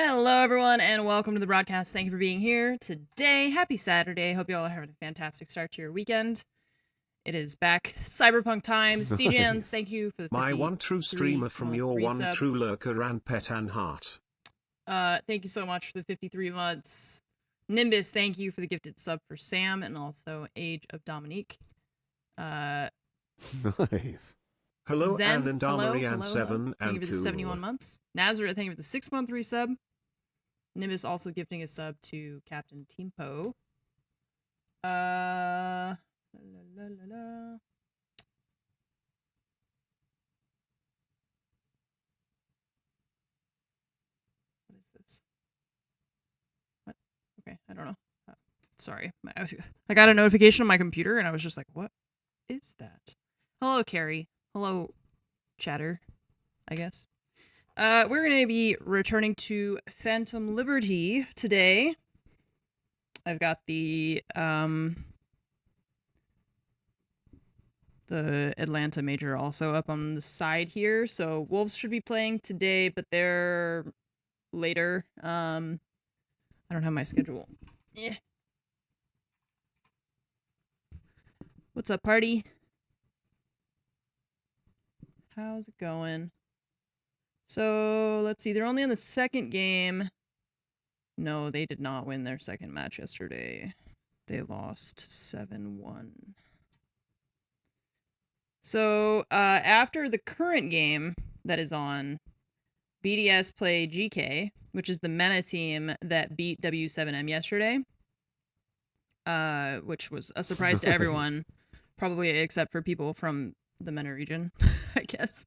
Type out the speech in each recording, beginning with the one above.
Hello, everyone, and welcome to the broadcast. Thank you for being here today. Happy Saturday. Hope you all are having a fantastic start to your weekend. It is back Cyberpunk time. CJans, thank you for the 53 My one true streamer from your one resub. true lurker and pet and heart. Thank you so much for the 53 months. Nimbus, thank you for the gifted sub for Sam and also Age of Dominique. Nice. Hello, Zen, Anne and Armory and 7 thank you and for the cool. 71 months. Nazareth, thank you for the 6-month resub. Nimbus also gifting a sub to Captain Teampo. What is this? What? Okay, I don't know. Sorry. I got a notification on my computer and I was just like, what is that? Hello, Carrie. Hello, chatter, I guess. We're going to be returning to Phantom Liberty today. I've got the Atlanta Major also up on the side here. So Wolves should be playing today, but they're later. I don't have my schedule. Yeah. What's up, party? How's it going? So, let's see. They're only in the second game. No, they did not win their second match yesterday. They lost 7-1. So, after the current game that is on, BDS play GK, which is the MENA team that beat W7M yesterday. Which was a surprise to everyone, probably except for people from the MENA region, I guess.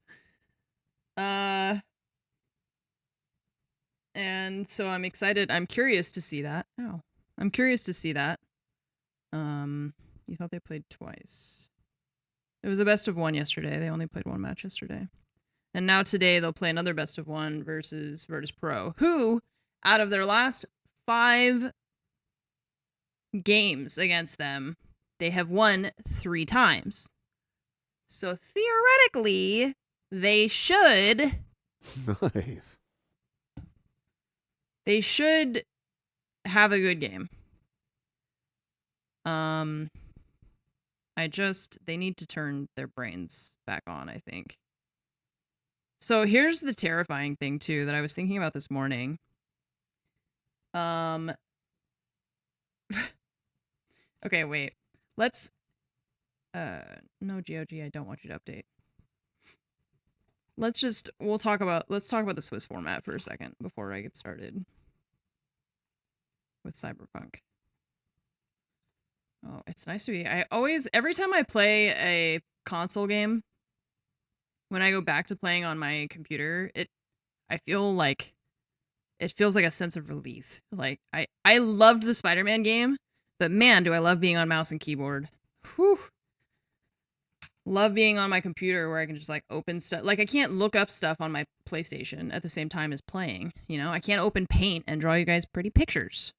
And so I'm excited. I'm curious to see that. Oh, I'm curious to see that. You thought they played twice. It was a best of one yesterday. They only played one match yesterday. And now today they'll play another best of one versus Virtus Pro, who, out of their last 5 games against them, they have won 3 times. So theoretically, they should... Nice. They should have a good game. They need to turn their brains back on, I think. So here's the terrifying thing, too, that I was thinking about this morning. Okay, wait. Let's... no, GOG, I don't want you to update. Let's talk about the Swiss format for a second before I get started with Cyberpunk. Oh, it's nice to be. Every time I play a console game, when I go back to playing on my computer, it feels like a sense of relief. Like I loved the Spider-Man game, but man, do I love being on mouse and keyboard. Whew. Love being on my computer where I can just like open stuff. Like I can't look up stuff on my PlayStation at the same time as playing, you know? I can't open Paint and draw you guys pretty pictures.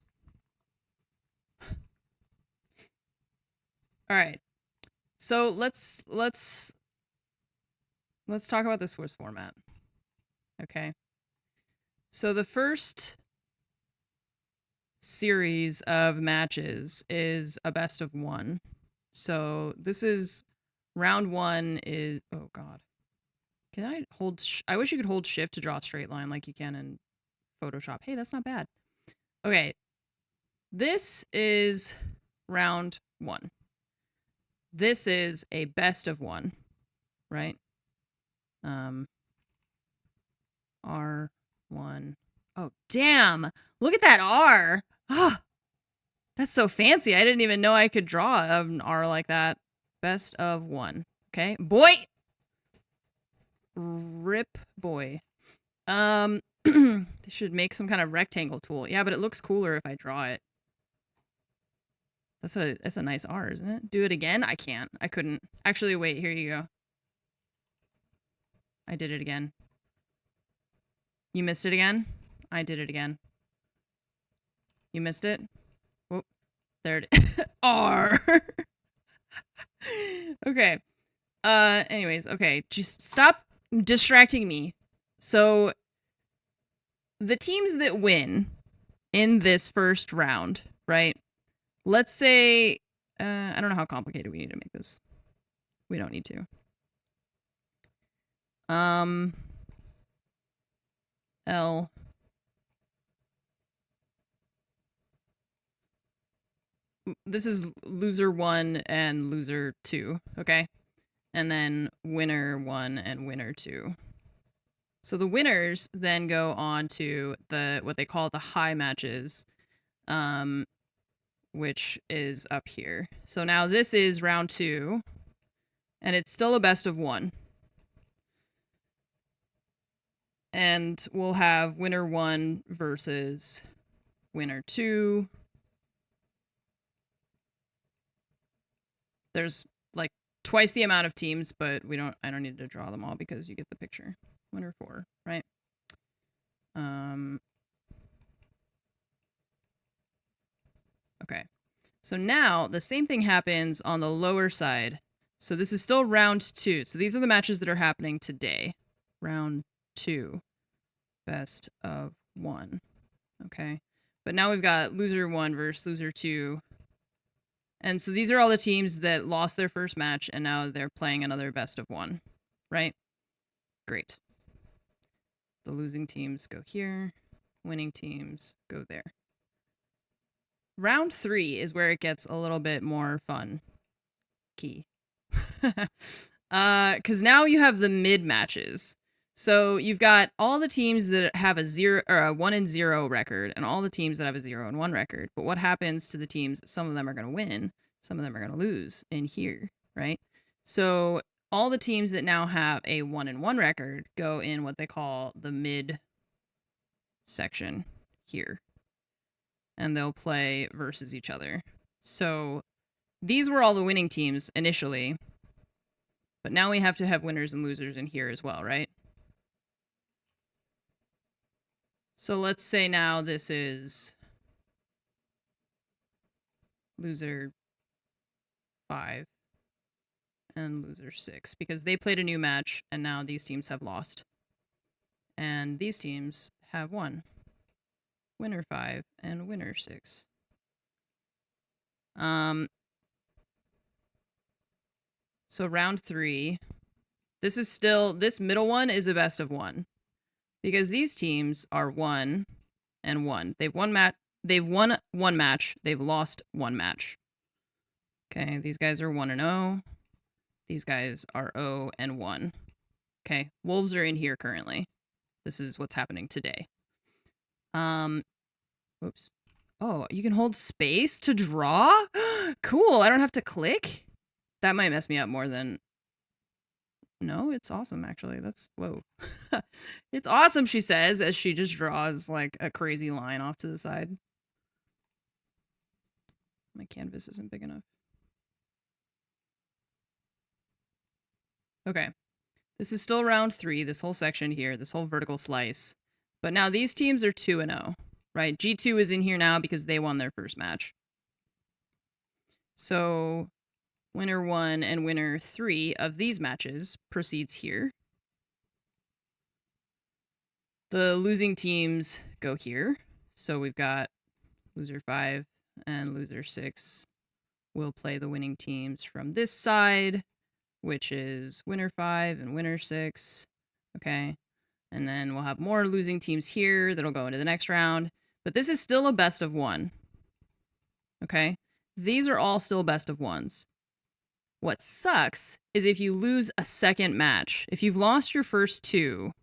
All right. So let's talk about the Swiss format. Okay. So the first series of matches is a best of 1. So this is round 1 is, oh god. Can I hold, I wish you could hold shift to draw a straight line like you can in Photoshop. Hey, that's not bad. Okay. This is round 1. This is a best of 1, right? R1. Oh, damn. Look at that R. Ah, that's so fancy. I didn't even know I could draw an R like that. Best of 1. Okay. Boy. Rip boy. They should make some kind of rectangle tool. Yeah, but it looks cooler if I draw it. That's a nice R, isn't it? Do it again? I can't. I couldn't. Actually, wait. Here you go. I did it again. You missed it again? I did it again. You missed it? Whoop. There it is. R. Okay. Anyways, okay. Just stop distracting me. So, the teams that win in this first round, right? Let's say, I don't know how complicated we need to make this. We don't need to. L. This is loser 1 and loser 2, okay? And then winner 1 and winner 2. So the winners then go on to what they call the high matches, which is up here. So now this is round 2, and it's still a best of 1. And we'll have winner 1 versus winner 2. There's like twice the amount of teams, but I don't need to draw them all because you get the picture. Winner 4, right? Okay. So now the same thing happens on the lower side. So this is still round 2. So these are the matches that are happening today. Round 2. Best of 1. Okay. But now we've got loser 1 versus loser 2. And so these are all the teams that lost their first match, and now they're playing another best of 1, right? Great. The losing teams go here. Winning teams go there. Round 3 is where it gets a little bit more fun. Key. Because now you have the mid matches. So you've got all the teams that have a 1-0 record, and all the teams that have a 0-1 record. But what happens to the teams? Some of them are going to win, some of them are going to lose in here, right? So all the teams that now have a 1-1 record go in what they call the mid section here, and they'll play versus each other. So these were all the winning teams initially, but now we have to have winners and losers in here as well, right? So let's say now this is loser 5 and loser 6, because they played a new match and now these teams have lost. And these teams have won. Winner 5 and winner 6. So round 3, this middle one is a best of 1. Because these teams are 1 and 1. They've won one match. They've lost 1 match. Okay, these guys are 1 and 0. These guys are 0 and 1. Okay, Wolves are in here currently. This is what's happening today. Whoops. Oh, you can hold space to draw? Cool, I don't have to click? That might mess me up more than... No, it's awesome, actually. That's... Whoa. It's awesome, she says, as she just draws, like, a crazy line off to the side. My canvas isn't big enough. Okay. This is still round 3, this whole section here, this whole vertical slice. But now these teams are 2 and 0, right? G2 is in here now because they won their first match. So... winner 1 and winner 3 of these matches proceeds here. The losing teams go here. So we've got loser 5 and loser 6 will play the winning teams from this side, which is winner 5 and winner 6. Okay. And then we'll have more losing teams here that'll go into the next round. But this is still a best of 1. Okay. These are all still best of 1s. What sucks is if you lose a second match. If you've lost your first 2,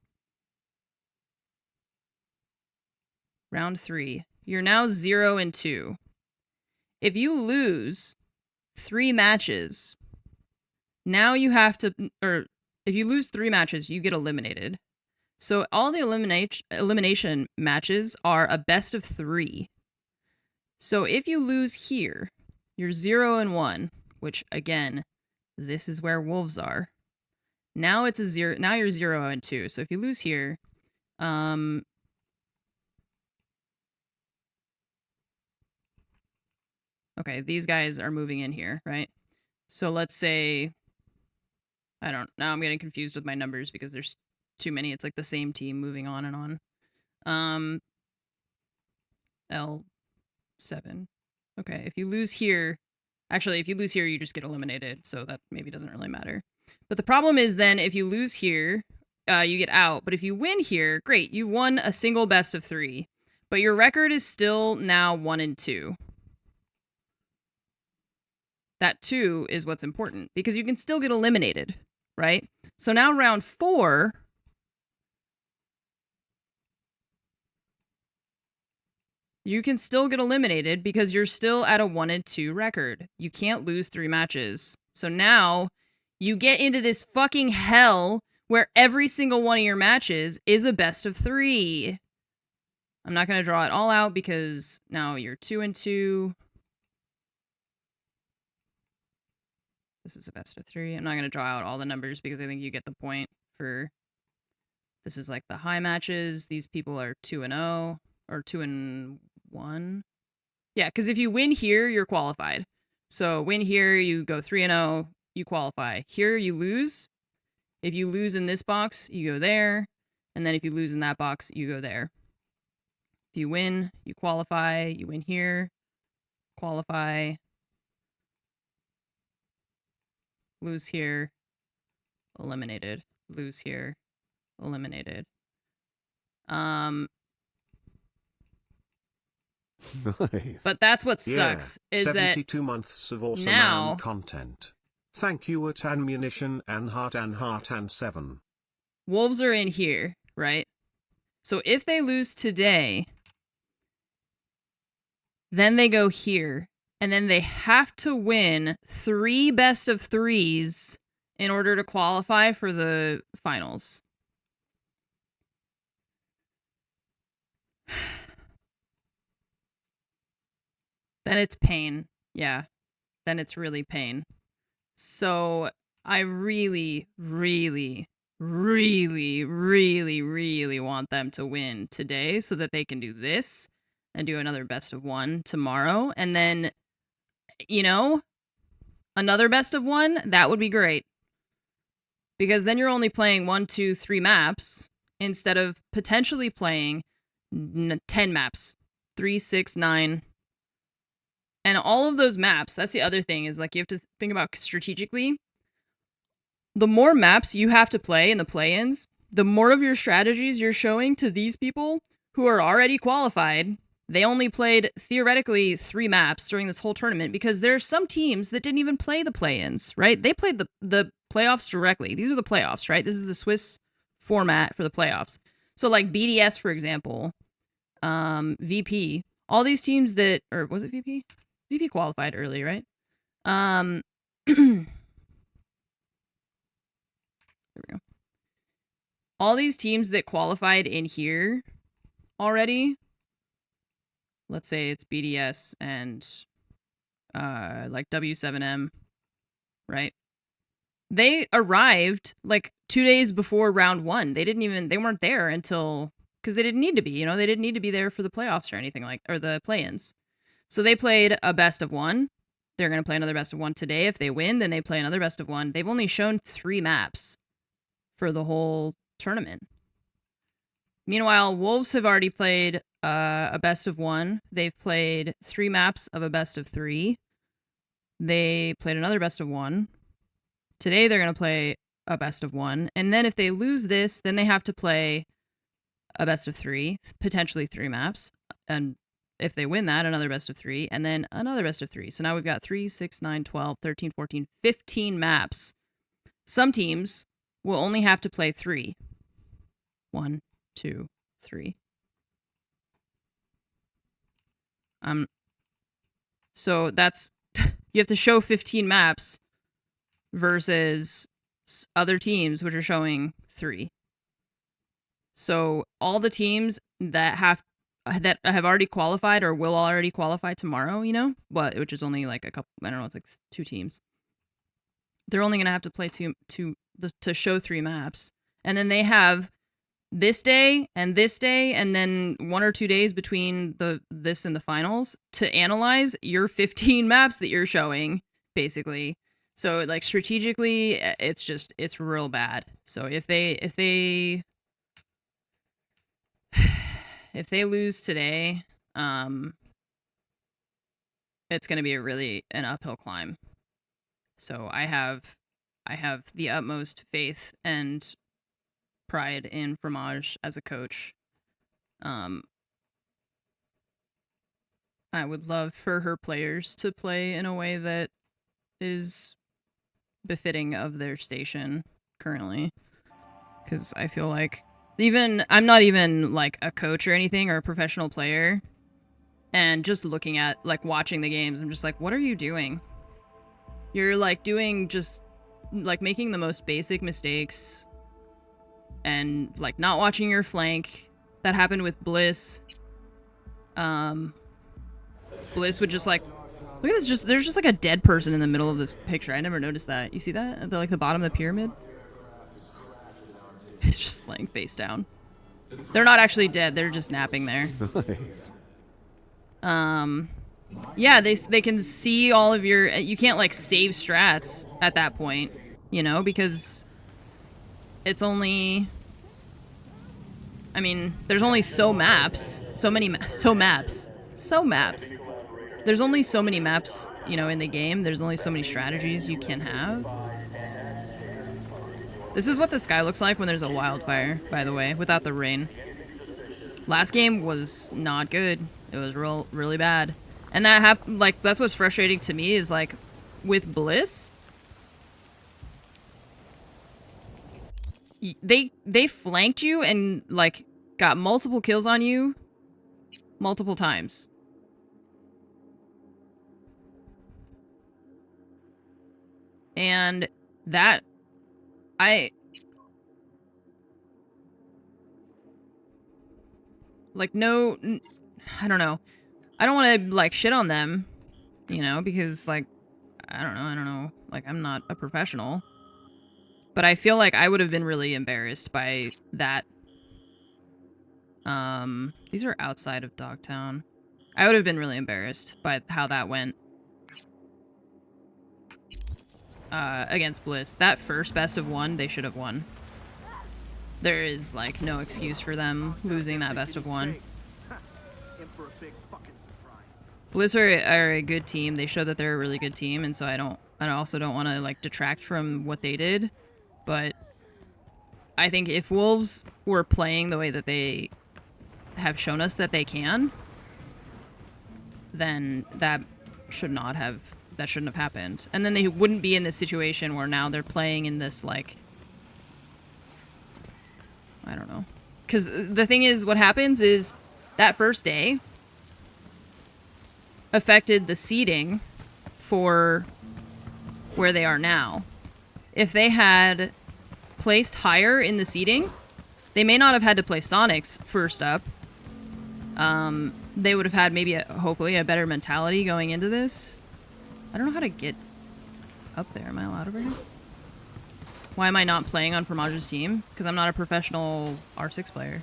round 3, you're now 0 and 2. If you lose 3 matches, now you have to, or if you lose 3 matches, you get eliminated. So all the elimination matches are a best of 3. So if you lose here, you're 0 and 1, which again, this is where Wolves are. Now it's a 0. Now you're 0 and 2. So if you lose here, okay, these guys are moving in here, right? So let's say, I don't know, I'm getting confused with my numbers because there's too many. It's like the same team moving on and on. L7. Okay, if you lose here, actually, if you lose here, you just get eliminated, so that maybe doesn't really matter. But the problem is then, if you lose here, you get out. But if you win here, great, you've won a single best of 3. But your record is still now 1-2. That 2 is what's important, because you can still get eliminated, right? So now round 4... you can still get eliminated because you're still at a 1-2 record. You can't lose 3 matches. So now you get into this fucking hell where every single one of your matches is a best of 3. I'm not going to draw it all out because now you're 2-2. This is a best of 3. I'm not going to draw out all the numbers because I think you get the point for... this is like the high matches. These people are 2-0 or 2-1. Yeah, because if you win here, you're qualified. So win here, you go 3-0, you qualify. Here, you lose. If you lose in this box, you go there. And then if you lose in that box, you go there. If you win, you qualify. You win here, qualify. Lose here, eliminated. Lose here, eliminated. Nice. But that's what sucks, is that 72 months of awesome now content. Thank you at Ammunition and Heart and 7. Wolves are in here, right? So if they lose today, then they go here, and then they have to win 3 best of 3s in order to qualify for the finals. Then it's pain. Yeah. Then it's really pain. So I really, really, really, really, really want them to win today so that they can do this and do another best of 1 tomorrow. And then, you know, another best of 1, that would be great. Because then you're only playing 1, 2, 3 maps instead of potentially playing 10 maps. 3, 6, 9... and all of those maps, that's the other thing, is like you have to think about strategically. The more maps you have to play in the play-ins, the more of your strategies you're showing to these people who are already qualified. They only played, theoretically, 3 maps during this whole tournament because there are some teams that didn't even play the play-ins, right? They played the playoffs directly. These are the playoffs, right? This is the Swiss format for the playoffs. So like BDS, for example, VP, all these teams that, or was it VP? VP qualified early, right? There we go. All these teams that qualified in here already, let's say it's BDS and like W7M, right? They arrived like 2 days before round 1. They weren't there until, because they didn't need to be, you know, they didn't need to be there for the playoffs or anything like, or the play-ins. So they played a best of 1. They're going to play another best of 1 today. If they win, then they play another best of 1. They've only shown 3 maps for the whole tournament. Meanwhile, Wolves have already played a best of 1. They've played 3 maps of a best of 3. They played another best of 1. Today they're going to play a best of 1. And then if they lose this, then they have to play a best of 3, potentially 3 maps. And if they win that, another best of 3, and then another best of 3. So now we've got 3, 6, 9, 12, 13, 14, 15 maps. Some teams will only have to play 3. 1, 2, 3. So that's, you have to show 15 maps versus other teams which are showing 3. So all the teams that have already qualified or will already qualify tomorrow, you know, which is only like a couple, I don't know, it's like 2 teams. They're only going to have to play to show 3 maps. And then they have this day, and then 1 or 2 days between this and the finals to analyze your 15 maps that you're showing, basically. So like strategically, it's real bad. So if they if they lose today, it's going to be an uphill climb. So I have the utmost faith and pride in Fromage as a coach. I would love for her players to play in a way that is befitting of their station currently. Because I feel like I'm not even like a coach or anything or a professional player. And just looking at, like, watching the games, I'm just like, what are you doing? You're, like, doing just, like, making the most basic mistakes. And, like, not watching your flank. That happened with Bliss. Bliss would just, like, look at this, there's just, like, a dead person in the middle of this picture. I never noticed that. You see that? At the, like, the bottom of the pyramid? It's just laying face down. They're not actually dead, they're just napping there. Nice. Yeah, they can see all of your... You can't, like, save strats at that point, you know, because it's only... I mean, there's only so maps. So maps. There's only so many maps, you know, in the game. There's only so many strategies you can have. This is what the sky looks like when there's a wildfire, by the way, without the rain. Last game was not good. It was really bad. And that like, that's what's frustrating to me is, like, with Bliss, they flanked you and, like, got multiple kills on you multiple times. And that I don't know. I don't want to, like, shit on them, you know, because, like, I don't know. Like, I'm not a professional. But I feel like I would have been really embarrassed by that. These are outside of Dogtown. I would have been really embarrassed by how that went. Against Bliss. That first best of one, they should have won. There is, like, no excuse for them losing that best of one. Bliss are a good team. They show that they're a really good team, and so I also don't want to, like, detract from what they did. But I think if Wolves were playing the way that they have shown us that they can, then that shouldn't have happened. And then they wouldn't be in this situation where now they're playing in this, like, I don't know. Because the thing is, what happens is that first day affected the seeding for where they are now. If they had placed higher in the seeding, they may not have had to play Sonics first up. They would have had maybe, hopefully, a better mentality going into this. I don't know how to get up there. Am I allowed over here? Why am I not playing on Fromage's team? Because I'm not a professional R6 player.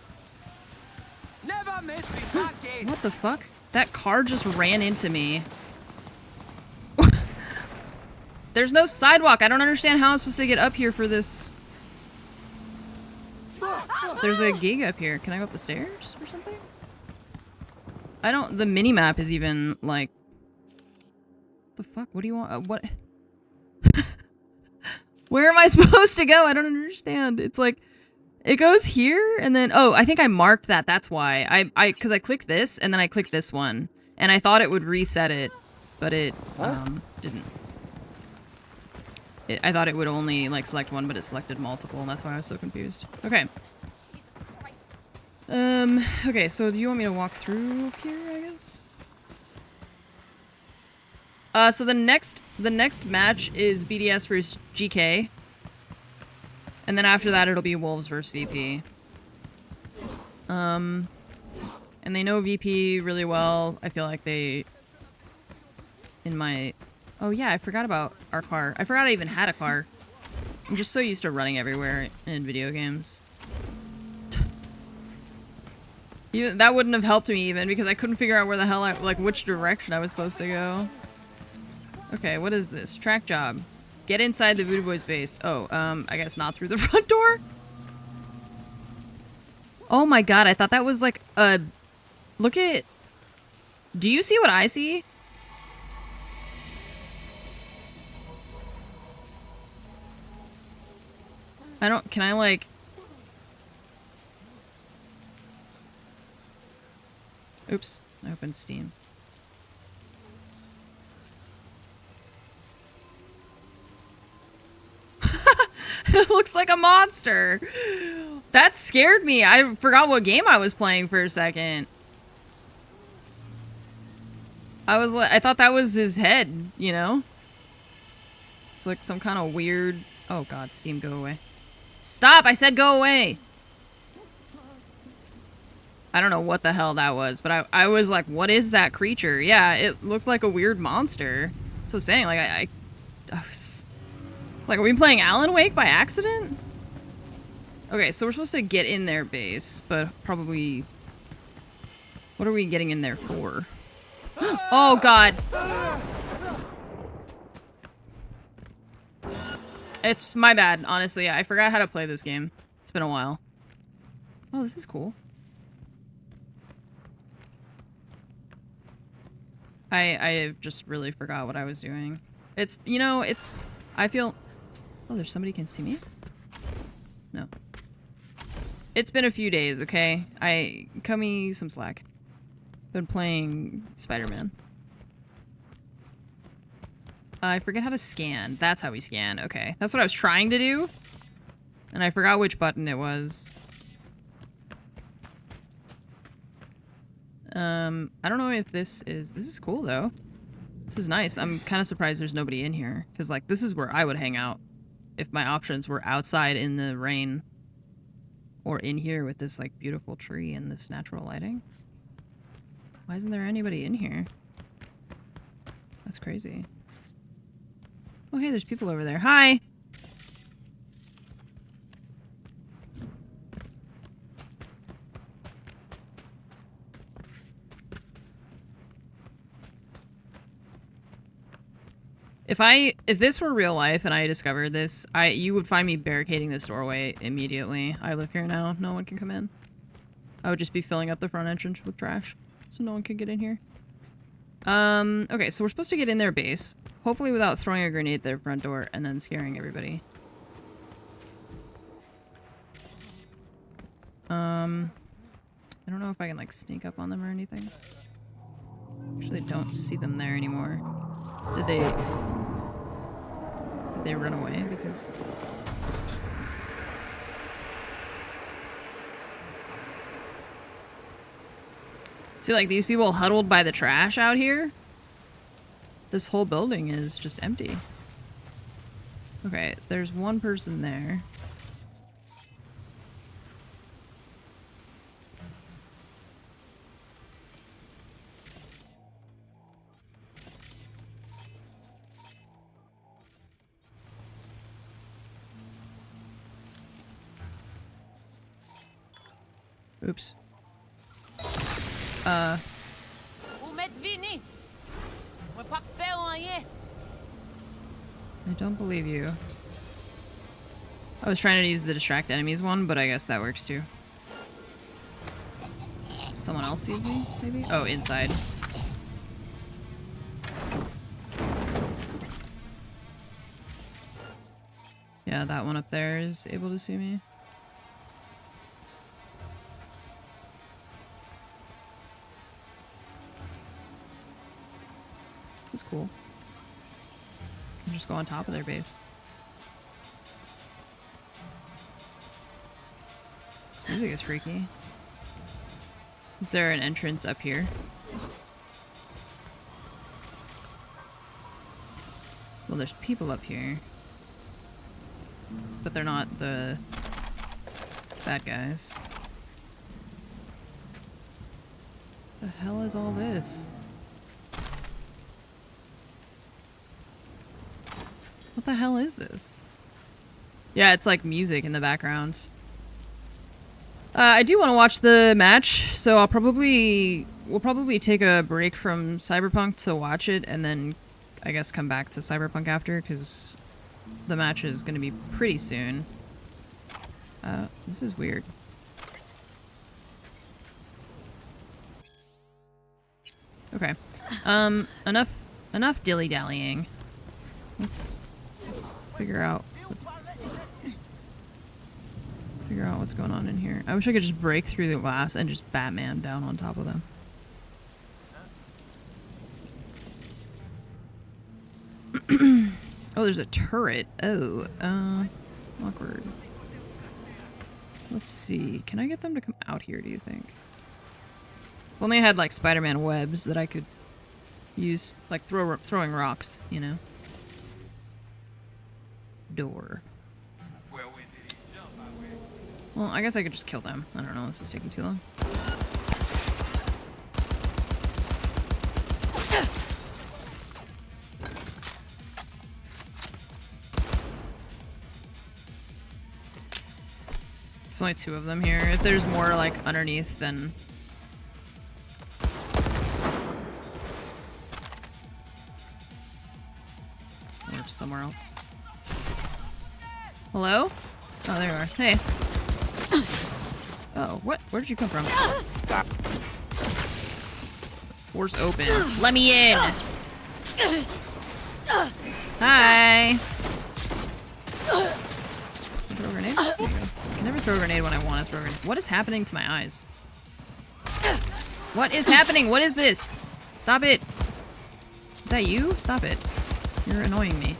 Never miss me, What the fuck? That car just ran into me. There's no sidewalk. I don't understand how I'm supposed to get up here for this. There's a gig up here. Can I go up the stairs or something? The mini-map is even, like... The fuck? What do you want? What? Where am I supposed to go? I don't understand. It's like... It goes here, and then... Oh, I think I marked that. That's why. Because I clicked this, and then I clicked this one. And I thought it would reset it, but it, didn't. I thought it would only, like, select one, but it selected multiple, and that's why I was so confused. Okay. Okay, so do you want me to walk through here, I guess? So the next match is BDS versus GK. And then after that, it'll be Wolves versus VP. And they know VP really well. I feel like they... Oh yeah, I forgot about our car. I forgot I even had a car. I'm just so used to running everywhere in video games. Even, that wouldn't have helped me even, because I couldn't figure out where the hell which direction I was supposed to go. Okay, what is this? Track job. Get inside the Voodoo Boys base. Oh, I guess not through the front door? Oh my god, I thought that was like a Look at... Do you see what I see? I don't... Can I, like... Oops. I opened Steam. It looks like a monster. That scared me. I forgot what game I was playing for a second. I thought that was his head, you know? It's like some kind of weird... Oh god, Steam, go away. Stop! I said go away! I don't know what the hell that was, but I was like, what is that creature? Yeah, it looked like a weird monster. So saying, like, I was... Like, are we playing Alan Wake by accident? Okay, so we're supposed to get in their base, but probably... What are we getting in there for? Oh, God! It's my bad, honestly. I forgot how to play this game. It's been a while. Oh, this is cool. I just really forgot what I was doing. It's, you know, it's... I feel... Oh, there's somebody can see me? No. It's been a few days, okay? Cut me some slack. Been playing Spider-Man. I forget how to scan. That's how we scan. Okay. That's what I was trying to do. And I forgot which button it was. I don't know if this is cool though. This is nice. I'm kind of surprised there's nobody in here. Because, like, this is where I would hang out. If my options were outside in the rain. Or in here with this, like, beautiful tree and this natural lighting. Why isn't there anybody in here? That's crazy. Oh, hey, there's people over there. Hi! If this were real life and I discovered this, you would find me barricading this doorway immediately. I live here now. No one can come in. I would just be filling up the front entrance with trash, so no one could get in here. Okay, so we're supposed to get in their base, hopefully without throwing a grenade at their front door and then scaring everybody. I don't know if I can, like, sneak up on them or anything. Actually, don't see them there anymore. Did they run away? Because... See, like, these people huddled by the trash out here? This whole building is just empty. Okay, there's one person there. Oops. I don't believe you. I was trying to use the distract enemies one, but I guess that works too. Someone else sees me, maybe? Oh, inside. Yeah, that one up there is able to see me. This is cool. You can just go on top of their base. This music is freaky. Is there an entrance up here? Well, there's people up here. But they're not the bad guys. The hell is all this? What the hell is this? Yeah, it's like music in the background. I do want to watch the match, so we'll probably take a break from Cyberpunk to watch it, and then I guess come back to Cyberpunk after, because the match is going to be pretty soon. This is weird. Okay. Enough dilly-dallying. Let's figure out what's going on in here. I wish I could just break through the glass and just Batman down on top of them. Oh, there's a turret. Oh, awkward. Let's see. Can I get them to come out here, do you think? If only I had, like, Spider-Man webs that I could use, like, throwing rocks, you know? Door. Well, I guess I could just kill them. I don't know, this is taking too long. There's only 2 of them here. If there's more, like, underneath, then... or somewhere else. Hello? Oh, there you are. Hey. Oh, what? Where did you come from? Door's open. Let me in! Hi! Throw a grenade? There you go. I can never throw a grenade when I want to throw a grenade. What is happening to my eyes? What is happening? What is this? Stop it! Is that you? Stop it. You're annoying me.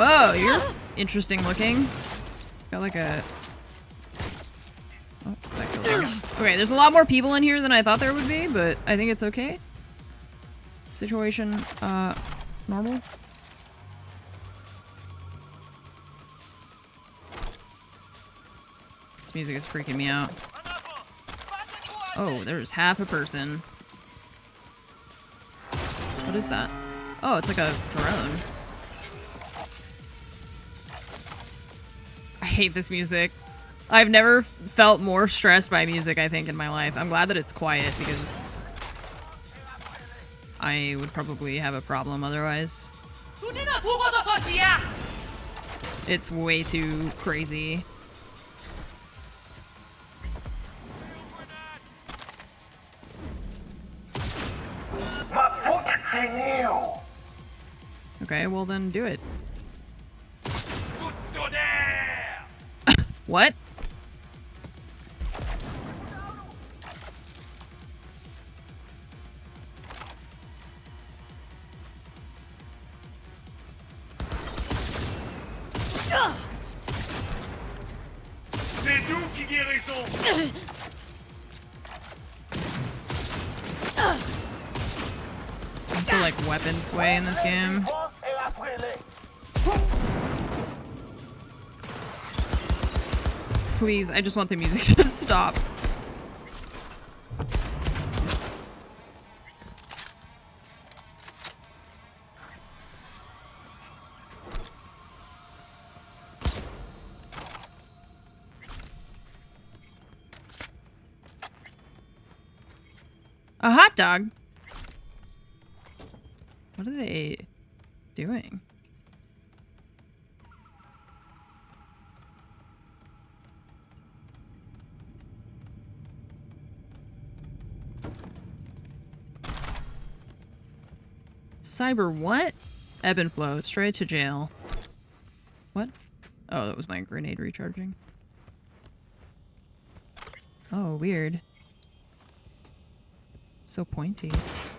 Whoa, you're interesting looking. Got like a... oh, that killed me. Okay, there's a lot more people in here than I thought there would be, but I think it's okay. Situation, normal. This music is freaking me out. Oh, there's half a person. What is that? Oh, it's like a drone. I hate this music. I've never felt more stressed by music, I think, in my life. I'm glad that it's quiet because I would probably have a problem otherwise. It's way too crazy. Okay, well then do it. What? C'est nous qui guérissons. I feel like weapon sway in this game. Please, I just want the music to stop. A hot dog? What are they doing? Cyber what? Ebb and flow. Straight to jail. What? Oh, that was my grenade recharging. Oh, weird. So pointy.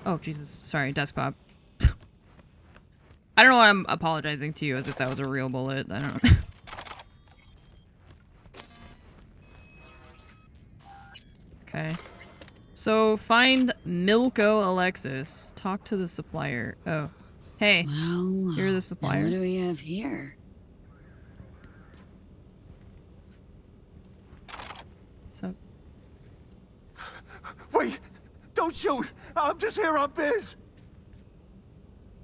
Oh, Jesus. Sorry, desktop. I don't know why I'm apologizing to you as if that was a real bullet. I don't know. Okay. So, find Milko Alexis. Talk to the supplier. Oh. Hey. Well, You're the supplier. What do we have here? What's up? Wait! Don't shoot! I'm just here on biz!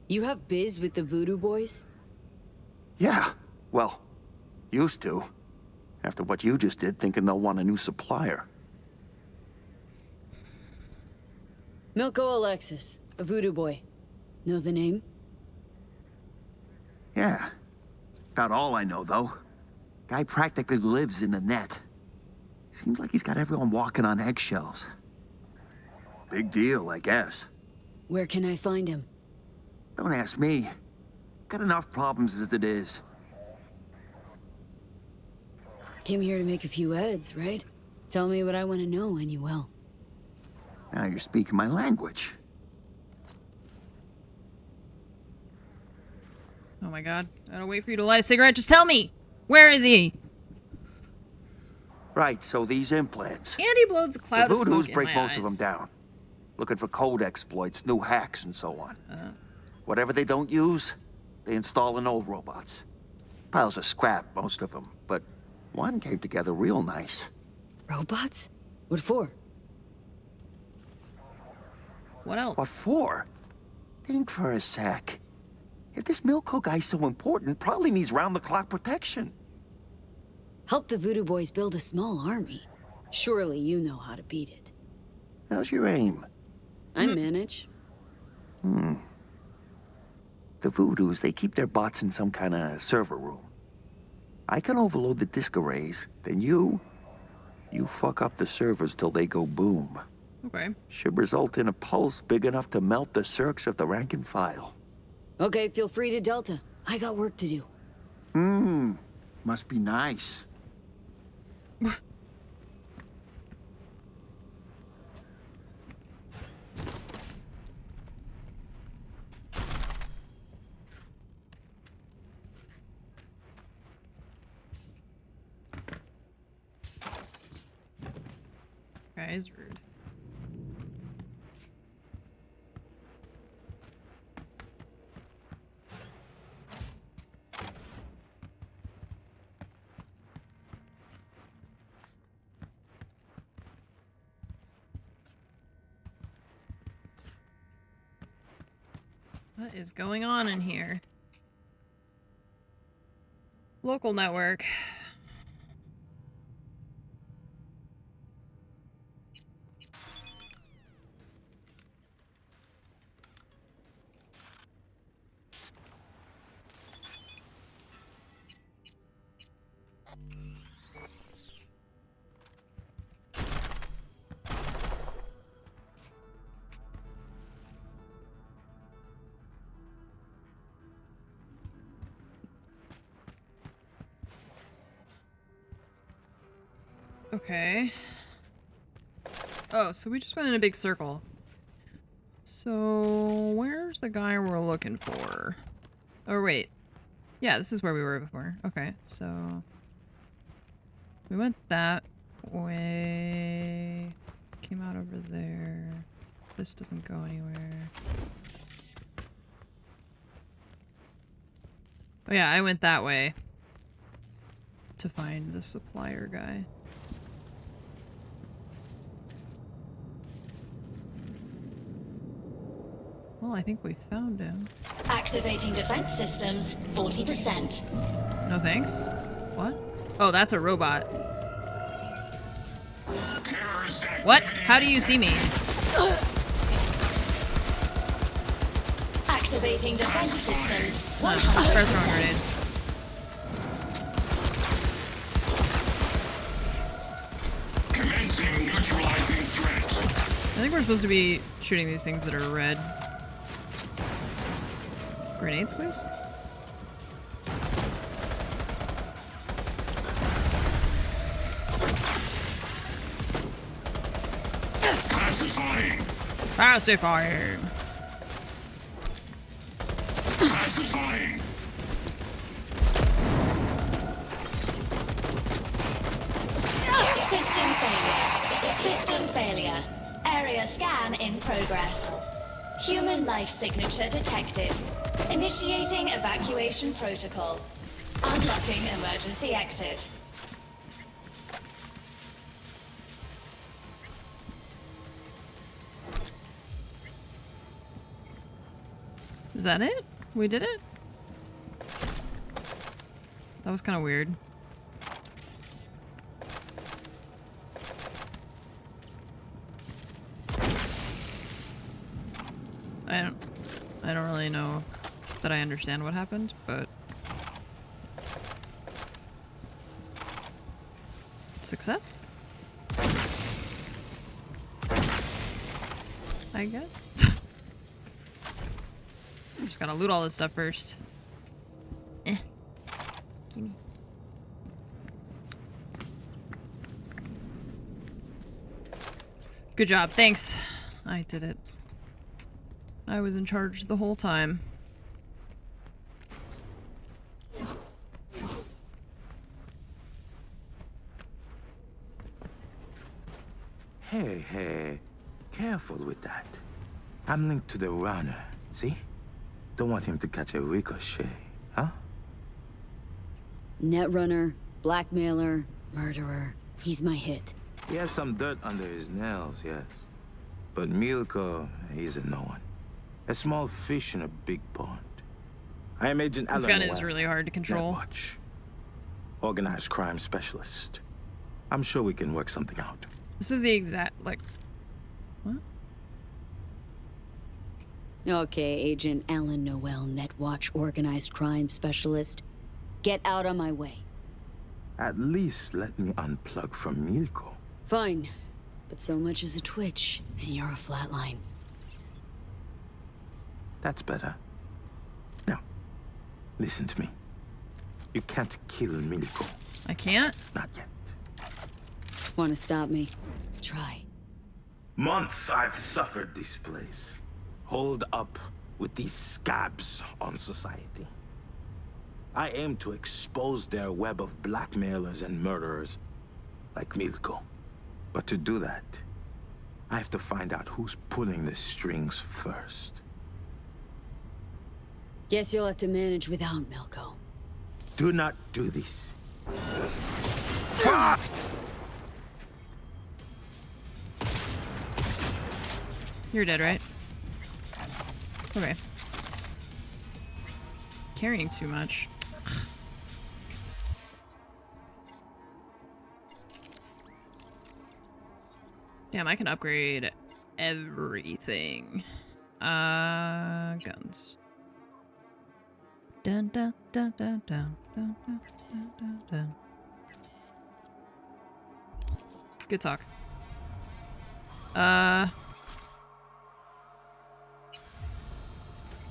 You have biz with the Voodoo Boys? Yeah, well, used to. After what you just did, thinking they'll want a new supplier. Milko Alexis, a voodoo boy. Know the name? Yeah. About all I know, though. Guy practically lives in the net. Seems like he's got everyone walking on eggshells. Big deal, I guess. Where can I find him? Don't ask me. Got enough problems as it is. Came here to make a few ads, right? Tell me what I want to know and you will. Now you're speaking my language. Oh my god. I don't wait for you to light a cigarette. Just tell me! Where is he? Right, so these implants. Andy blows a cloud The of smoke Voodoos in break my most of them eyes. down. Looking for code exploits, new hacks, and so on. Whatever they don't use, they install in old robots. Piles of scrap, most of them, but one came together real nice. Robots? What for? What else? What for? Think for a sec. If this Milko guy's so important, probably needs round-the-clock protection. Help the voodoo boys build a small army. Surely you know how to beat it. How's your aim? I manage. The Voodoos, they keep their bots in some kind of server room. I can overload the disk arrays, then you fuck up the servers till they go boom. Okay. Should result in a pulse big enough to melt the circs of the rank and file. Okay, feel free to Delta. I got work to do. Must be nice. Guy's rude. What is going on in here? Local network. Okay. Oh, so we just went in a big circle. So, where's the guy we're looking for? Oh, wait. Yeah, this is where we were before. Okay, so... we went that way. Came out over there. This doesn't go anywhere. Oh yeah, I went that way. To find the supplier guy. Well, I think we found him. Activating defense systems, 40%. No thanks. What? Oh, that's a robot. What? How do you see me? Activating defense systems, Start throwing 100%. grenades. Commencing neutralizing threat. I think we're supposed to be shooting these things that are red. Grenades, please? Pacifying. Pacifying! Pacifying. System failure. System failure. Area scan in progress. Human life signature detected. Initiating evacuation protocol. Unlocking emergency exit. Is that it? We did it? That was kind of weird. I don't really know that I understand what happened, but success? I guess. Just gotta loot all this stuff first. Gimme. Good job, thanks. I did it. I was in charge the whole time. Hey, careful with that. I'm linked to the runner, see? Don't want him to catch a ricochet, huh? Netrunner, blackmailer, murderer. He's my hit. He has some dirt under his nails, yes. But Milko, he's a no one. A small fish in a big pond. I am Agent Alan. This gun is really hard to control. Watch. Organized crime specialist. I'm sure we can work something out. This is the exact, like... What? Okay, Agent Alan Noel, Netwatch Organized Crime Specialist. Get out of my way. At least let me unplug from Milko. Fine. But so much as a twitch, and you're a flatline. That's better. Now, listen to me. You can't kill Milko. I can't? Not yet. Want to stop me? Try. Months I've suffered this place. Holed up with these scabs on society. I aim to expose their web of blackmailers and murderers like Milko. But to do that, I have to find out who's pulling the strings first. Guess you'll have to manage without Milko. Do not do this. You're dead, right? Okay. Carrying too much. Damn, I can upgrade everything. Guns. Dun dun dun dun dun dun dun dun dun dun. Good talk.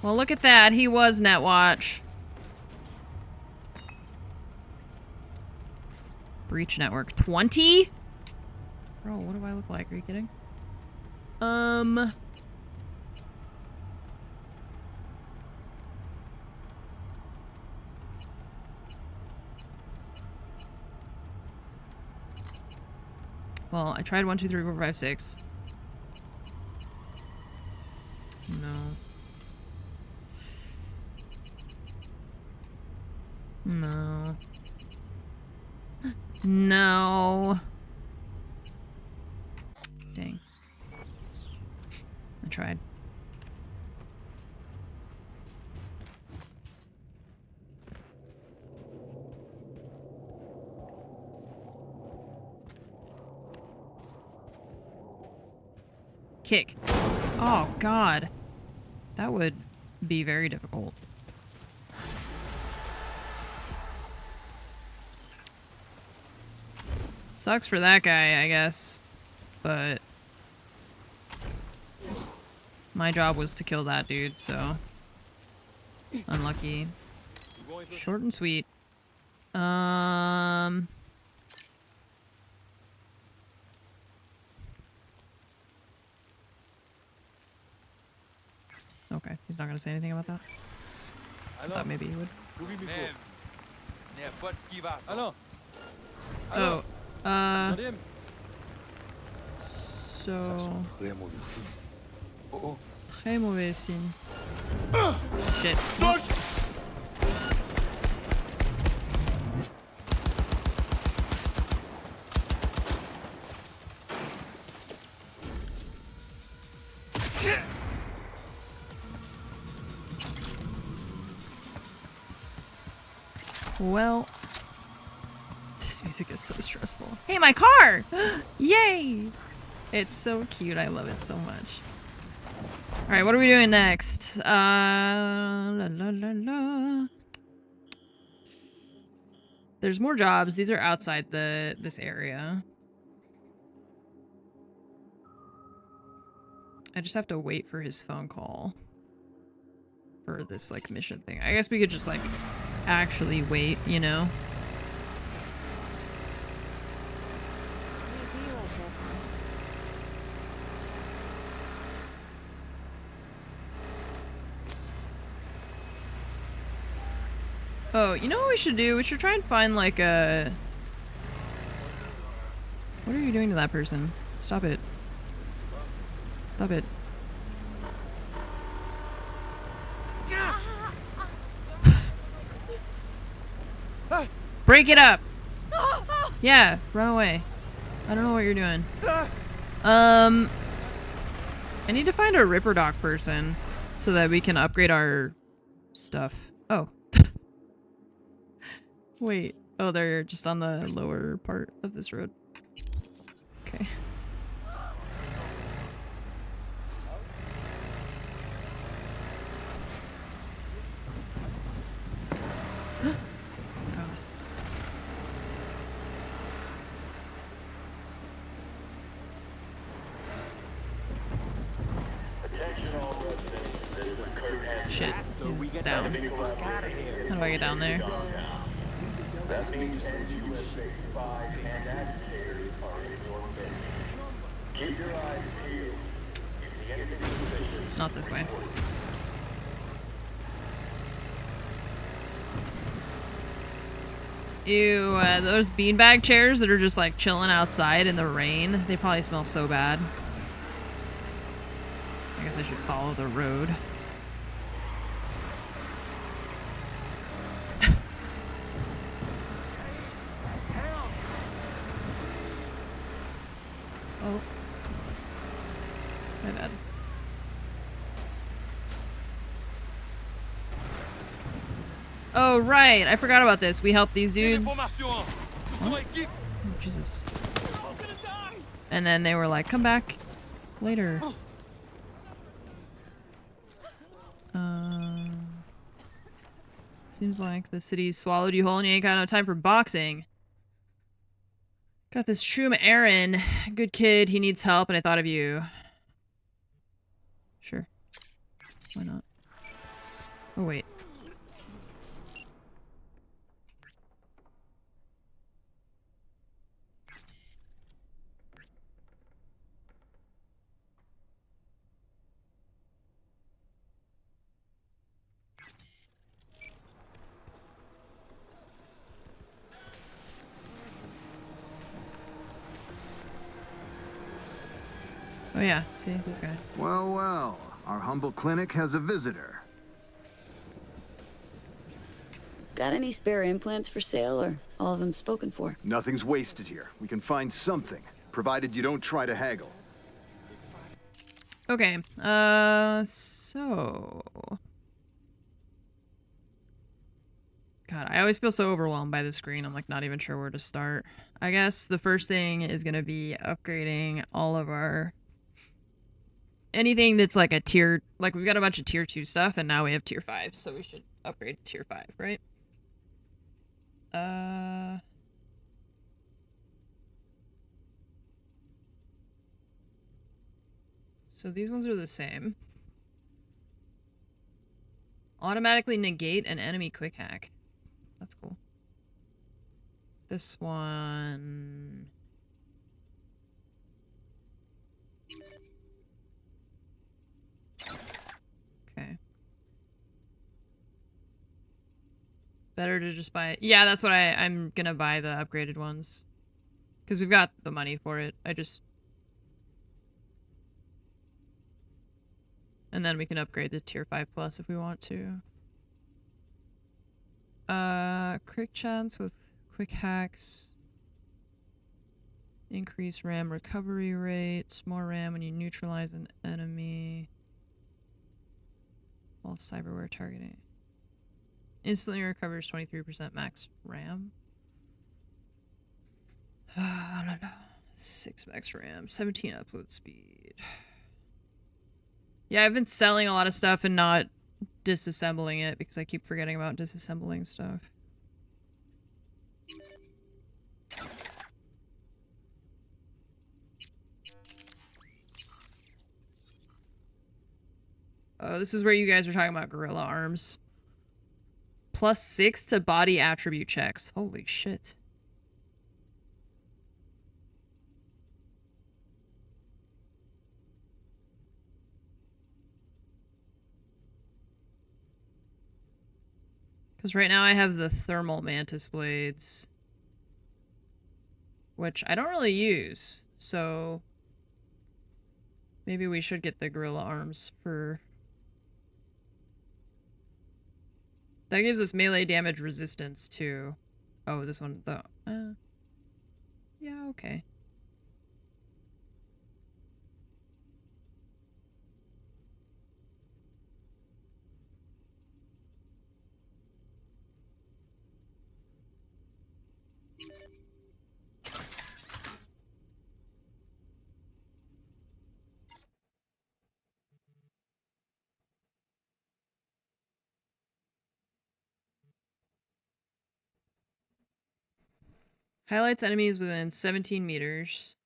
Well, look at that. He was Netwatch. Breach network 20? Bro, what do I look like? Are you kidding? Well, I tried 1, 2, 3, 4, 5, 6. No. No. No. Dang. I tried. Kick. Oh, God. That would be very difficult. Sucks for that guy, I guess. But my job was to kill that dude, so unlucky. Short and sweet. Okay, he's not gonna say anything about that. I thought maybe he would. Oh, so... Très mauvais signe. Shit. Well, this music is so stressful. Hey, my car! Yay! It's so cute. I love it so much. Alright, what are we doing next? La, la, la, la. There's more jobs. These are outside this area. I just have to wait for his phone call for this, like, mission thing. I guess we could just, like, actually wait, you know? Oh, you know what we should do? We should try and find, like, a... What are you doing to that person? Stop it. Stop it. Break it up! Yeah, run away. I don't know what you're doing. I need to find a Ripper Doc person so that we can upgrade our stuff. Oh. Wait. Oh, they're just on the lower part of this road. Okay. God. Shit, he's down. How do I get down there? It's not this way. Ew, those beanbag chairs that are just like chilling outside in the rain, they probably smell so bad. I guess I should follow the road. Oh. My bad. Oh, right. I forgot about this. We helped these dudes. Oh, Jesus. And then they were like, come back later. Seems like the city's swallowed you whole and you ain't got no time for boxing. Got this Shroom Aaron. Good kid. He needs help and I thought of you. Sure. Why not? Oh, wait. Oh yeah, see, this guy. Well, well, our humble clinic has a visitor. Got any spare implants for sale, or all of them spoken for? Nothing's wasted here. We can find something, provided you don't try to haggle. Okay, so... God, I always feel so overwhelmed by the screen. I'm like not even sure where to start. I guess the first thing is gonna be upgrading all of our... anything that's like a tier... like we've got a bunch of tier 2 stuff and now we have tier 5, so we should upgrade to tier 5, right? So these ones are the same. Automatically negate an enemy quick hack. That's cool. This one... Okay. Better to just buy... yeah, that's what I'm gonna buy the upgraded ones. Because we've got the money for it. I just... and then we can upgrade the tier 5 plus if we want to. Quick chance with quick hacks. Increase RAM recovery rates. More RAM when you neutralize an enemy. While cyberware targeting. Instantly recovers 23% max RAM. I don't know. 6 max RAM. 17 upload speed. Yeah, I've been selling a lot of stuff and not disassembling it because I keep forgetting about disassembling stuff. Oh, this is where you guys are talking about gorilla arms. +6 to body attribute checks. Holy shit. Because right now I have the thermal mantis blades, which I don't really use, so maybe we should get the gorilla arms for... That gives us melee damage resistance too. Oh, this one, though. Yeah, okay. Highlights enemies within 17 meters.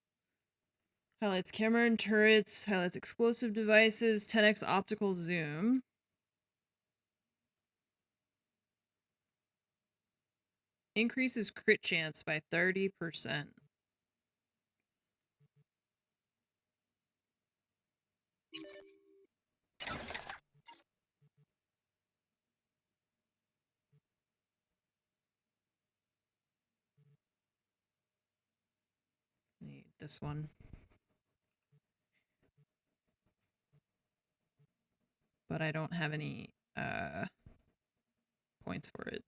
Highlights camera and turrets. Highlights explosive devices. 10x optical zoom. Increases crit chance by 30%. Need this one. But I don't have any points for it.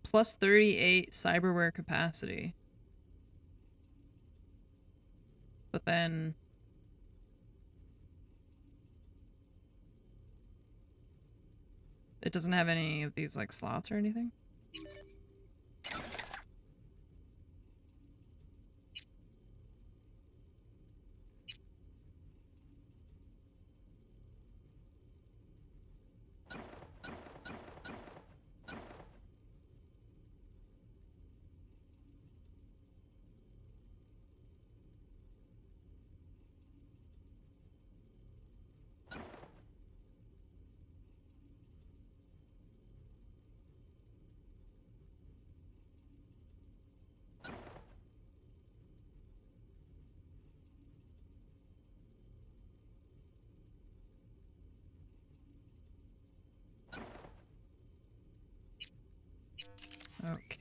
+38 cyberware capacity. But then... it doesn't have any of these, like, slots or anything?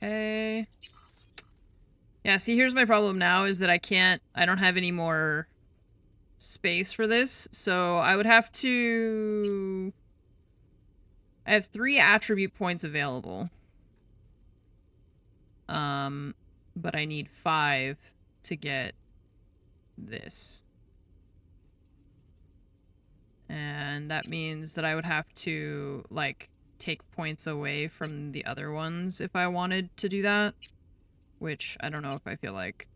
Okay. Yeah, see, here's my problem now, is that I don't have any more space for this, so I would have to... I have 3 attribute points available. But I need 5 to get this. And that means that I would have to, like, take points away from the other ones if I wanted to do that. Which, I don't know if I feel like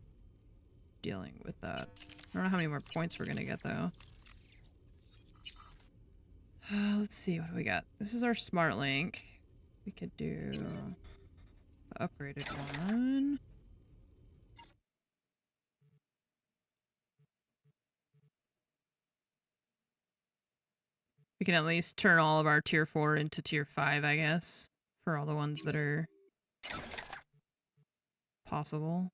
dealing with that. I don't know how many more points we're gonna get, though. Let's see, what do we got? This is our smart link. We could do the upgraded one. We can at least turn all of our tier 4 into tier 5, I guess. For all the ones that are possible.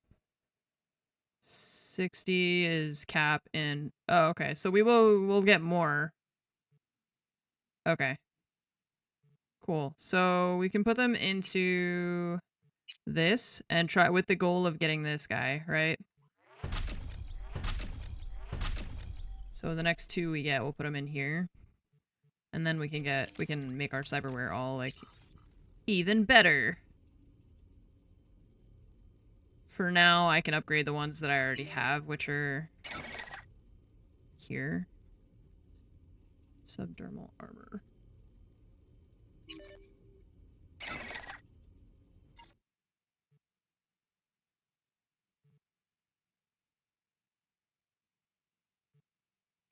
60 is cap and... oh, okay. So we'll get more. Okay. Cool. So we can put them into this and try with the goal of getting this guy, right? So the next 2 we get, we'll put them in here. And then we can make our cyberware all, like, even better. For now, I can upgrade the ones that I already have, which are here. Subdermal armor.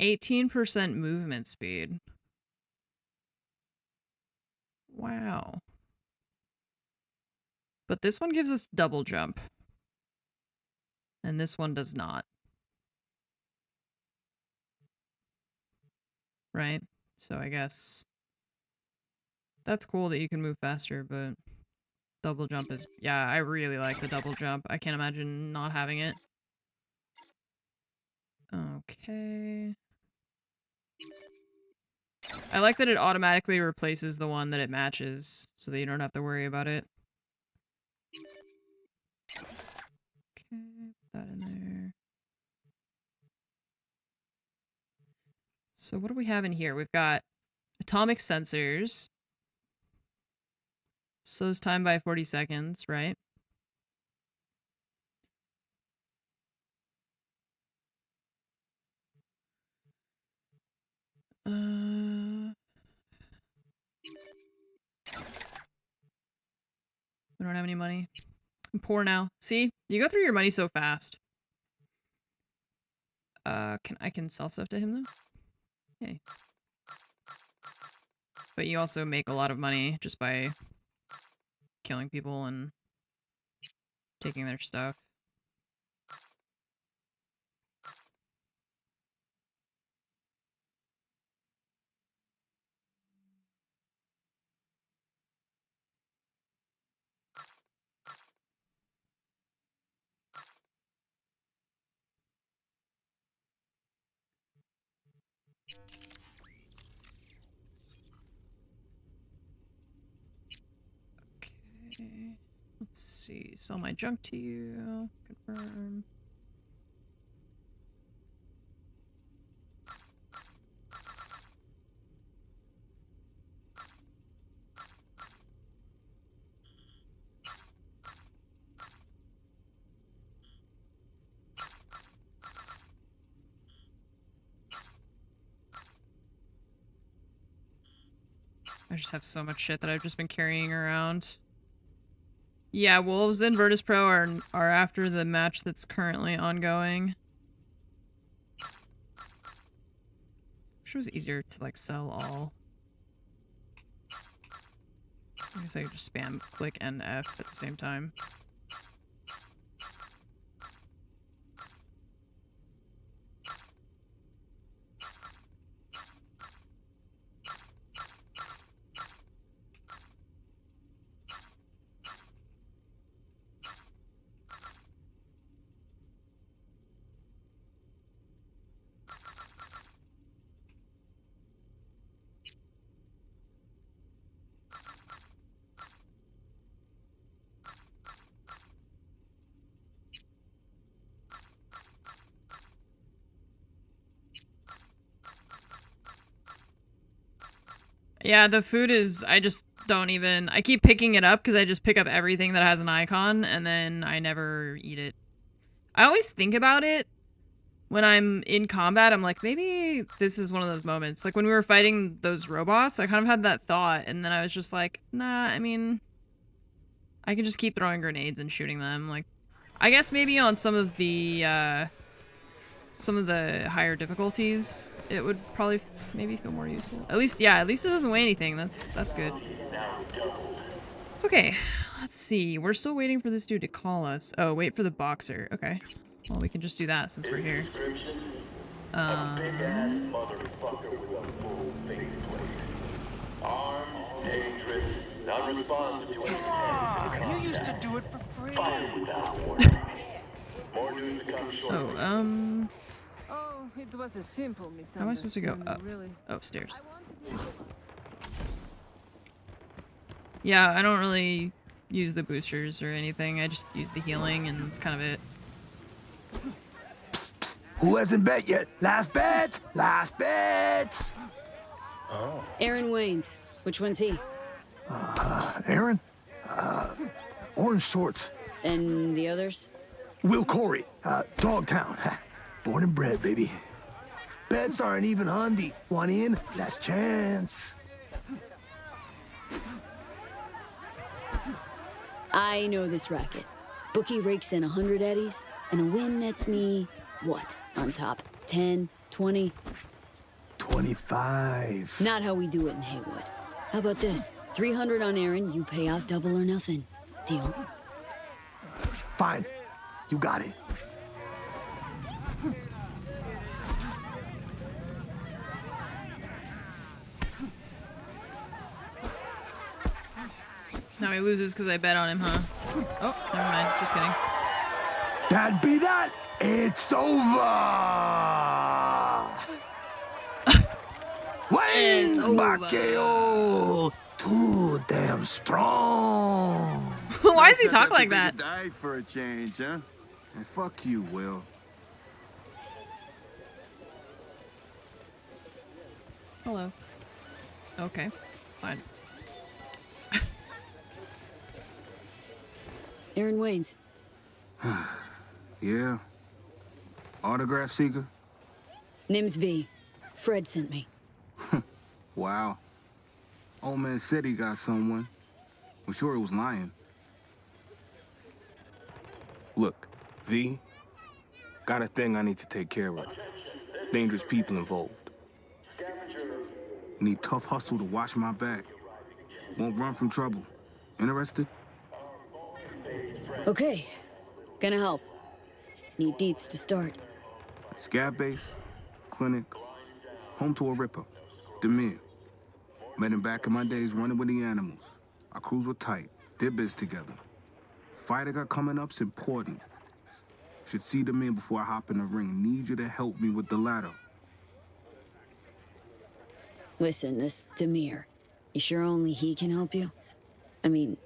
%18 movement speed. Wow. But this one gives us double jump. And this one does not. Right? So I guess that's cool that you can move faster, but double jump is... Yeah, I really like the double jump. I can't imagine not having it. Okay. I like that it automatically replaces the one that it matches, so that you don't have to worry about it. Okay, put that in there. So what do we have in here? We've got atomic sensors. Slows time by 40 seconds, right? We don't have any money. I'm poor now. See? You go through your money so fast. I can sell stuff to him though? Yay. But you also make a lot of money just by killing people and taking their stuff. Okay. Let's see. Sell my junk to you. Confirm. I just have so much shit that I've just been carrying around. Yeah, Wolves and Virtus Pro are after the match that's currently ongoing. Wish it was easier to like sell all. I guess I could just spam click and F at the same time. Yeah, the food is, I just don't even, I keep picking it up because I just pick up everything that has an icon and then I never eat it. I always think about it when I'm in combat. I'm like, maybe this is one of those moments. Like when we were fighting those robots, I kind of had that thought and then I was just like, nah, I mean, I can just keep throwing grenades and shooting them. Like, I guess maybe on some of the higher difficulties, it would probably maybe feel more useful. At least, yeah, at least it doesn't weigh anything. That's good. Okay, let's see. We're still waiting for this dude to call us. Oh, wait for the boxer. Okay. Well, we can just do that since we're here. You used to do it for free. Oh, it was a simple misunderstanding. How am I supposed to go up? Really. Upstairs. Yeah, I don't really use the boosters or anything. I just use the healing and that's kind of it. Psst, psst. Who hasn't bet yet? Last bet? Last bets! Oh. Aaron Waynes. Which one's he? Aaron? Orange shorts. And the others? Will Corey. Dogtown. Born and bred, baby. Bets aren't even handy. One in, last chance. I know this racket. Bookie rakes in 100 eddies, and a win nets me, what, on top? 10, 20? 25. Not how we do it in Haywood. How about this? 300 on Aaron, you pay out double or nothing. Deal? Fine. You got it. Now he loses because I bet on him, huh? Oh, never mind. Just kidding. That be that. It's over. Wayne's Bakeo. Too damn strong. Why does he talk like that? Die for a change, huh? And fuck you, Will. Hello. Okay. Fine. Aaron Wayne's. Yeah. Autograph seeker? Name's V. Fred sent me. Wow. Old man said he got someone. I'm sure he was lying. Look, V, got a thing I need to take care of. Dangerous people involved. Need tough hustle to watch my back. Won't run from trouble. Interested? Okay. Gonna help. Need deets to start. Scav base, clinic, home to a ripper. Demir. Met him back in my days running with the animals. Our crews were tight, did biz together. Fight I got coming up's important. Should see Demir before I hop in the ring. Need you to help me with the ladder. Listen, this Demir. You sure only he can help you? I mean,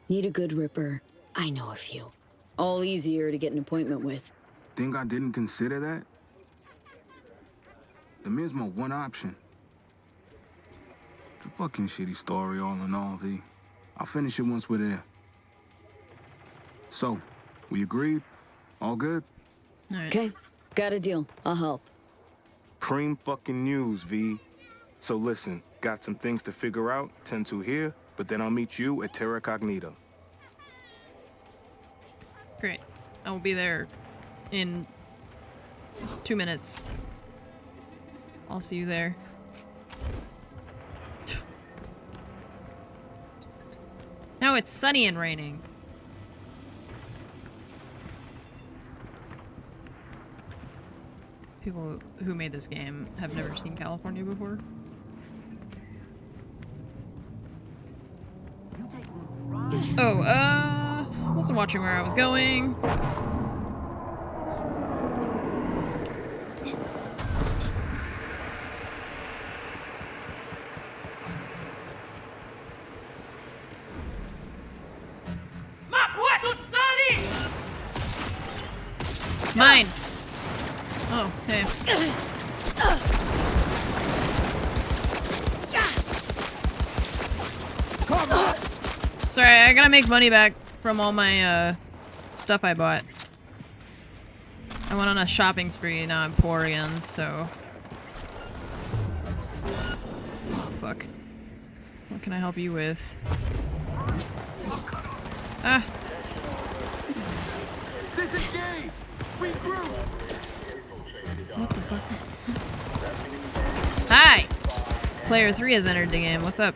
need a good ripper. I know a few. All easier to get an appointment with. Think I didn't consider that? Demir's my one option. It's a fucking shitty story all in all, V. I'll finish it once we're there. So, we agreed? All good? All right. Okay, got a deal. I'll help. Cream fucking news, V. So listen, got some things to figure out, tend to here, but then I'll meet you at Terra Cognita. Great. I will be there in 2 minutes. I'll see you there. Now it's sunny and raining. People who made this game have never seen California before. Oh, wasn't watching where I was going. Mine. Oh, hey. Sorry, I gotta make money back from all my stuff I bought. I went on a shopping spree, now I'm poor again, so... Oh, fuck. What can I help you with? Ah! Disengage! Regroup! What the fuck? Hi! Player 3 has entered the game, what's up?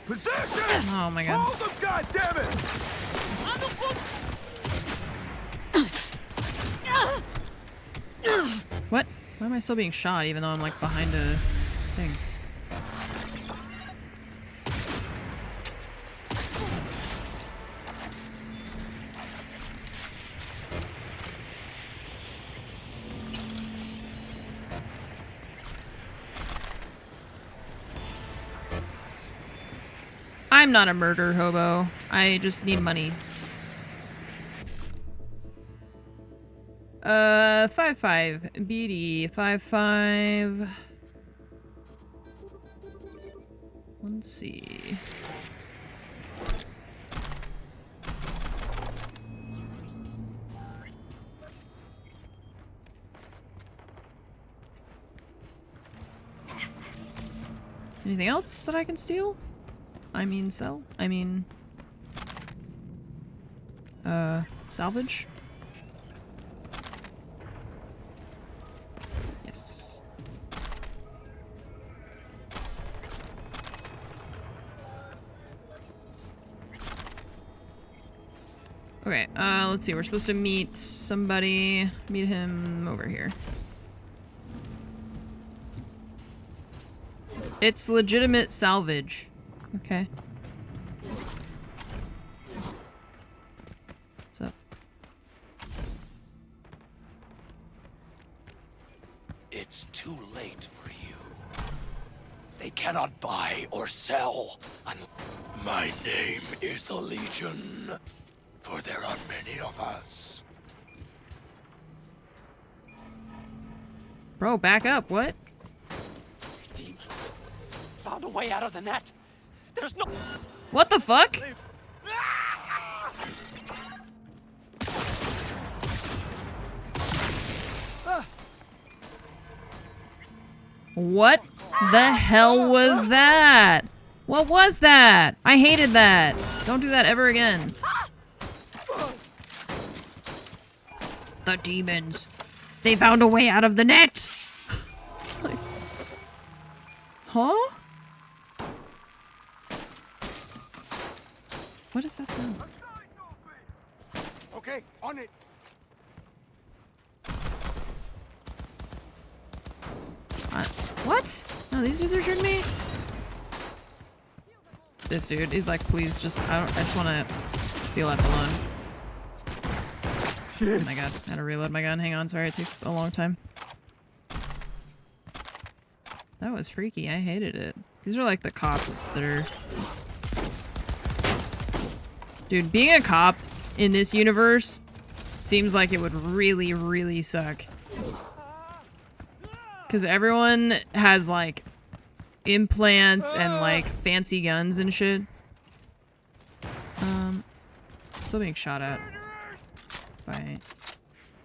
Position! Oh my god. Hold them, goddammit! What? Why am I still being shot even though I'm like behind a thing? I'm not a murder hobo. I just need money. 5-5. BD. 5-5. Let's see. Anything else that I can steal? I mean, sell? I mean... salvage? Yes. Okay, let's see. We're supposed to meet somebody. Meet him over here. It's legitimate salvage. Okay. What's up? It's too late for you. They cannot buy or sell. My name is a Legion, for there are many of us. Bro, back up. What? Demons found a way out of the net. There's no... What the fuck? What the hell was that? What was that? I hated that. Don't do that ever again. The demons. They found a way out of the net. It's like, huh? What does that sound? Okay, on it. What? No, these dudes are shooting me. This dude, he's like, please, just I just want to be left alone. Shit. Oh my god, I had to reload my gun. Hang on, sorry, it takes a long time. That was freaky. I hated it. These are like the cops that are... Dude, being a cop in this universe seems like it would really, really suck. Because everyone has, like, implants and, like, fancy guns and shit. Still being shot at. By...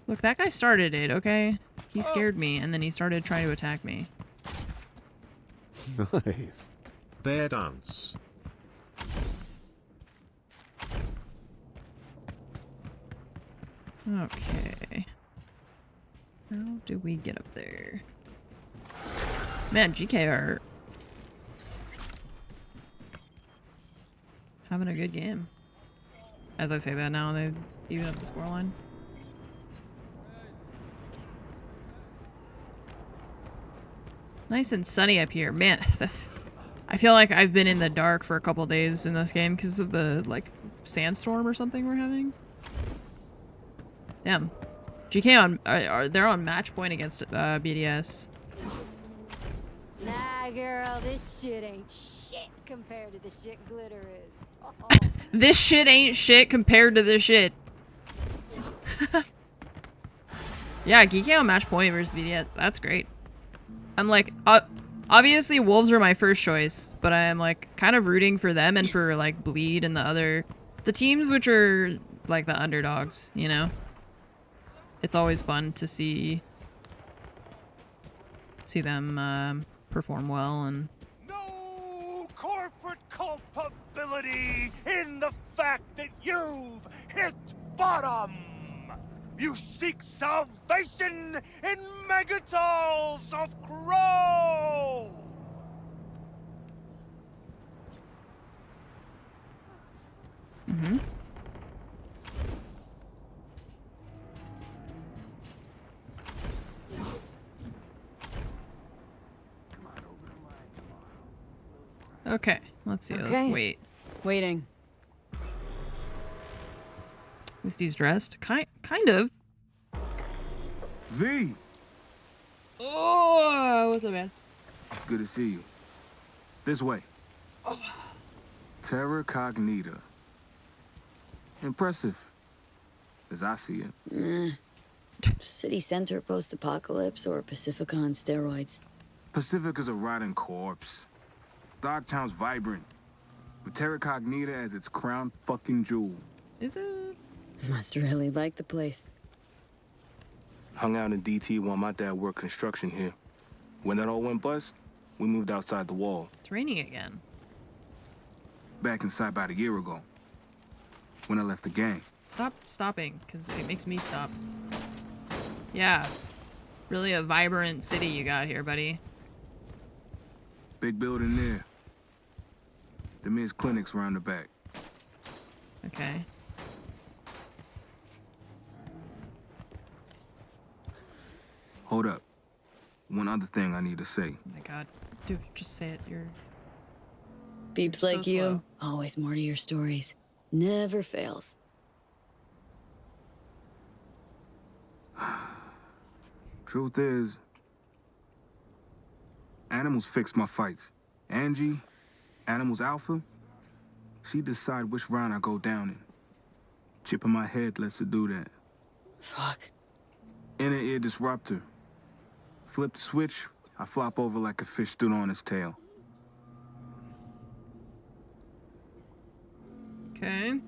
Look, that guy started it, okay? He scared me, and then he started trying to attack me. Nice. Bear dance. Okay. How do we get up there? Man, GK are having a good game. As I say that now, they've even up the scoreline. Nice and sunny up here. Man, I feel like I've been in the dark for a couple days in this game because of the, like, sandstorm or something we're having. Damn. GK on, they're on match point against BDS. Nah, girl, this shit ain't shit compared to the shit Glitter is. Oh. This shit ain't shit compared to this shit. Yeah, GK on match point versus BDS. That's great. I'm like, obviously Wolves are my first choice, but I'm like kind of rooting for them and for like Bleed and the teams which are like the underdogs, you know? It's always fun to see them perform well and... No corporate culpability in the fact that you've hit bottom. You seek salvation in megatals of Crow. Mm-hmm. Okay, let's see. Let's wait. Waiting. Is he's dressed? Kind of. V! Oh, what's up, man? It's good to see you. This way. Terra Cognita. Impressive. As I see it. City center post-apocalypse or Pacifica on steroids? Pacifica's a rotting corpse. Dogtown's vibrant. With Terra Cognita as its crown fucking jewel. Is it? Must really like the place. Hung out in DT while my dad worked construction here. When that all went bust, We moved outside the wall. It's raining again. Back inside about a year ago. When I left the gang. Stop stopping, because it makes me stop. Yeah. Really a vibrant city you got here, buddy. Big building there. Demir's clinic's around the back. Okay. Hold up. One other thing I need to say. Oh my god. Dude, just say it. You're... Peeps so like you, slow. always more to your stories. Never fails. Truth is, animals fix my fights. Angie, Animals Alpha, she decide which round I go down in. Chip in my head lets her do that. Fuck. Inner ear disruptor. Flip the switch, I flop over like a fish stood on its tail. Okay.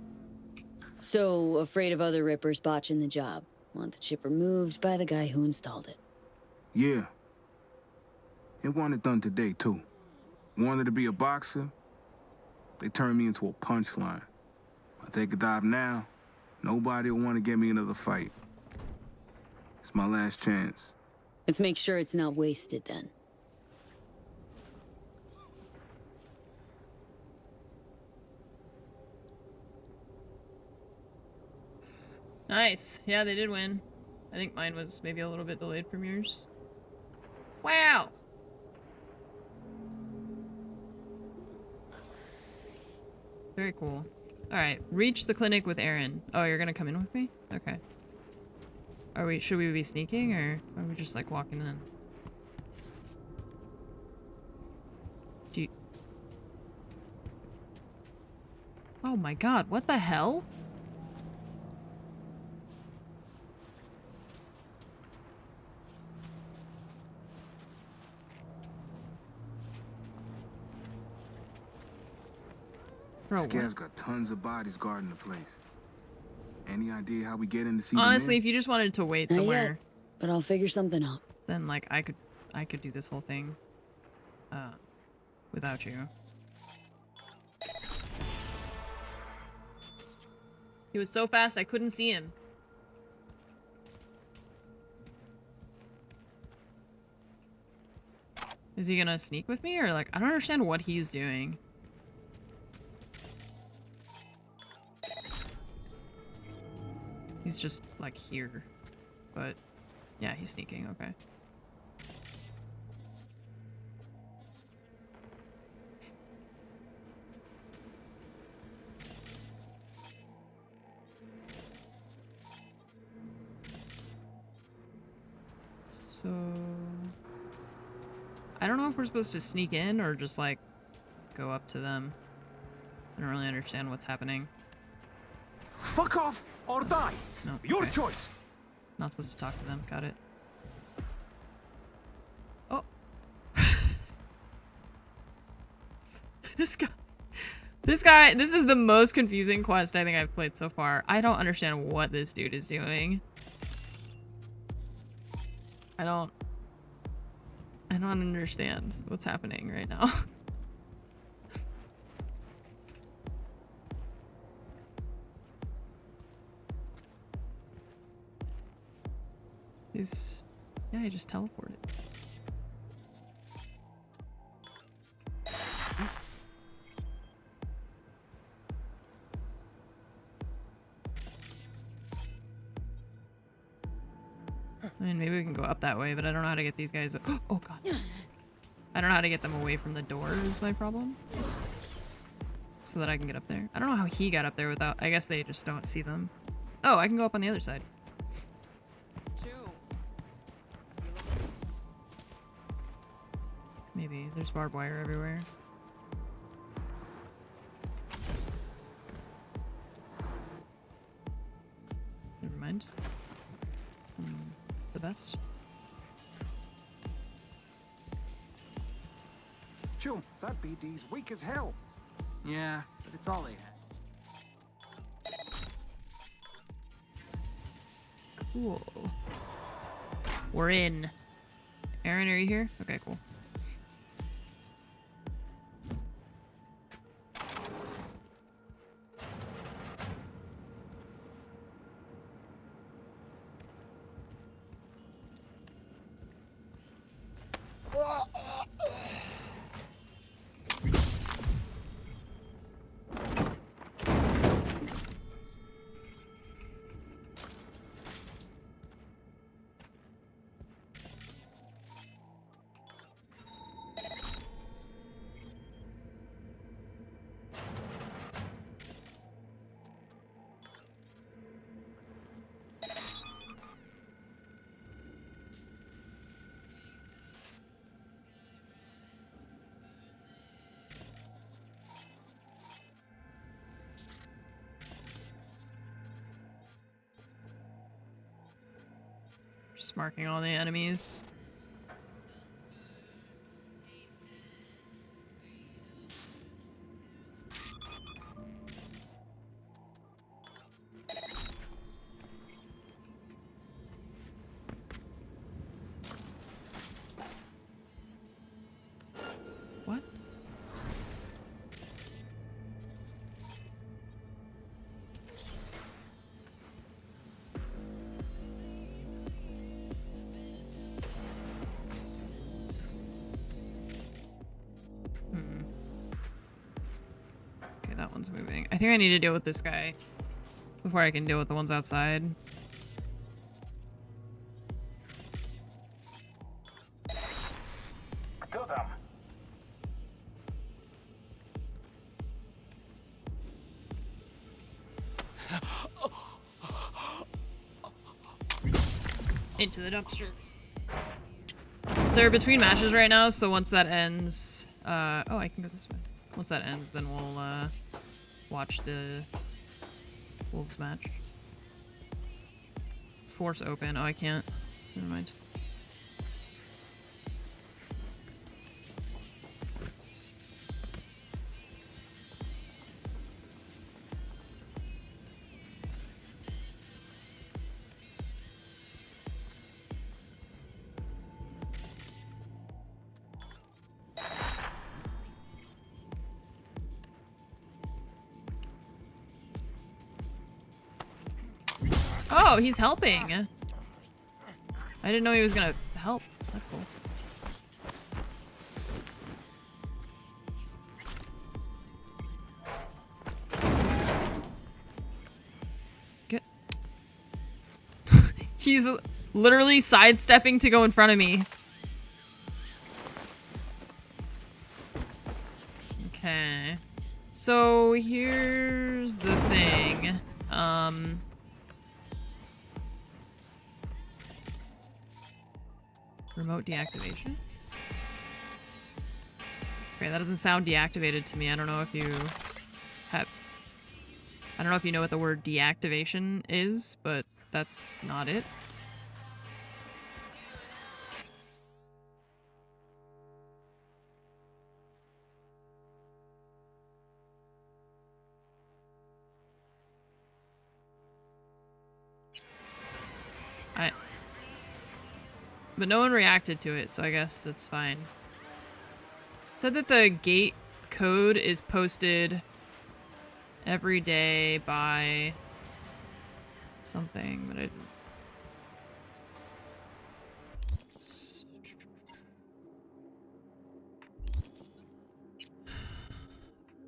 So, afraid of other Rippers botching the job. Want the chip removed by the guy who installed it. Yeah. And want it done today, too. Wanted to be a boxer, they turned me into a punchline. I take a dive now, nobody will want to get me another fight. It's my last chance. Let's make sure it's not wasted then. Nice. Yeah, they did win. I think mine was maybe a little bit delayed from yours. Wow! Very cool. Alright, reach the clinic with Aaron. Oh, you're gonna come in with me? Okay. Should we be sneaking, or are we just like walking in? Do you... Oh my god, what the hell? Bro, Scav's got tons of bodies guarding the place. Any idea how we get in to see honestly, them if you just wanted to wait Not somewhere, yet, but I'll figure something out. then like I could do this whole thing without you. He was so fast I couldn't see him. Is he gonna sneak with me, or like I don't understand what he's doing. He's just like here, but yeah, he's sneaking. Okay. So I don't know if we're supposed to sneak in or just like go up to them. I don't really understand what's happening. Fuck off or die. No. Your okay. choice. Not supposed to talk to them. Got it. Oh. This guy, this is the most confusing quest I think I've played so far. I don't understand what this dude is doing. I don't understand what's happening right now. Yeah, he just teleported. I mean, maybe we can go up that way, but I don't know how to get these guys. Oh god. I don't know how to get them away from the door is my problem. So that I can get up there. I don't know how he got up there without... I guess they just don't see them. Oh, I can go up on the other side. Maybe. There's barbed wire everywhere. Never mind. The best. Chum, that BD's weak as hell. Yeah, but it's all they had. Cool. We're in. Aaron, are you here? Okay, cool. Just marking all the enemies. What? Okay, that one's moving. I think I need to deal with this guy before I can deal with the ones outside. Kill them. Into the dumpster. They're between matches right now, so once that ends, oh, I can go this way. Once that ends, then we'll watch the Wolves match. Force open. Oh, I can't. Never mind. Oh, he's helping. I didn't know he was gonna help. That's cool. Get. He's literally sidestepping to go in front of me. Okay. So here's the thing. Remote deactivation? Okay, that doesn't sound deactivated to me. I don't know if you have... I don't know if you know what the word deactivation is, but that's not it. But no one reacted to it, so I guess it's fine. It said that the gate code is posted every day by something, but I didn't.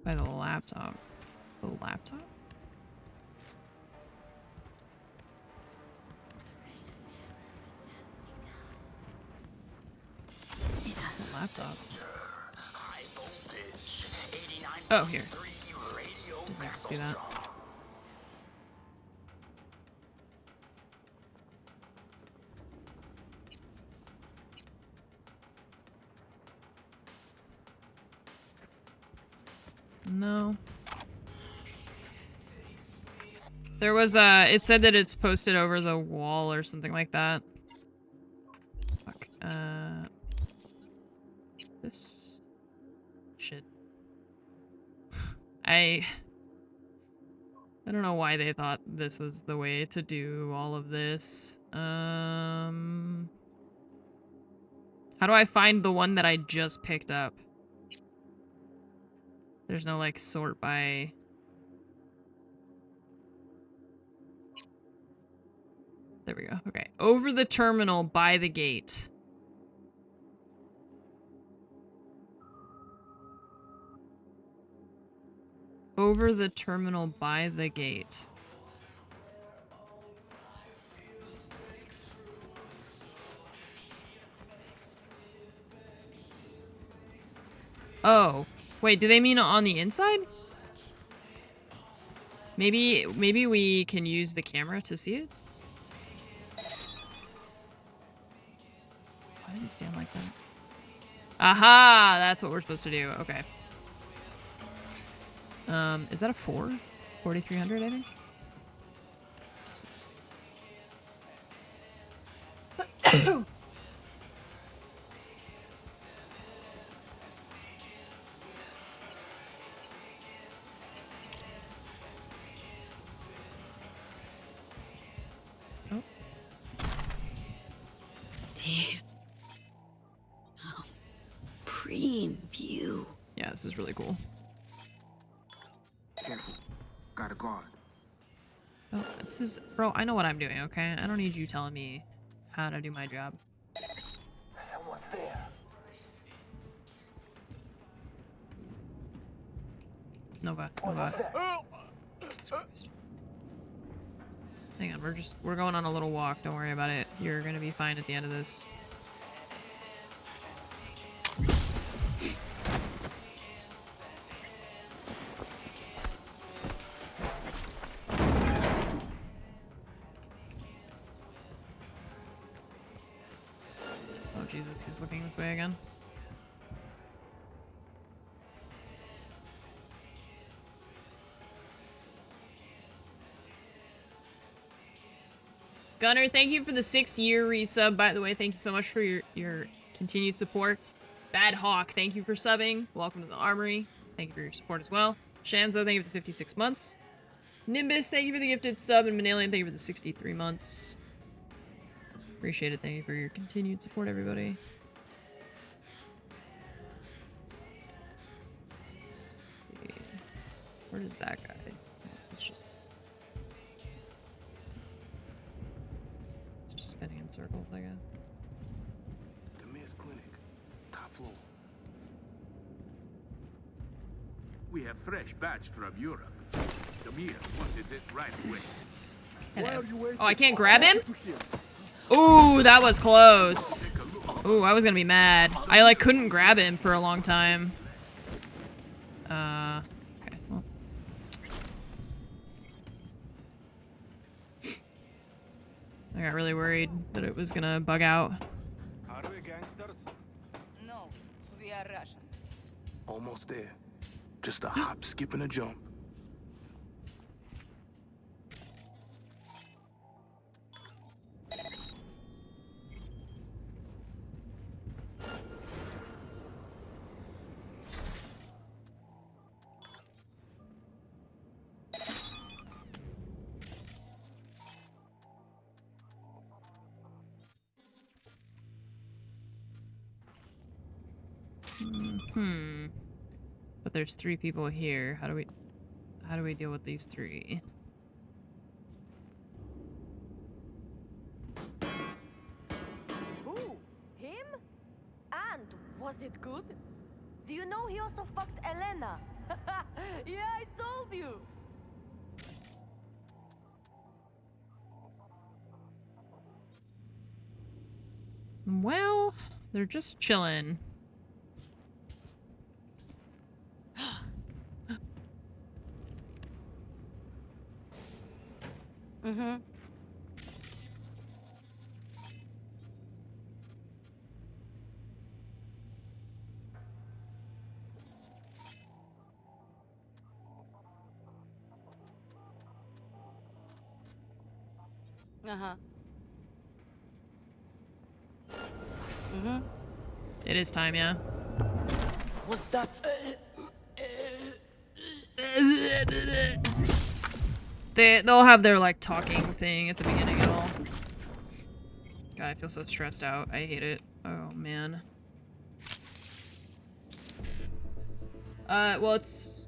By the laptop. The laptop? Laptop. Oh, here. Didn't even see that. No. There was it said that it's posted over the wall or something like that. Fuck. This shit. I don't know why they thought this was the way to do all of this. How do I find the one that I just picked up? There's no like sort by... There we go. Okay. Over the terminal by the gate. Over the terminal by the gate. Oh. Wait, do they mean on the inside? Maybe we can use the camera to see it? Why does it stand like that? Aha! That's what we're supposed to do. Okay. Is that a 4? 4300, I think? Damn. Oh, preem view. Yeah, this is really cool. Careful. Got a guard. Oh, this is... Bro, I know what I'm doing, okay? I don't need you telling me how to do my job. Someone's there. Nova. Jesus Christ. Hang on, we're going on a little walk. Don't worry about it. You're gonna be fine at the end of this. Oh Jesus, he's looking this way again. Gunner, thank you for the 6-year resub. By the way, thank you so much for your continued support. Bad Hawk, thank you for subbing. Welcome to the Armory. Thank you for your support as well. Shanzo, thank you for the 56 months. Nimbus, thank you for the gifted sub. And Manalian, thank you for the 63 months. Appreciate it. Thank you for your continued support, everybody. Let's see. Where is that guy? It's just spinning in circles, I guess. Demir's clinic. Top floor. We have fresh batch from Europe. Demir wanted it right away. Hello. Oh, I can't grab him? Ooh, that was close. Ooh, I was gonna be mad. I, like, couldn't grab him for a long time. Okay, well. I got really worried that it was gonna bug out. Are we gangsters? No, we are Russians. Almost there. Just a hop, skip, and a jump. But there's 3 people here. How do we deal with these 3? Who? Him? And was it good? Do you know he also fucked Elena? Yeah, I told you. Well, they're just chilling. Mm-hmm. Uh-huh. Mm-hmm. It is time, yeah. Was that... They'll have their, like, talking thing at the beginning and all. God, I feel so stressed out. I hate it. Oh, man. Well, it's...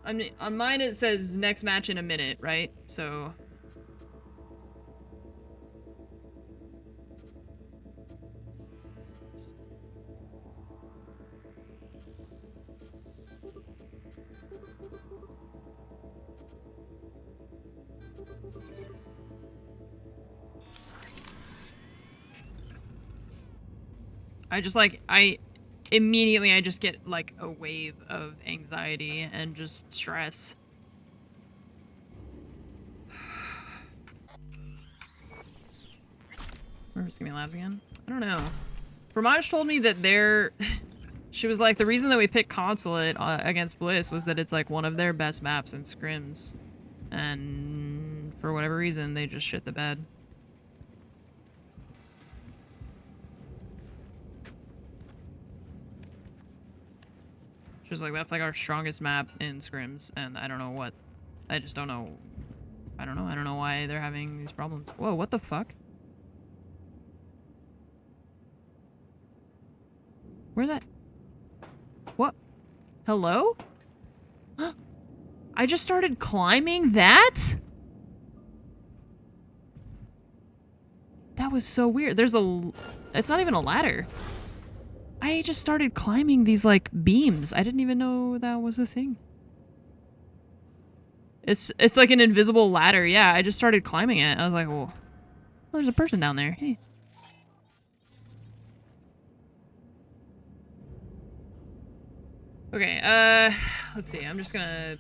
on mine it says next match in a minute, right? So... I just, like, immediately I just get, like, a wave of anxiety and just stress. Where's Gimme Labs again? I don't know. Fromage told me that she was like, the reason that we picked Consulate against Bliss was that it's, like, one of their best maps in scrims. And for whatever reason, they just shit the bed. Just like, that's like our strongest map in scrims, and I don't know what. I just don't know. I don't know why they're having these problems. Whoa, what the fuck? Where that? What? Hello? I just started climbing that? That was so weird. There's a... It's not even a ladder. I just started climbing these, like, beams. I didn't even know that was a thing. It's like an invisible ladder. Yeah, I just started climbing it. I was like, well, there's a person down there. Hey. Okay, let's see. I'm just gonna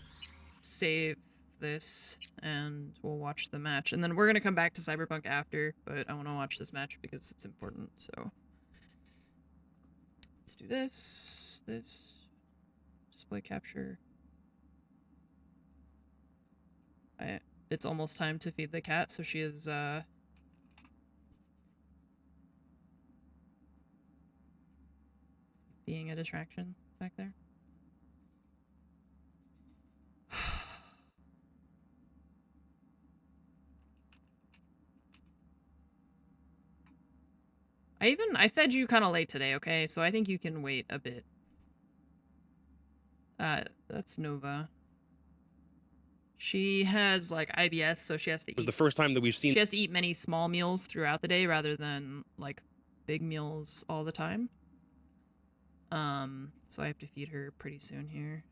save this and we'll watch the match. And then we're gonna come back to Cyberpunk after, but I want to watch this match because it's important, so. Let's do this, display capture. It's almost time to feed the cat, so she is, being a distraction back there. I fed you kind of late today, okay? So I think you can wait a bit. That's Nova. She has, like, IBS, so she has to eat... It was the first time that we've seen... She has to eat many small meals throughout the day rather than, like, big meals all the time. So I have to feed her pretty soon here.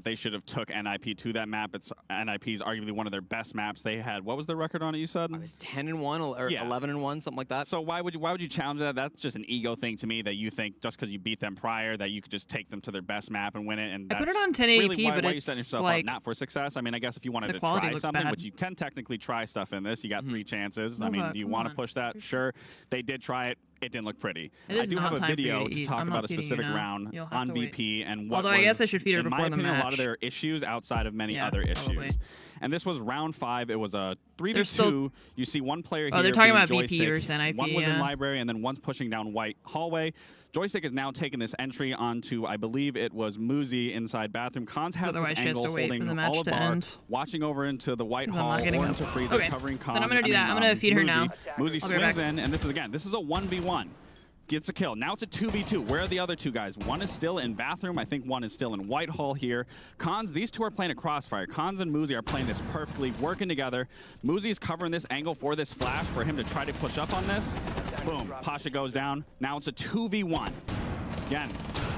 They should have took NIP to that map. NIP is arguably one of their best maps. They had, what was the record on it, you said? It was 10-1 or 11-1, something like that. So why would you challenge that? That's just an ego thing to me, that you think just because you beat them prior that you could just take them to their best map and win it. And I that's put it on 1080p, really why but you setting it's yourself like up not for success. I mean, I guess if you wanted the to quality try looks something, bad. which you can technically try stuff in this, you got 3 chances. I mean, Nova, do you come want to on. push that? Sure. They did try it. It didn't look pretty. It is I do not have a time for you video to to eat. talk I'm about not a feeding you specific now. round You'll have on to wait. VP and what Although I guess I should feed her in before my the opinion, a lot match. of their issues outside of many Yeah, other probably. issues. And this was round 5. It was a 3v2. They're still- You see one player here. Oh, they're talking being about VP Joystick. versus NIP, One was in yeah. library, and then one's pushing down white hallway. Joystick is now taking this entry onto, I believe it was Muzi inside bathroom. Cons has otherwise this she has angle to wait holding for the match olive to bar, end. watching over into the white 'Cause I'm hall not getting or up. into freezer, Okay, covering Cons. then I'm gonna do that. I'm gonna feed her now. Muzi I'll be right swings back. in, and this is a 1v1. Gets a kill. Now it's a 2v2. Where are the other 2 guys? One is still in bathroom. I think one is still in Whitehall here. Cons, these 2 are playing a crossfire. Cons and Muzi are playing this perfectly, working together. Muzi's covering this angle for this flash for him to try to push up on this. Boom. Pasha goes down. Now it's a 2v1. Again,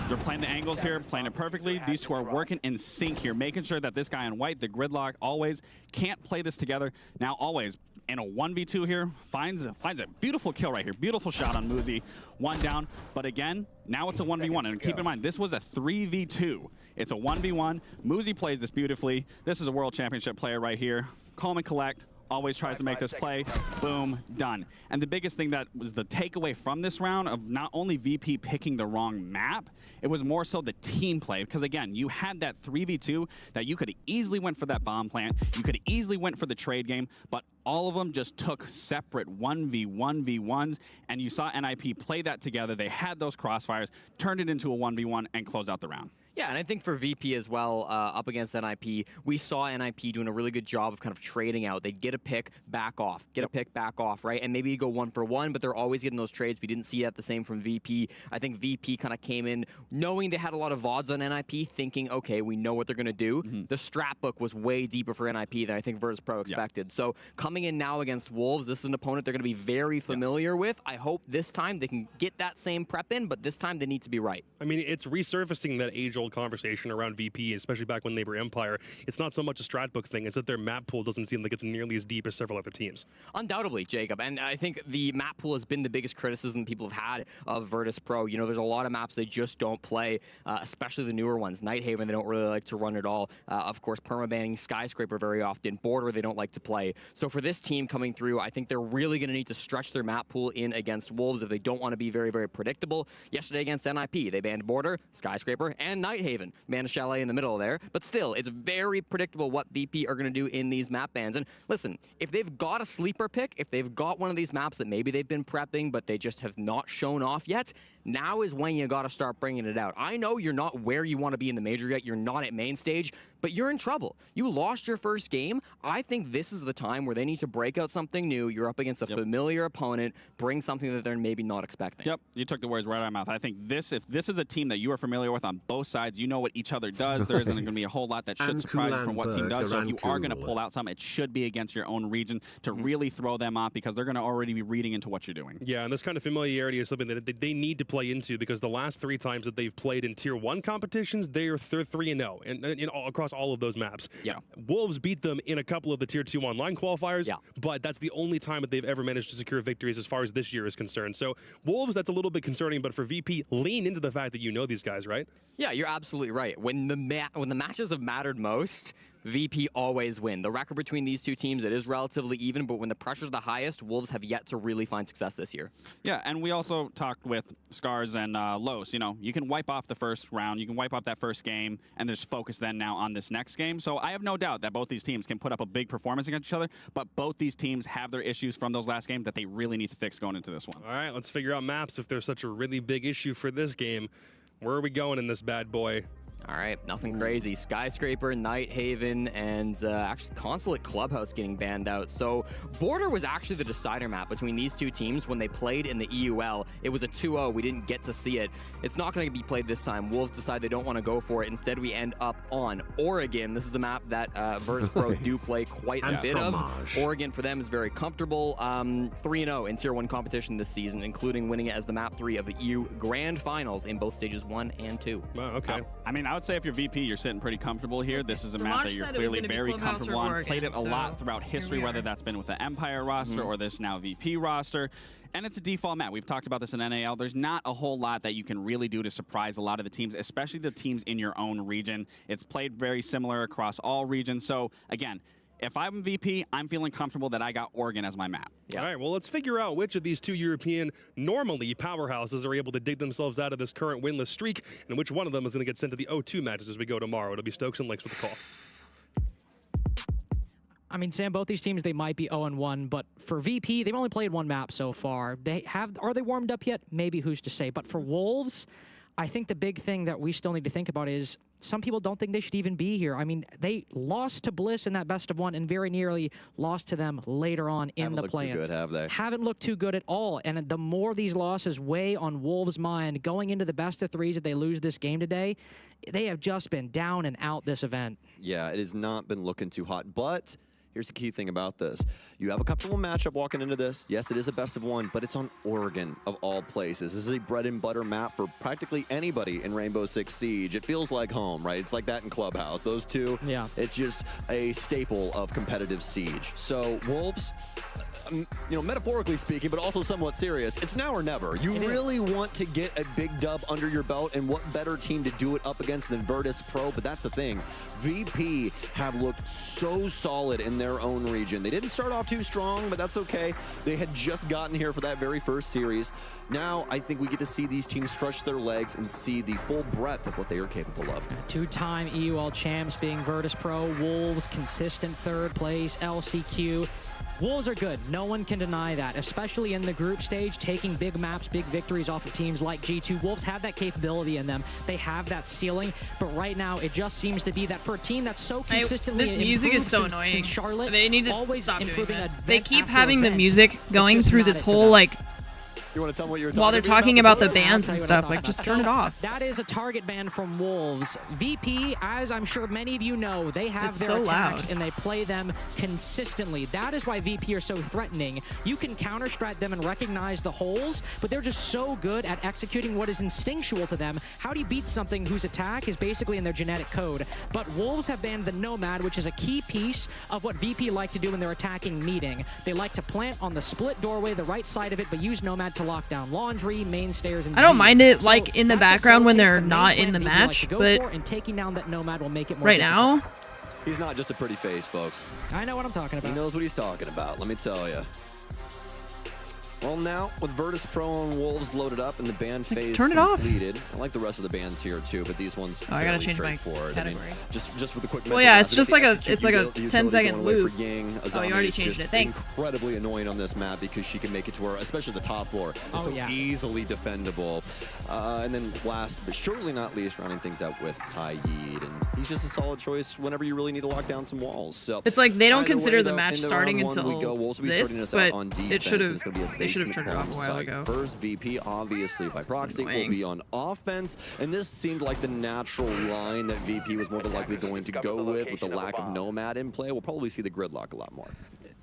they're playing the angles here, playing it perfectly. These 2 are working in sync here, making sure that this guy in white, the gridlock, always can't play this together. Now always in a 1v2 here, finds a beautiful kill right here. Beautiful shot on Muzi. 1 down, but again, now it's a 1v1. And keep in mind, this was a 3v2. It's a 1v1. Muzi plays this beautifully. This is a world championship player right here. Calm and collect. Always tries to make this play. Boom, done. And the biggest thing that was the takeaway from this round of not only VP picking the wrong map, it was more so the team play. Because again, you had that 3v2 that you could have easily went for that bomb plant. You could have easily went for the trade game, but all of them just took separate 1v1v1s, and you saw NIP play that together. They had those crossfires, turned it into a 1v1, and closed out the round. Yeah, and I think for VP as well, up against NIP, we saw NIP doing a really good job of kind of trading out. They'd get a pick, back off, get a pick, back off, right? And maybe you go 1 for 1, but they're always getting those trades. We didn't see that the same from VP. I think VP kind of came in knowing they had a lot of VODs on NIP, thinking, okay, we know what they're going to do. The strat book was way deeper for NIP than I think Virtus Pro expected. So coming in now against Wolves, this is an opponent they're going to be very familiar with. I hope this time they can get that same prep in, but this time they need to be right. I mean, it's resurfacing that age-old conversation around VP, especially back when they were Empire. It's not so much a strat book thing, it's that their map pool doesn't seem like it's nearly as deep as several other teams. Undoubtedly, Jacob. And I think the map pool has been the biggest criticism people have had of Virtus Pro. You know, there's a lot of maps they just don't play, especially the newer ones. Nighthaven, they don't really like to run at all. Of course, permabanning Skyscraper very often. Border, they don't like to play. So for this team coming through, I think they're really going to need to stretch their map pool in against Wolves if they don't want to be very, very predictable. Yesterday against NIP, they banned Border, Skyscraper, and Nighthaven. Banned Chalet in the middle there. But still, it's very predictable what VP are going to do in these map bans. And listen, if they've got a sleeper pick, if they've got one of these maps that maybe they've been prepping, but they just have not shown off yet, now is when you got to start bringing it out. I know you're not where you want to be in the major yet. You're not at main stage, but you're in trouble. You lost your first game. I think this is the time where they need to break out something new. You're up against a familiar opponent. Bring something that they're maybe not expecting. Yep, you took the words right out of my mouth. I think if this is a team that you are familiar with on both sides, you know what each other does. There isn't going to be a whole lot that should surprise you from what team does. So if you are going to pull out something, it should be against your own region to really throw them off, because they're going to already be reading into what you're doing. Yeah, and this kind of familiarity is something that they need to play into, because the last 3 times that they've played in Tier 1 competitions, they're 3-0 and across all of those maps. Yeah. Wolves beat them in a couple of the Tier 2 online qualifiers, but that's the only time that they've ever managed to secure victories as far as this year is concerned. So Wolves, that's a little bit concerning, but for VP, lean into the fact that you know these guys, right? Yeah, you're absolutely right. When the matches have mattered most, VP always win. The record between these two teams, it is relatively even, but when the pressure's the highest, Wolves have yet to really find success this year. Yeah, and we also talked with Scars and Los. You know, you can wipe off the first round, you can wipe off that first game, and just focus then now on this next game. So I have no doubt that both these teams can put up a big performance against each other, but both these teams have their issues from those last games that they really need to fix going into this one. All right, let's figure out maps if there's such a really big issue for this game. Where are we going in this bad boy? All right, nothing crazy. Skyscraper, Night Haven, and actually Consulate Clubhouse getting banned out. So Border was actually the decider map between these two teams when they played in the EUL. It was a 2-0. We didn't get to see it. It's not going to be played this time. Wolves decide they don't want to go for it. Instead, we end up on Oregon. This is a map that Virtus Pro do play quite a bit of. Oregon for them is very comfortable. 3-0 in Tier 1 competition this season, including winning it as the map 3 of the EU Grand Finals in both stages 1 and 2. Wow, okay. I mean, I would say if you're VP, you're sitting pretty comfortable here. This is a map that you're clearly very comfortable on. Played it a lot throughout history, whether that's been with the Empire roster or this now VP roster. And it's a default map. We've talked about this in NAL. There's not a whole lot that you can really do to surprise a lot of the teams, especially the teams in your own region. It's played very similar across all regions. So, again, if I'm VP, I'm feeling comfortable that I got Oregon as my map. All right, well, let's figure out which of these two European normally powerhouses are able to dig themselves out of this current winless streak, and which one of them is going to get sent to the O2 matches as we go tomorrow. It'll be Stokes and Lakes with the call. I mean, Sam, both these teams, they might be 0-1, but for VP, they've only played one map so far. Are they warmed up yet? Maybe, who's to say? But for Wolves, I think the big thing that we still need to think about is some people don't think they should even be here. I mean, they lost to Bliss in that best of 1 and very nearly lost to them later on in the play-ins. Haven't looked too good, have they? Haven't looked too good at all. And the more these losses weigh on Wolves' mind, going into the best of 3s, if they lose this game today, they have just been down and out this event. Yeah, it has not been looking too hot, but here's the key thing about this. You have a comfortable matchup walking into this. Yes, it is a best of 1, but it's on Oregon of all places. This is a bread and butter map for practically anybody in Rainbow Six Siege. It feels like home, right? It's like that in Clubhouse. Those two, it's just a staple of competitive Siege. So Wolves, you know, metaphorically speaking, but also somewhat serious, it's now or never. You really want to get a big dub under your belt, and what better team to do it up against than Virtus Pro? But that's the thing. VP have looked so solid in their own region. They didn't start off too strong, but that's okay. They had just gotten here for that very first series. Now I think we get to see these teams stretch their legs and see the full breadth of what they are capable of. Two-time EUL champs being Virtus Pro, Wolves consistent 3rd place, LCQ. Wolves are good. No one can deny that, especially in the group stage, taking big maps, big victories off of teams like G2. Wolves have that capability in them. They have that ceiling, but right now it just seems to be that for a team that's so consistently this music is so since annoying. Charlotte, They need to always stop doing improving this. event They keep after having the event. music going through this whole like You want to tell me what you're while they're talking about the bans and stuff, like just turn it off. That is a target ban from Wolves. VP, as I'm sure many of you know, they have It's their so attacks loud. and they play them consistently. That is why VP are so threatening. You can counter-strat them and recognize the holes, but they're just so good at executing what is instinctual to them. How do you beat something whose attack is basically in their genetic code? But Wolves have banned the Nomad, which is a key piece of what VP like to do in their attacking meeting. They like to plant on the split doorway, the right side of it, but use Nomad to lock down Laundry, main stairs, and I don't Z. mind it So like in the that background when facilitates they're the main not plan in the VP like to match, go but for, and taking down that Nomad will make it more right difficult. now, He's not just a pretty face, folks. I know what I'm talking about. He knows what he's talking about, let me tell you. Well, now with Virtus Pro and Wolves loaded up and the band phase turn it off. completed, I like the rest of the bands here too, but these ones Oh, I gotta fairly change my straightforward. category. I mean, just with a quick. Well, yeah, it's mental just math, like the it's like a utility 10-second going away loop. for Ying, Oh, you already is changed just it. Thanks. Incredibly annoying on this map because she can make it to her, especially the top floor. It's Oh, so yeah. easily defendable. And then last but surely not least, rounding things out with High Yeed, and he's just a solid choice whenever you really need to lock down some walls. So It's like they don't either consider way, the though, match into starting round one we until go. Wolves will be this, starting us but out on defense. it should have. It's gonna be a They should have basement turned it off a while site. ago. First VP, obviously by proxy, will annoying. be on offense, and this seemed like the natural line that VP was more than likely going to go with the lack of Nomad in play. We'll probably see the gridlock a lot more.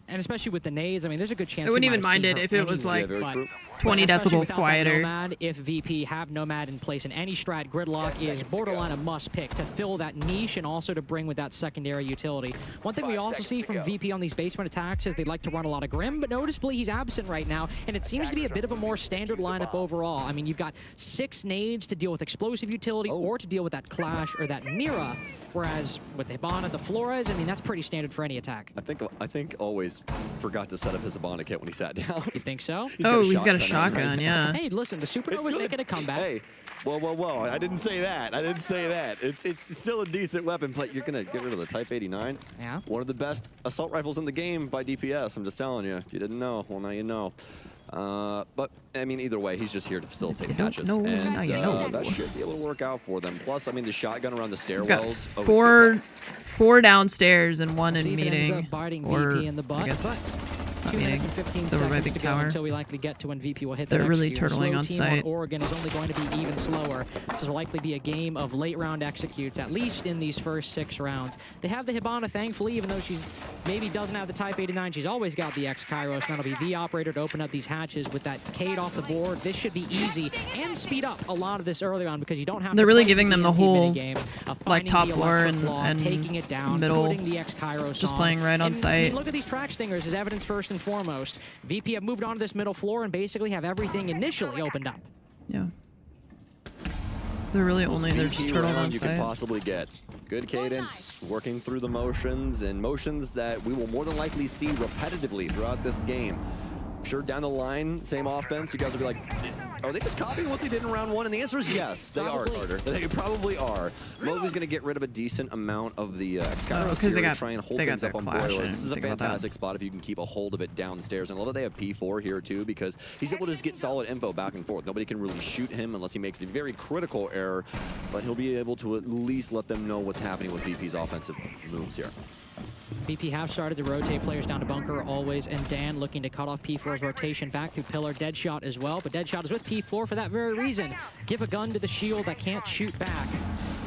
And especially with the nades, I mean, there's a good chance I wouldn't we even might mind see it her if it was anyway, like but 20 especially decibels without that quieter. Nomad, if VP have Nomad in place in any strat, gridlock is borderline a must pick to fill that niche and also to bring with that secondary utility. One thing we also see from VP on these basement attacks is they like to run a lot of Grim, but noticeably he's absent right now, and it seems to be a bit of a more standard lineup overall. I mean, you've got 6 nades to deal with explosive utility or to deal with that Clash or that Mira, whereas with the Hibana, the Flores, I mean, that's pretty standard for any attack. I think always forgot to set up his Hibana kit when he sat down. You think so? He's got a shotgun, yeah. Hey, listen, the Supernova's making a comeback. Hey, whoa, I didn't say that. I didn't say that. It's still a decent weapon, but you're going to get rid of the Type 89? Yeah. One of the best assault rifles in the game by DPS. I'm just telling you. If you didn't know, well, now you know. But, I mean, either way, he's just here to facilitate matches. know, And now you know. that should be able to work out for them. Plus, I mean, the shotgun around the We've got stairwells. four downstairs and one See in if it ends meeting. up biting Or, VP in the butt, I guess, but not 2 meeting. minutes and 15 It's over by seconds Big to go Tower. until we likely get to when VP will hit They're the next really tier. turtling Slow on team site. Oregon is only going to be even slower. This will likely be a game of late round executes, at least in these first 6 rounds. They have the Hibana, thankfully, even though she's maybe doesn't have the Type 89, she's always got the X-Kairos, and that'll be the operator to open up these hatches with that Cade off the board. This should be easy and speed up a lot of this early on because you don't have They're to really play giving them the TNT whole minigame of like finding top the floor electric claw, and taking it down, middle, putting the X-Kairos just on. playing right on And, I site. mean, look at these track stingers as evidence first and foremost. VP have moved on to this middle floor and basically have everything initially opened up. Yeah. They're really they're just turtling on you can site. possibly get. Good cadence, working through the motions, and motions that we will more than likely see repetitively throughout this game. I'm sure down the line, same offense, you guys will be like, are they just copying what they did in round 1? And the answer is yes, they are, Carter. They probably are. Mowgli's going to get rid of a decent amount of the X-Kairos here to try and hold things up on Boiler. This is a fantastic spot if you can keep a hold of it downstairs. And I love that they have P4 here too, because he's able to just get solid info back and forth. Nobody can really shoot him unless he makes a very critical error, but he'll be able to at least let them know what's happening with VP's offensive moves here. VP have started to rotate players down to bunker always, and Dan looking to cut off P4's rotation back through pillar. Deadshot as well, but Deadshot is with P4 for that very reason. Give a gun to the shield that can't shoot back.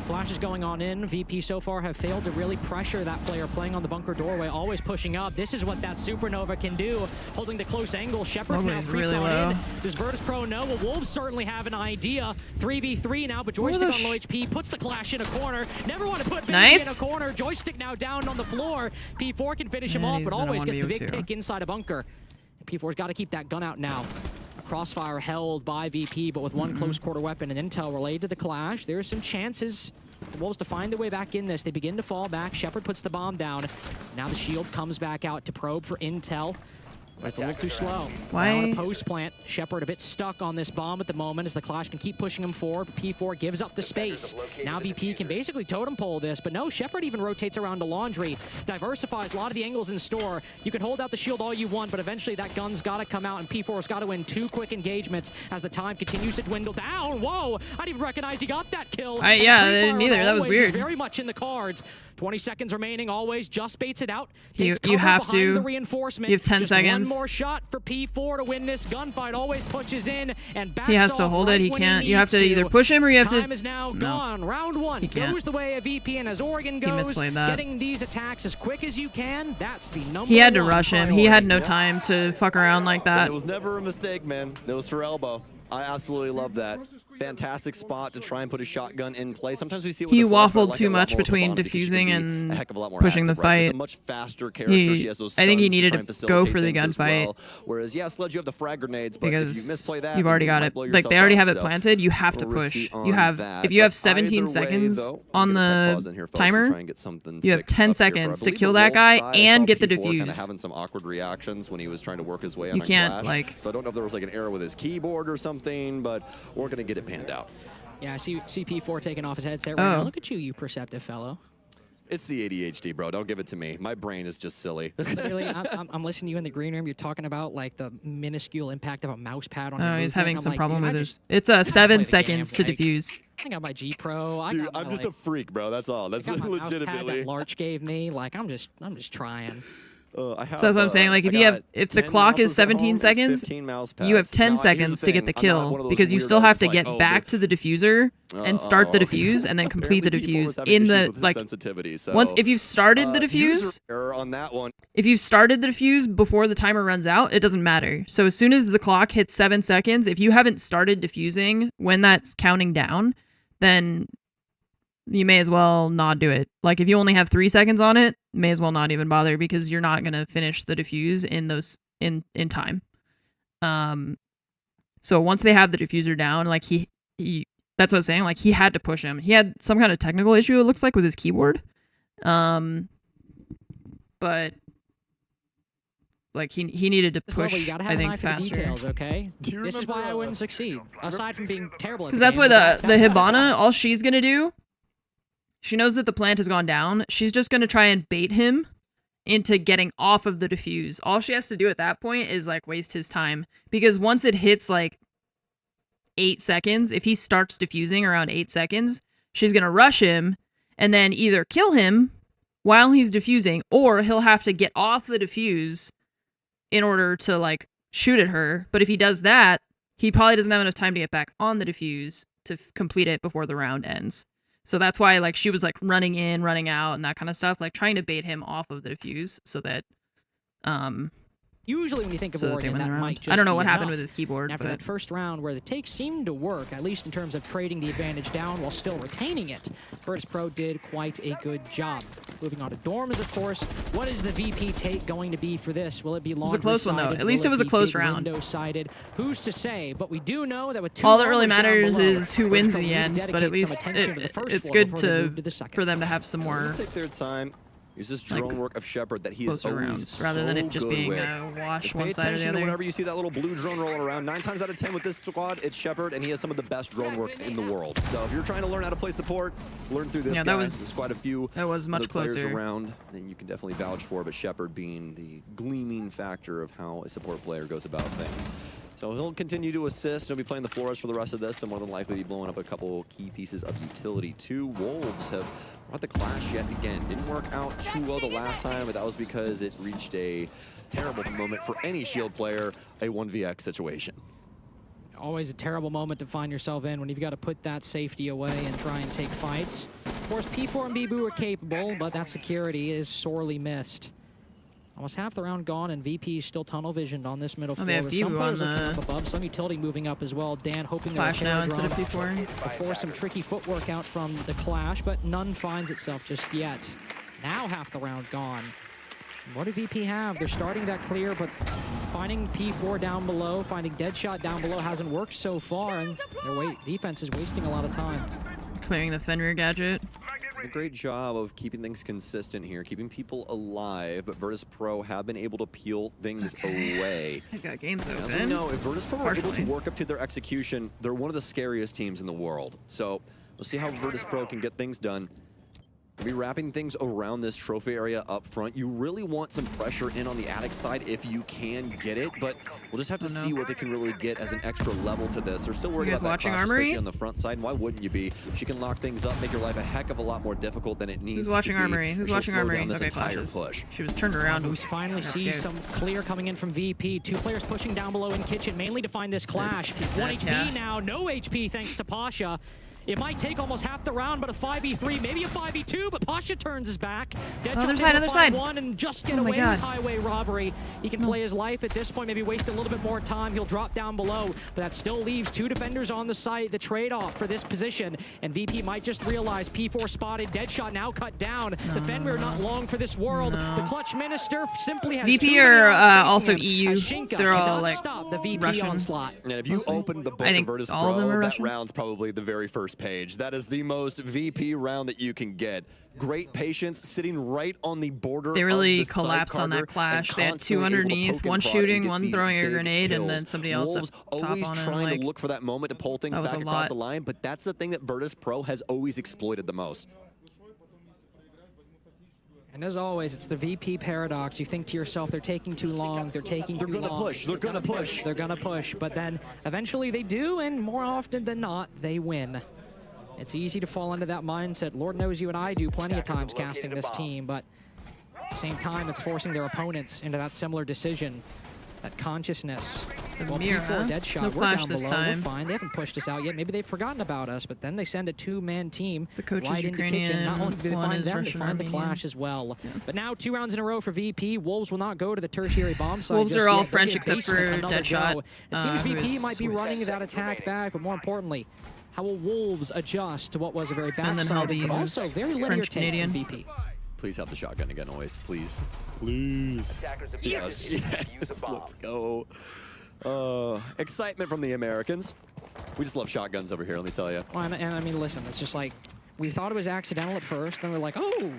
Flash is going on in. VP so far have failed to really pressure that player playing on the bunker doorway, always pushing up. This is what that Supernova can do, holding the close angle. Shepard's now really low. in. Does Virtus Pro know? Well, Wolves certainly have an idea. 3v3 now, but Joystick on low HP puts the Clash in a corner. Never want to put Benji in a corner. Joystick now down on the floor. P4 can finish him off, but always gets the big pick inside a bunker. P4's got to keep that gun out now. A crossfire held by VP, but with one close quarter weapon and intel relayed to the Clash. There's some chances for Wolves to find their way back in this. They begin to fall back. Shepard puts the bomb down. Now the shield comes back out to probe for intel. But it's a little too slow. Why? Now on a post plant, Shepard a bit stuck on this bomb at the moment as the Clash can keep pushing him forward. P4 gives up the space. Now VP can basically totem pole this, but no, Shepard even rotates around to Laundry. Diversifies a lot of the angles in store. You can hold out the shield all you want, but eventually that gun's got to come out, and P4's got to win 2 quick engagements as the time continues to dwindle down. Whoa! I didn't even recognize he got that kill. Yeah, I didn't either. That was weird. Very much in the cards. 20 seconds remaining, always just baits it out. You have to. The reinforcement. You have 10 just seconds. One more shot for P4 to win this gunfight. Always pushes in and backs He has to off hold right it. He when can't. he You have to needs either push him or you have to. Time is now gone. Round 1 He can't. goes the way of VP, and as Oregon goes, misplayed that. getting these attacks as quick as you can, that's the number He had to 1 rush him. priority. He had no time to fuck around like that. It was never a mistake, man. It was for elbow. I absolutely love that. fantastic spot to try and put a shotgun in play. Sometimes we see it with He the Celeste, but I waffled like too it a lot much more with between Ivana because she diffusing can be and a heck of a lot more pushing the active, right? She's fight. a much faster character. She has those I think he stuns to needed try and to go facilitate for the things as gunfight. well. Whereas, yeah, Sludge, you have the frag grenades, but if you Because misplay that, you've already you got might it. blow Like yourself they already up, have it so planted. You have a to little push. risky You on have that. if you have But 17 either way, seconds though, on I'm gonna tech the pause in here, folks, and timer, try and get something you have fixed 10 up here for, I seconds to believe, kill the that Wolves guy side. I and saw get the P4 kinda defuse. having some awkward reactions when he was trying to work his way on You a can't, Clash. like- So I don't know if there was like an error with his keyboard or something, but we're gonna get it panned out. Yeah, I see CP4 taking off his headset right Oh. now. Look at you, you perceptive fellow. It's the ADHD, bro. Don't give it to me. My brain is just silly. Literally, I'm listening to you in the green room. You're talking about like the minuscule impact of a mouse pad on your Oh, he's movement. having I'm some like, problem dude, with I his. just- It's I 7 play the seconds game, to like, defuse. I got my G Pro. I Dude, got my, I'm just a freak, bro. That's all. That's I got my mouse pad legitimately. that Larch gave me. Like I'm just trying. I have, So that's what I'm saying. Like if I you have, got if the 10 clock is mouses at 17 home and seconds, 15 mouse you have pads. 10 Now, here's seconds the to get thing, the I'm not kill one of those because you still weirdos have to that's get like, oh, back to the diffuser and start the diffuse and then complete the Apparently people diffuse was having in issues the with his like sensitivity, so, once if you've started the diffuse. user error on that one. If you've started the diffuse before the timer runs out, it doesn't matter. So as soon as the clock hits 7 seconds, if you haven't started diffusing when that's counting down, then you may as well not do it. Like if you only have 3 seconds on it, may as well not even bother because you're not gonna finish the diffuse in those in time. So once they have the diffuser down, like he that's what I'm saying. Like he had to push him. He had some kind of technical issue. It looks like with his keyboard. But like he needed to This level, push. you gotta have I an think eye for the faster. details, okay? This is why I wouldn't succeed. Aside from being terrible at Because the that's game, why but the Hibana, all she's gonna do, she knows that the plant has gone down. She's just gonna try and bait him into getting off of the diffuse. All she has to do at that point is like waste his time. Because once it hits like 8 seconds, if he starts diffusing around 8 seconds, she's gonna rush him and then either kill him while he's diffusing, or he'll have to get off the diffuse in order to like shoot at her. But if he does that, he probably doesn't have enough time to get back on the diffuse to complete it before the round ends. So that's why like she was like running in, running out, and that kind of stuff, like trying to bait him off of the diffuse so that usually when you think of so that they Oregon, win the that round. might just I don't know be what happened enough. with his keyboard. After But that first round where the takes seemed to work, at least in terms of trading the advantage down while still retaining it, Virtus Pro did quite a good job. Moving on to Dorms, of course. What is the VP take going to be for this? Will it be was a close one, though. laundry-sided? At least Will it was a be close big round. window-sided? Who's to say? But we do know that with two all that really armors down matters below, is who Virtus wins Pro in the need to end. But dedicate at some least attention to the first it's floor good before they move to the second. for them to have some more Take their time. Use this drone work of Shepard that he is closer always rounds, rather than so it just good being with. a wash Just one pay side or the attention to other. whenever you see that little blue drone rolling around. 9 times out of 10 with this squad, it's Shepard, and he has some of the best drone work in the world. So if you're trying to learn how to play support, learn through this Yeah, guy. that was- There's quite a few that was much other players closer. around, and you can definitely vouch for, but Shepard being the gleaming factor of how a support player goes about things. So he'll continue to assist. He'll be playing the Flores for the rest of this, and more than likely be blowing up a couple key pieces of utility. 2 Wolves have brought the clash yet again. Didn't work out too well the last time, but that was because it reached a terrible moment for any Shield player, a 1vx situation. Always a terrible moment to find yourself in when you've got to put that safety away and try and take fights. Of course, P4 and Bibu are capable, but that security is sorely missed. Almost half the round gone, and VP is still tunnel visioned on this middle floor. they have With some Bibu players on looking the up above, some utility moving up as well. Dan hoping to Clash now instead of P4 P4. before some tricky footwork out from the Clash, but none finds itself just yet. Now half the round gone. What do VP have? They're starting that clear, but finding P4 down below, finding Deadshot down below hasn't worked so far, and their defense is wasting a lot of time. Clearing the Fenrir gadget. A great job of keeping things consistent here, keeping people alive, but Virtus Pro have been able to peel things away. They've got games As we open. know, if Virtus Pro are able to Partially. work up to their execution, they're one of the scariest teams in the world. So we'll see how Virtus Pro can get things done. We'll be wrapping things around this trophy area up front. You really want some pressure in on the attic side if you can get it, but we'll just have to see what they can really get as an extra level to this. They're still worried You guys about that watching clash, Armory? especially on the front side. And why wouldn't you be? She can lock things up, make your life a heck of a lot more difficult than it needs Who's watching to be. Armory? Who's She'll watching slow Armory? down this Okay, entire clashes. push. She was turned around. We finally Got see scared. some clear coming in from VP. 2 players pushing down below in kitchen, mainly to find this clash. He's 1 dead, HP yeah. now, no HP thanks to Pasha. It might take almost half the round, but a 5v3, maybe a 5v2, but Pasha turns his back. Other side, other side. 1 and just get away with highway robbery. He can play his life at this point, maybe waste a little bit more time. He'll drop down below, but that still leaves 2 defenders on the site. The trade-off for this position, and VP might just realize P4 spotted. Deadshot now cut down. The Fenrir not long for this world. The clutch minister simply has VP are also EU. They're all like stop the VP Russian. onslaught. And if you open the book of Virtus all of them are Pro, that Russian. round's probably the very first page. That is the most VP round that you can get. Great patience, sitting right on the border. They really of the collapsed on that clash. They had 2 underneath, one shooting, one throwing a grenade, and then somebody else Wolves up top always on it. trying Like, to look for that moment to pull things back across the line, but that's the thing that Virtus Pro has always exploited the most. And as always, it's the VP paradox. You think to yourself, they're taking too long, they're taking too long. They're gonna push, they're gonna push. They're gonna push, but then eventually they do, and more often than not, they win. It's easy to fall into that mindset. Lord knows you and I do plenty of times casting this team, but at the same time, it's forcing their opponents into that similar decision, that consciousness. Well, Mira, P4 Deadshot, no we're clash down this below, time. we're fine. They haven't pushed us out yet. Maybe they've forgotten about us, but then they send a 2-man team The coach is right into kitchen. Ukrainian, Not only do they one find is them, they Russian, find the Armenian. clash as well. But now 2 rounds in a row for VP. Wolves will not go to the tertiary bomb site. Wolves just are all yet. They'll French give except Basement for another Deadshot, go. It seems who VP is might be Swiss. running that attack back, but more importantly, how will Wolves adjust to what was a very back-sided, but also very linear French take from Canadian. VP? Please have the shotgun again, always. Please. Please. Yes. Yes. Let's go. Excitement from the Americans. We just love shotguns over here, let me tell you. Well, and I mean, listen, it's just like, we thought it was accidental at first, then we're like, oh,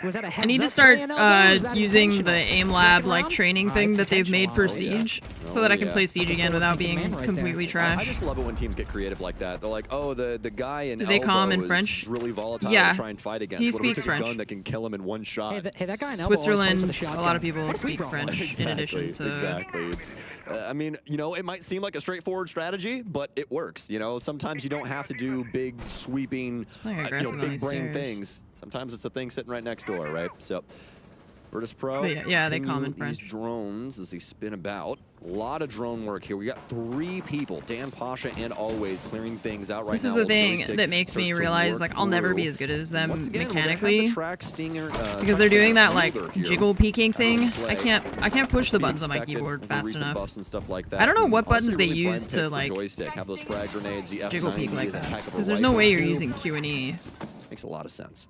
was that a heads I need to up start play in elbow? Was that using the intentional? aim lab Second like round? training thing It's that they've made for intentional. Siege, so that I can play Siege again without being man right completely I trash. just love it when teams get creative like that. They're like, oh, the guy in Do they elbow call him in is French? really volatile Yeah. to try and fight against. He What if we speaks take a French. gun that can kill him in one shot? Hey, that guy in elbow always plays with Switzerland, a a lot of shotgun. people What a speak free French Exactly, in addition to. Exactly. It's, I mean, you know, it might seem like a straightforward strategy, but it works. You know, sometimes you don't have to do big, sweeping, playing you aggressive know, on big these brain stairs. things. Sometimes it's the thing sitting right next door, right? So, Virtus Pro. But yeah, they continue comment these French. drones as they spin about. A lot of drone work here. We got 3 people, Dan, Pasha, and Always, clearing things out right This now. is the while thing Joystick that makes me starts to realize work like I'll never be through. as good as them Once again, we're gonna have the mechanically track stinger, because they're doing that like fielder here. jiggle peeking thing. play. I can't push the Be buttons on my expected keyboard for fast recent enough. buffs and stuff like that. I don't know what Honestly, buttons they really prime use pick to for like joystick. Have those frag grenades, the jiggle F90, peek like the that heck of a because there's no way you're rifle, too. using Q and E. Makes a lot of sense.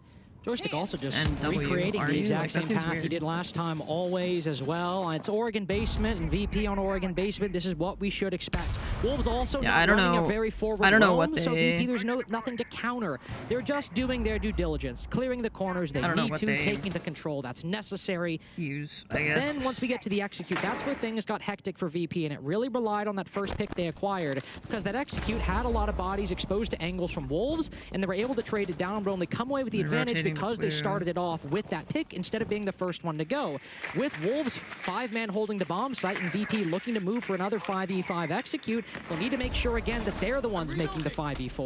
Joystick also just And W, recreating are the you? exact Like, that same seems path he weird. did last time, always as well. It's Oregon basement and VP on Oregon basement. This is what we should expect. Wolves also Yeah, not I don't running know. a very forward I don't know roam, what so they- VP there's nothing to counter. They're just doing their due diligence, clearing the corners they I don't know need what to, they taking the control that's necessary. Use, But I guess. then once we get to the execute, that's where things got hectic for VP, and it really relied on that first pick they acquired because that execute had a lot of bodies exposed to angles from Wolves, and they were able to trade it down, but only come away with the They're advantage rotating because they blue. started it off with that pick instead of being the first one to go. With Wolves 5-man holding the bomb site and VP looking to move for another 5v5 execute, they'll need to make sure again that they're the ones making the 5v4.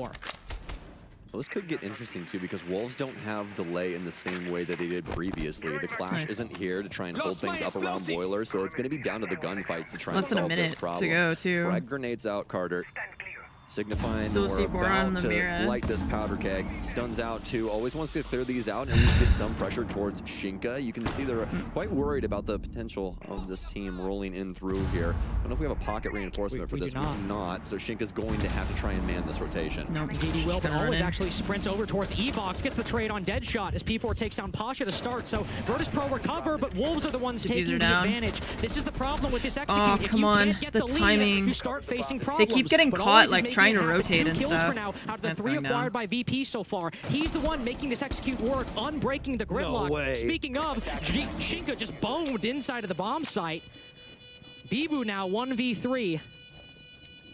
Well, this could get interesting too because Wolves don't have delay in the same way that they did previously. The Clash Nice. isn't here to try and hold things up around Boiler, so it's going to be down to the gunfights to try Less and than a solve this minute problem. to go, too. Frag grenades out, Carter. Signifying Still we're C4 on about the to Mira. light this powder keg. Stuns out too. Always wants to clear these out and at least get some pressure towards Shinka. You can see they're quite worried about the potential of this team rolling in through here. I don't know if we have a pocket reinforcement for we this. do We do not. So Shinka's going to have to try and man this rotation. No, DD will, but always actually sprints over towards E-Box, gets the trade on Deadshot as P4 takes down Pasha to start. So Virtus Pro recover, but Wolves are the ones Diffuser taking the down. advantage. This is the problem with this execute. Oh, If come you on. can't get The lead, timing. you start facing They problems. keep getting But caught, always is like, making trying it to happen. rotate 2 and kills stuff. for now out of the That's 3 going down. acquired by VP so far. He's the one making this execute work, unbreaking the gridlock. way. Speaking of, Shinka just boned inside of the bomb site. Bibu now 1v3.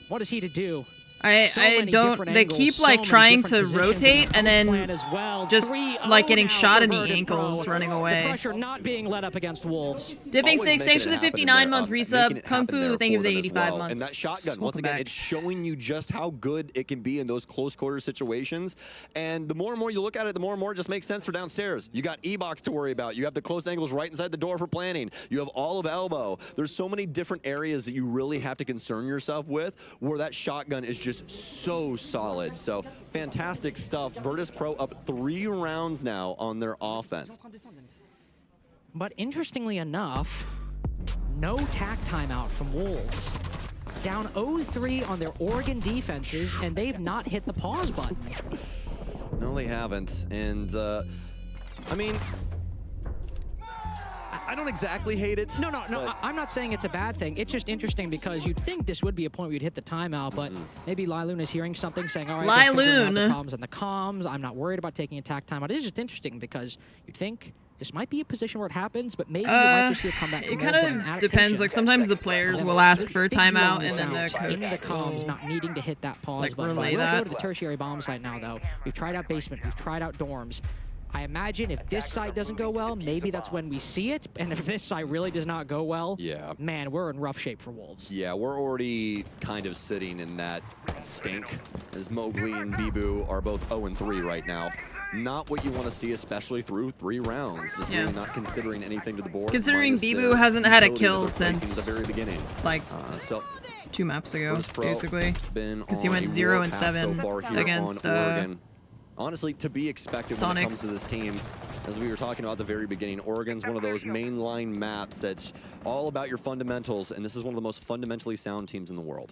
What is he to do? I many don't. different They angles, keep so like many trying different to positions rotate in and the then plan as well. just 3-0 like getting now shot for in the Virtus ankles, Pro. running The away. pressure not being let up against Wolves. Dipping Always Six, making thanks for it the happen in 59-month there, resub. making it Kung happen there Fu, thank you for for the them as 85 well. months. And that shotgun, once Welcome again, back. it's showing you just how good it can be in those close quarter situations. And the more and more you look at it, the more and more it just makes sense for downstairs. You got E-Box to worry about. You have the close angles right inside the door for planning. You have all of elbow. There's so many different areas that you really have to concern yourself with where that shotgun is just just so solid. So fantastic stuff. Virtus Pro up 3 rounds now on their offense. But interestingly enough, no tack timeout from Wolves. Down 0-3 on their Oregon defenses, and they've not hit the pause button. No, they haven't. And, I mean, I don't exactly hate it. No, I'm not saying it's a bad thing. It's just interesting because you'd think this would be a point where you'd hit the timeout, but maybe Lilun is hearing something saying, all right, Lilun. the problems and the comms. I'm not worried about taking a tack timeout. It is just interesting because you'd think this might be a position where it happens, but maybe you might just see a comeback. It kind of depends. Like sometimes the players will ask for a timeout, and then the coach in the comms not needing to hit that pause button. relay We'll that. go to the tertiary bomb site now, though. We've tried out basement. We've tried out dorms. I imagine if this site doesn't go well, maybe that's when we see it. And if this site really does not go well, man, we're in rough shape for Wolves. Yeah, we're already kind of sitting in that stink, as Mowgli and Bibu are both 0-3 right now. Not what you want to see, especially through 3 rounds. Just really not considering anything to the board. Considering Bibu hasn't had a kill since the very beginning. Like so 2 maps ago, basically. Because he went 0-7 against Oregon. Honestly, to be expected when it comes to Sonics. this team, as we were talking about at the very beginning, Oregon's one of those mainline maps that's all about your fundamentals, and this is one of the most fundamentally sound teams in the world.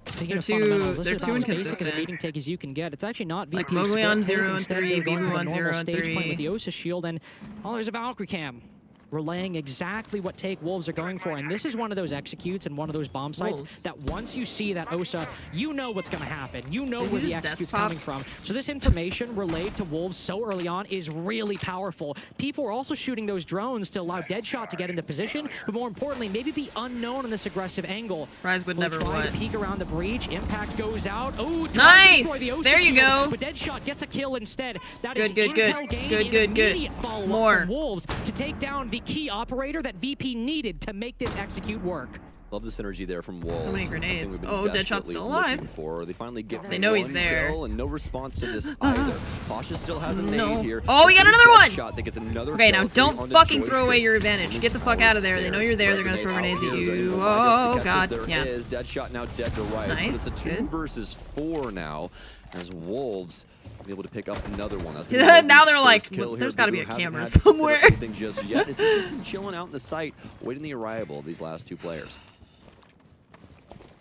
Speaking of fundamentals, this is about as basic as a beating take as you can get. It's actually not VP. Like Mowgli on 0-3, Bibu on 0-3. With the Osa shield, and there's a Valkyrie cam. Relaying exactly what take Wolves are going for, and this is one of those executes and one of those bomb sites that once you see that Osa, you know what's going to happen. You know where the execute's coming from. So this information relayed to Wolves so early on is really powerful. People are also shooting those drones to allow Deadshot to get into position, but more importantly, maybe be unknown in this aggressive angle. Rise would never try what? to peek around the breach. Impact goes out. Oh, nice! There you go. But Deadshot gets a kill instead. That Good, is good, good. intel gain Good, and good, good. immediate follow-up More. from Wolves to take down the key operator that VP needed to make this execute work. Love the synergy there from Wolves. So many grenades. Oh, Deadshot's still alive. They finally get They know he's there. kill and no response to this either. Pasha still has a nade here. Oh, we got another one! Deadshot that gets another Okay, kill. now don't fucking throw away your advantage. Get the fuck out of there. They know you're there. They're gonna throw grenades at you. Oh god, yeah. Deadshot now dead to right. Nice, But it's a 2 versus 4 now, as Wolves be able to pick up another one. That's now they're like, well, there's got to be a camera somewhere. Just yet. It's just been chilling out in the site, waiting the arrival of these last 2 players.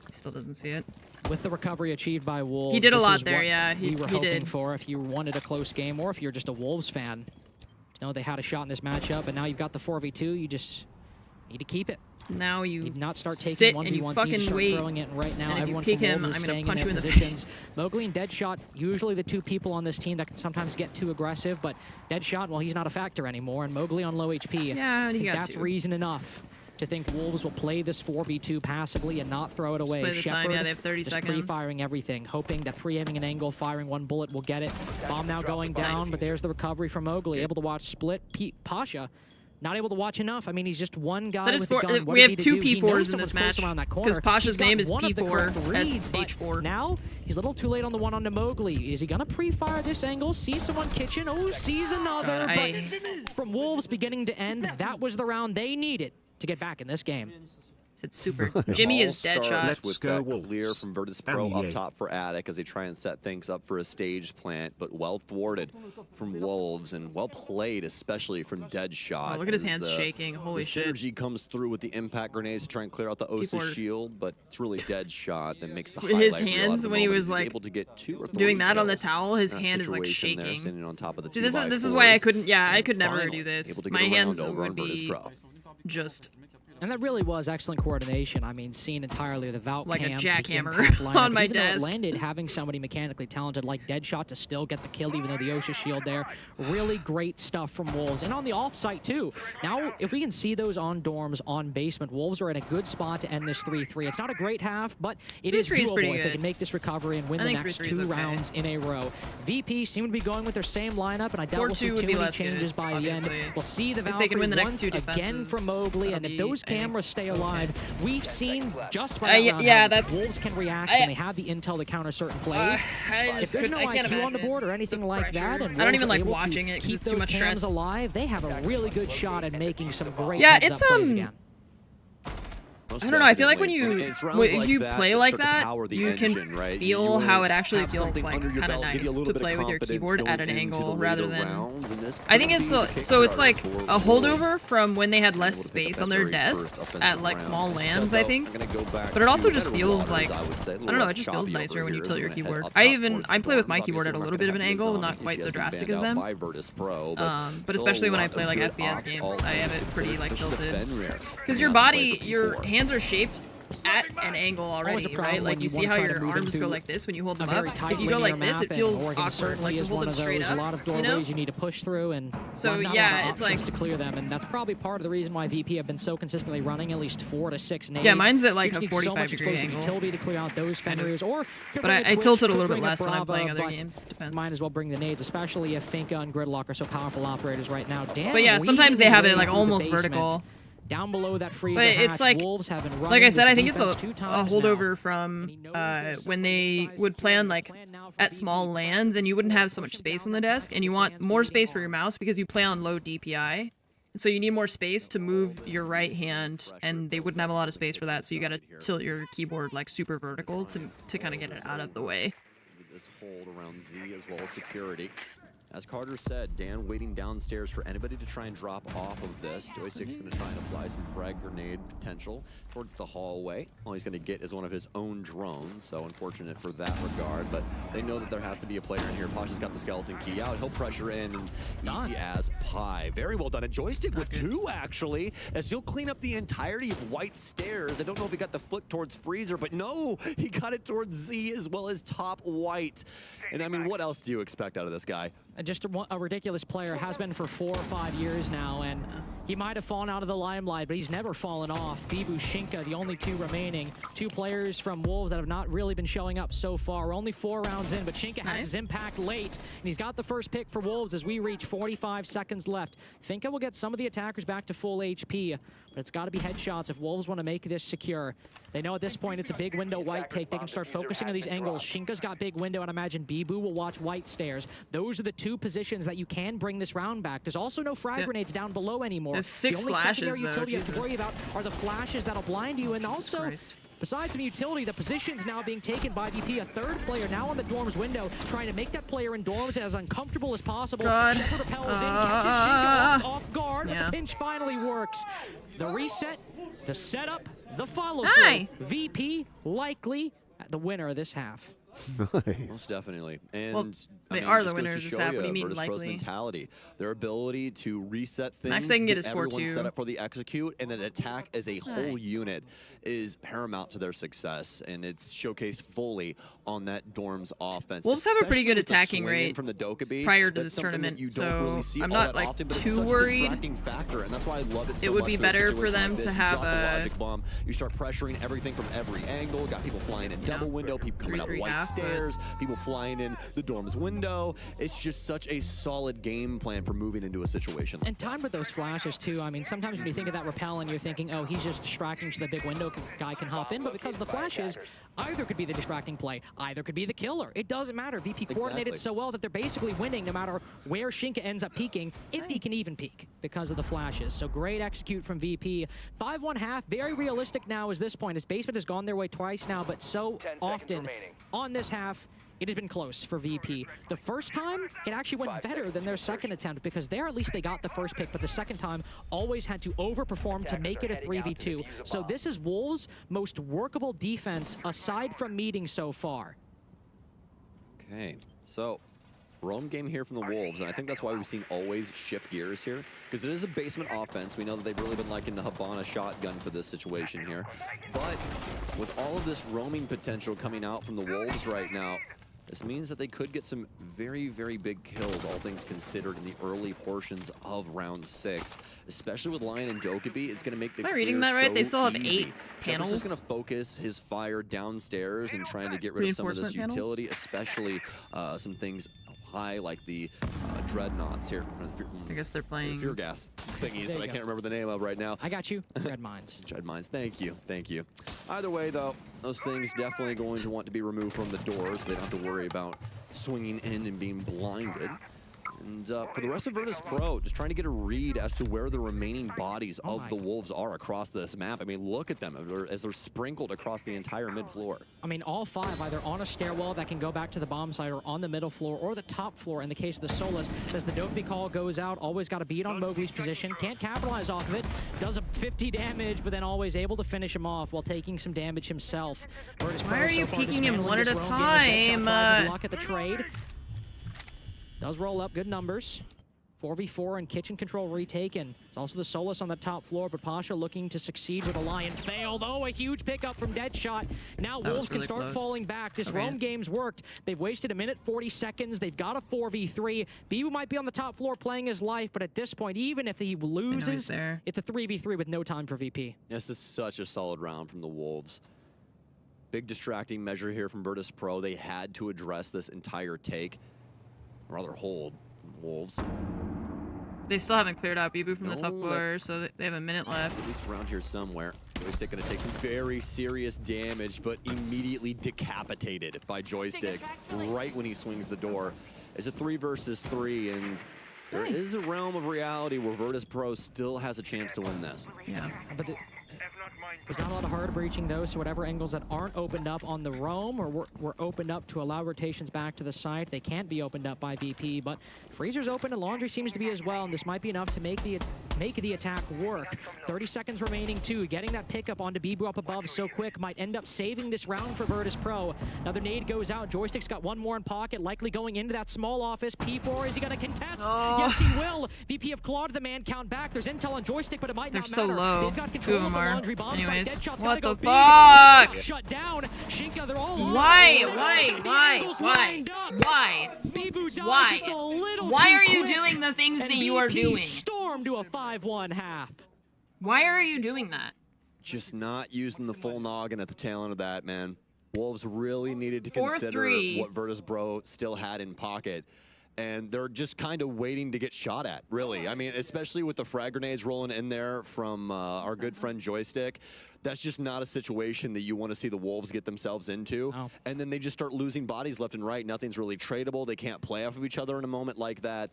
He still doesn't see it. With the recovery achieved by Wolves, He did a this lot is there, what yeah. we were He hoping did. for if you wanted a close game, or if you're just a Wolves fan. You know, they had a shot in this matchup, and now you've got the 4v2. You just need to keep it. Now you You'd not start taking sit 1v1s, and you you fucking start wait. throwing it, and right now And if you everyone peek from him, Wolves I'm is gonna staying punch in you their in the positions. face. Mowgli and Deadshot, usually the 2 people on this team that can sometimes get too aggressive, but Deadshot, well, he's not a factor anymore, and Mowgli on low HP. Yeah, I he think got that's 2. reason enough to think Wolves will play this 4v2 passively and not throw it away. play the time, yeah, they have 30 just seconds. pre-firing everything, hoping that pre-aiming an angle, firing 1 bullet will get it. Bomb now going down, but there's the recovery from Mowgli, able to watch split. Pasha, not able to watch enough. I mean, he's just one guy That is with a gun. What we does have he 2 do? He knows P4s in someone's this close match around that corner. because Pasha's He's got name is one of the correct P4 reads, but SH4. now he's a little too late on the one onto Mowgli. Is he gonna pre-fire this angle? See someone kitchen? Oh, sees another. God, but from Wolves beginning to end, that was the round they needed to get back in this game. It's super. Jimmy is Deadshot. Let's with that clear from Virtus Pro up top for Attic as they try and set things up for a stage plant, but well thwarted from Wolves and well played, especially from Deadshot. Oh, look at his hands shaking. Holy shit. Synergy comes through with the impact grenades to try and clear out the Osa People are- shield, but it's really Deadshot that makes the His highlight reel out hands of the when he moment. was He's like able to get 2 or 3 doing that on the kills towel, his in that hand is like situation there, shaking. standing on top of the See, this is why I couldn't. Yeah, I could never do this. able to get My a round hands over on would Virtus be Pro. just And that really was excellent coordination. I mean, seeing entirely the Valk like a cam, jackhammer the impact lineup, on my even though it desk. landed, having somebody mechanically talented like Deadshot to still get the kill, even though the Osha shield there. Really great stuff from Wolves. And on the off-site, too. Now, if we can see those on dorms, on basement, Wolves are in a good spot to end this 3-3. It's not a great half, but it is 3-3 is doable pretty if they good. can make this recovery and win I the think next 3-3 is 2 okay. rounds in a row. VP seem to be going with their same lineup, and I doubt we'll see 4-2 would too be many less changes good, by obviously. the end. We'll see the If they Valkyrie can win the next once 2 again defenses, from Mowgli, that'll and if be, those I think, cameras stay alive, we've seen just by that round yeah, how that's Wolves can react when they have the intel to counter certain plays. If there's no I can't IQ on the imagine board or anything like that, and I don't even Wolves are like able watching to it 'cause keep it's too those much cams stress. alive, they have a really good shot at making some great Yeah, heads-up it's plays again. Most I don't know. I feel like when definitely. you It's rounds if you that play that like start to that, power the you engine, can right? feel You how it actually have feels something like under your kind of belt, give you a nice little to bit of play with your confidence keyboard at going an into the angle rather later than. rounds, and this I think could it's be the so it's kickstarter like for a holdover Wolves. from when they had Able less to pick up space that on their very first desks offensive at like round. small Like I said, lands, I though, think. I'm gonna go back But it also to just better feels waters, like I would say. A I little don't know. less It just feels choppy nicer over when you here as tilt we your wanna head keyboard. up I top even towards I the play with dorms. my keyboard at a Obviously, little we're bit of not an gonna have angle, the not zombie. quite She so has been drastic banned as out them. by Virtus Pro, But still especially a when I lot play of like good FPS arcs, games, all I have things it pretty considered, like especially the tilted. Fenrir. Because your body, your hands are shaped at an angle already, problem right? Like when you you see wanna how try to your move arms go into like this when you hold a them very up. tight If you go linear like this, map, it feels and Oregon awkward. certainly Like to is hold one them of straight those. up, A lot of you doorways know? you need to push through, and So, not a lot yeah, of it's options like- to clear them, and that's probably part of the reason why VP have been so consistently running at least 4 to 6 nades. Yeah, mine's at like You a just need so 45 much degree explosive angle. utility to clear out those Fenrirs, or could But bring a I Twitch, tilt it a could little bit bring less when I'm Brava, playing other but games. Depends. Might as well bring the nades, especially if Finka and Gridlock are so powerful operators right now. Dan But yeah, weaving sometimes they his have way it like through the almost basement. vertical. Down below that freezer But it's hatch, like, Wolves have been running like I said, this I think it's defense a 2 times holdover from when they would plan like at small lands and you wouldn't have so much space on the desk, and you want more space for your mouse because you play on low DPI. So you need more space to move your right hand, and they wouldn't have a lot of space for that. So you got to tilt your keyboard like super vertical to kind of get it out of the way. This hold around Z as well as security. As Carter said, Dan waiting downstairs for anybody to try and drop off of this. Joystick's going to try and apply some frag grenade potential towards the hallway. All he's going to get is one of his own drones, so unfortunate for that regard. But they know that there has to be a player in here. Pasha's got the skeleton key out. He'll pressure in, and easy as pie. Very well done. And Joystick with 2, actually, as he'll clean up the entirety of White stairs. I don't know if he got the foot towards Freezer, but no, he got it towards Z as well as top White. And I mean, what else do you expect out of this guy? Just a ridiculous player, has been for 4 or 5 years now, and he might have fallen out of the limelight, but he's never fallen off. Bibu, Shinka, the only 2 remaining. 2 players from Wolves that have not really been showing up so far. We're only 4 rounds in, but Shinka has his impact late, and he's got the first pick for Wolves as we reach 45 seconds left. Finka will get some of the attackers back to full HP, but it's got to be headshots if Wolves want to make this secure. They know at this point it's a big window White take. They can start focusing on these angles. Shinka's got big window, and I imagine Bibu will watch White stairs. Those are the 2 positions that you can bring this round back. There's also no frag grenades down below anymore. There's 6 the only flashes, secondary though. utility you have to worry Jesus. about are the flashes that'll blind you, and also, besides some utility, the position's now being taken by VP. A 3rd player now on the dorms window, trying to make that player in dorms as uncomfortable as possible. God. Shepard repels in, catches Shinka off guard, but the pinch finally works. The reset, the setup, the follow-through. VP likely the winner of this half. Nice. Most definitely. And Well, I they mean, are it the just goes winners to this show half. What do you you mean Virtus Pro's likely? mentality, their ability to reset things, Max, they can get a everyone score, set too. up for the execute, and then attack as a whole unit is paramount to their success, and it's showcased fully on that Dorms offense. Wolves have a pretty good especially with the attacking swing in rate from the Dokkaebi. prior to That's this something tournament, that you don't really so see I'm all not that like often, but it's too such a worried. distracting factor, and that's why I love it so It would much be for a better for situation them like to this. You have drop the a logic bomb, you start pressuring everything from every angle, got people flying in double window, people coming up 3-3 White half, but- stairs, people flying in the Dorms window. It's just such a solid game plan for moving into a situation. And timed with those flashes too. I mean, sometimes when you think of that repel and you're thinking, oh, he's just distracting so the big window guy can hop in, but because of the flashes, either could be the distracting play, either could be the killer. It doesn't matter. VP coordinated so well that they're basically winning no matter where Shinka ends up peeking, if he can even peek because of the flashes. So great execute from VP. 5-1 half, very realistic now as this point. His basement has gone their way twice now, but so often on this half, it has been close for VP. The first time, it actually went better than their second attempt because there at least they got the first pick, but the second time always had to overperform to make it a 3v2. So this is Wolves' most workable defense aside from meeting so far. Okay, so roam game here from the Wolves, and I think that's why we've seen always shift gears here, because it is a basement offense. We know that they've really been liking the Habana shotgun for this situation here, but with all of this roaming potential coming out from the Wolves right now, this means that they could get some very, very big kills, all things considered, in the early portions of round 6. Especially with Lion and Dokkaebi, it's going to make the Am I reading clear that right? so They still have easy. 8 Shepard's panels. just going to focus his fire downstairs and trying to get rid of some of this Reinforcement panels? utility, especially some things high like the dreadnoughts here. I guess they're playing fear gas thingies There that I you can't go. remember the name of right now. I got you. Dread Mines. Dread Mines, thank you, thank you. Either way though, those things definitely going to want to be removed from the doors. They don't have to worry about swinging in and being blinded. And for the rest of Virtus Pro, just trying to get a read as to where the remaining bodies of the Wolves are across this map. I mean, look at them as they're sprinkled across the entire mid-floor. I mean, all 5 either on a stairwell that can go back to the bomb site or on the middle floor or the top floor in the case of the Solus. As the Dopey call goes out, always got to beat on Mowgli's position. Can't capitalize off of it. Does a 50 damage, but then always able to finish him off while taking some damage himself. Why are you peeking him one at a time? Luck at the trade. Does roll up good numbers. 4v4 and kitchen control retaken. It's also the Solus on the top floor, but Pasha looking to succeed with a Lion. Failed. Oh, a huge pickup from Deadshot. Now Wolves can start falling back. This roam game's worked. They've wasted 1:40 seconds. They've got a 4v3. Bibu might be on the top floor playing his life, but at this point, even if he loses, it's a 3v3 with no time for VP. This is such a solid round from the Wolves. Big distracting measure here from Virtus Pro. They had to address this entire take. Rather hold from Wolves. They still haven't cleared out Bibu from the top floor, so they have a minute left. At least around here somewhere. Joystick gonna take some very serious damage, but immediately decapitated by Joystick right when he swings the door. It's a 3 versus 3, and there is a realm of reality where Virtus Pro still has a chance to win this. Yeah. But there's not a lot of hard breaching though, so whatever angles that aren't opened up on the roam or were opened up to allow rotations back to the site, they can't be opened up by VP, but Freezer's open and Laundry seems to be as well, and this might be enough to make the attack work. 30 seconds remaining too. Getting that pickup onto Bibu up above so quick might end up saving this round for Virtus Pro. Another nade goes out. Joystick's got one more in pocket, likely going into that small office. P4, is he gonna contest? Yes, he will. VP have clawed the man count back. There's intel on Joystick, but it might not matter. They're so low. They've got 2 control of them of the are. Laundry bomb site. Anyways, Deadshot's what gotta the go fuck? big. Shut down. Shinka, they're all Why? Bibu dodges Why? just a little Why too are you quick, doing the things and that you are VP doing? storm to a 5-1 half. Why are you doing that? Just not using the full noggin at the tail end of that, man. Wolves really needed to consider 4-3. what Virtus Pro still had in pocket. And they're just kind of waiting to get shot at, really. I mean, especially with the frag grenades rolling in there from our good friend Joystick. That's just not a situation that you want to see the Wolves get themselves into. No. And then they just start losing bodies left and right. Nothing's really tradable. They can't play off of each other in a moment like that.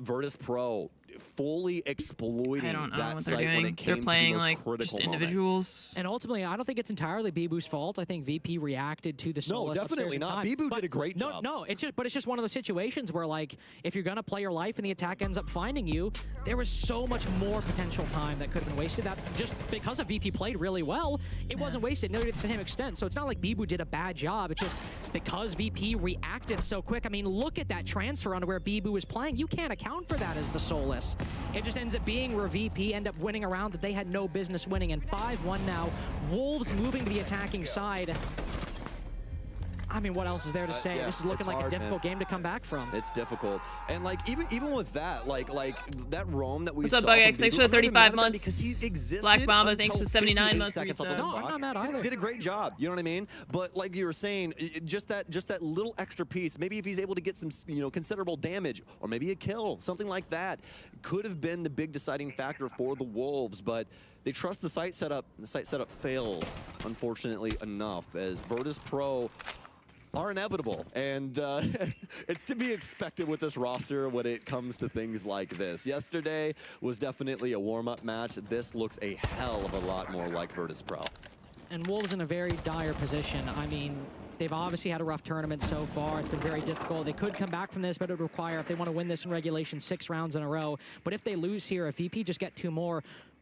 Virtus Pro fully exploiting I don't know that what they're site when doing. it came They're to playing the most like critical just moment. individuals. And ultimately, I don't think it's entirely Bibu's fault. I think VP reacted to the Solus definitely upstairs in not. time. Bibu But did a great job. No, it's just one of those situations where, like, if you're gonna play your life and the attack ends up finding you, there was so much more potential time that could have been wasted. That just because of VP played really well, it wasn't wasted nearly to the same extent. So it's not like Bibu did a bad job. It's just because VP reacted so quick. I mean, look at that transfer onto where Bibu was playing. You can't account for that as the Solus. It just ends up being where VP end up winning a round that they had no business winning. And 5-1 now. Wolves moving to the attacking side. I mean, what else is there to say? Yeah, This is looking it's like hard, a difficult man. game to come back from. It's difficult. And like even with that, like that roam that we What's saw up, Bug from X? Thanks Bibu, for the I'm not even mad 35 at that because months. he existed Black Mamba, thanks until for 79 58 months seconds left on the No, I'm clock. not mad either. Did a great job. You know what I mean? But like you were saying, just that little extra piece. Maybe if he's able to get some considerable damage or maybe a kill, something like that, could have been the big deciding factor for the Wolves. But they trust the site setup. And the site setup fails, unfortunately enough, as Virtus Pro are inevitable, and it's to be expected with this roster when it comes to things like this. Yesterday was definitely a warm-up match. This looks a hell of a lot more like Virtus Pro. And Wolves in a very dire position. I mean, they've obviously had a rough tournament so far. It's been very difficult. They could come back from this, but it would require, if they want to win this in regulation, 6 rounds in a row. But if they lose here, if VP just get 2 more,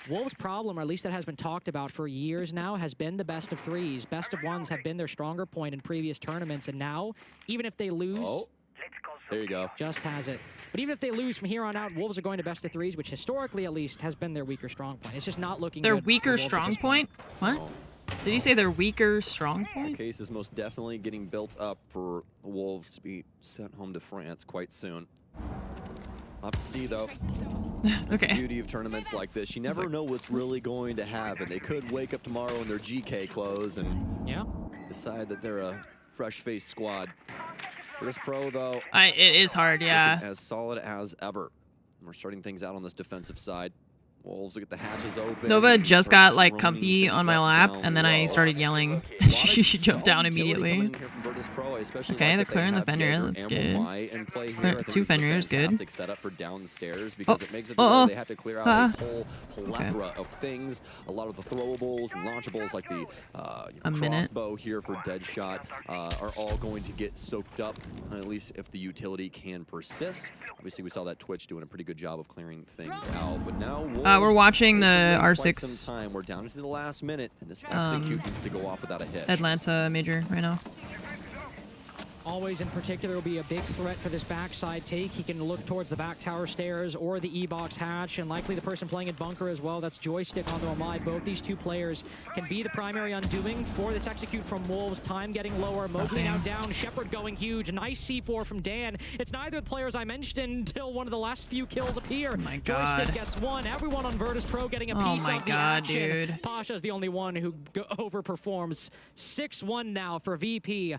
Wolves' problem, or at least that has been talked about for years now, has been the best of 3s. Best of 1s have been their stronger point in previous tournaments, and now, even if they lose... There you go. Just has it. But even if they lose from here on out, Wolves are going to best of 3s, which historically, at least, has been their weaker strong point. It's just not looking Their good. weaker strong point? What? Did you say their weaker strong point? The case is most definitely getting built up for the Wolves to be sent home to France quite soon. We'll have to see, though. That's the beauty of tournaments like this. You never know what's really going to happen. They could wake up tomorrow in their GK clothes and decide that they're a fresh-faced squad. Virtus Pro, though, It is hard, yeah. as solid as ever. We're starting things out on this defensive side. Wolves will get the hatches open. Nova just got like comfy on my lap, and then I started yelling. She jumped down immediately. Okay, they're clearing the Fenrir. That's good. Clear, 2 Fenrirs, good. Setup for downstairs because it makes it where they have to clear out a whole plethora of things. A lot of the throwables and launchables, like the crossbow here for Deadshot, are all going to get soaked up, at least if the utility can persist. Obviously, we saw that Twitch doing a pretty good job of clearing things out, but now we're watching the R6. We're down to the last minute, and this execute needs to go off without a hitch. Atlanta Major right now. Always in particular will be a big threat for this backside take. He can look towards the back tower stairs or the E-box hatch, and likely the person playing in bunker as well. That's Joystick on the Omai. Both these 2 players can be the primary undoing for this execute from Wolves. Time getting lower. Mowgli now down. Shepard going huge. Nice C4 from Dan. It's neither of the players I mentioned until one of the last few kills appear. Oh my God. Joystick gets 1. Everyone on Virtus Pro getting a piece of the action. Dude. Pasha's the only one who overperforms. 6-1 now for VP.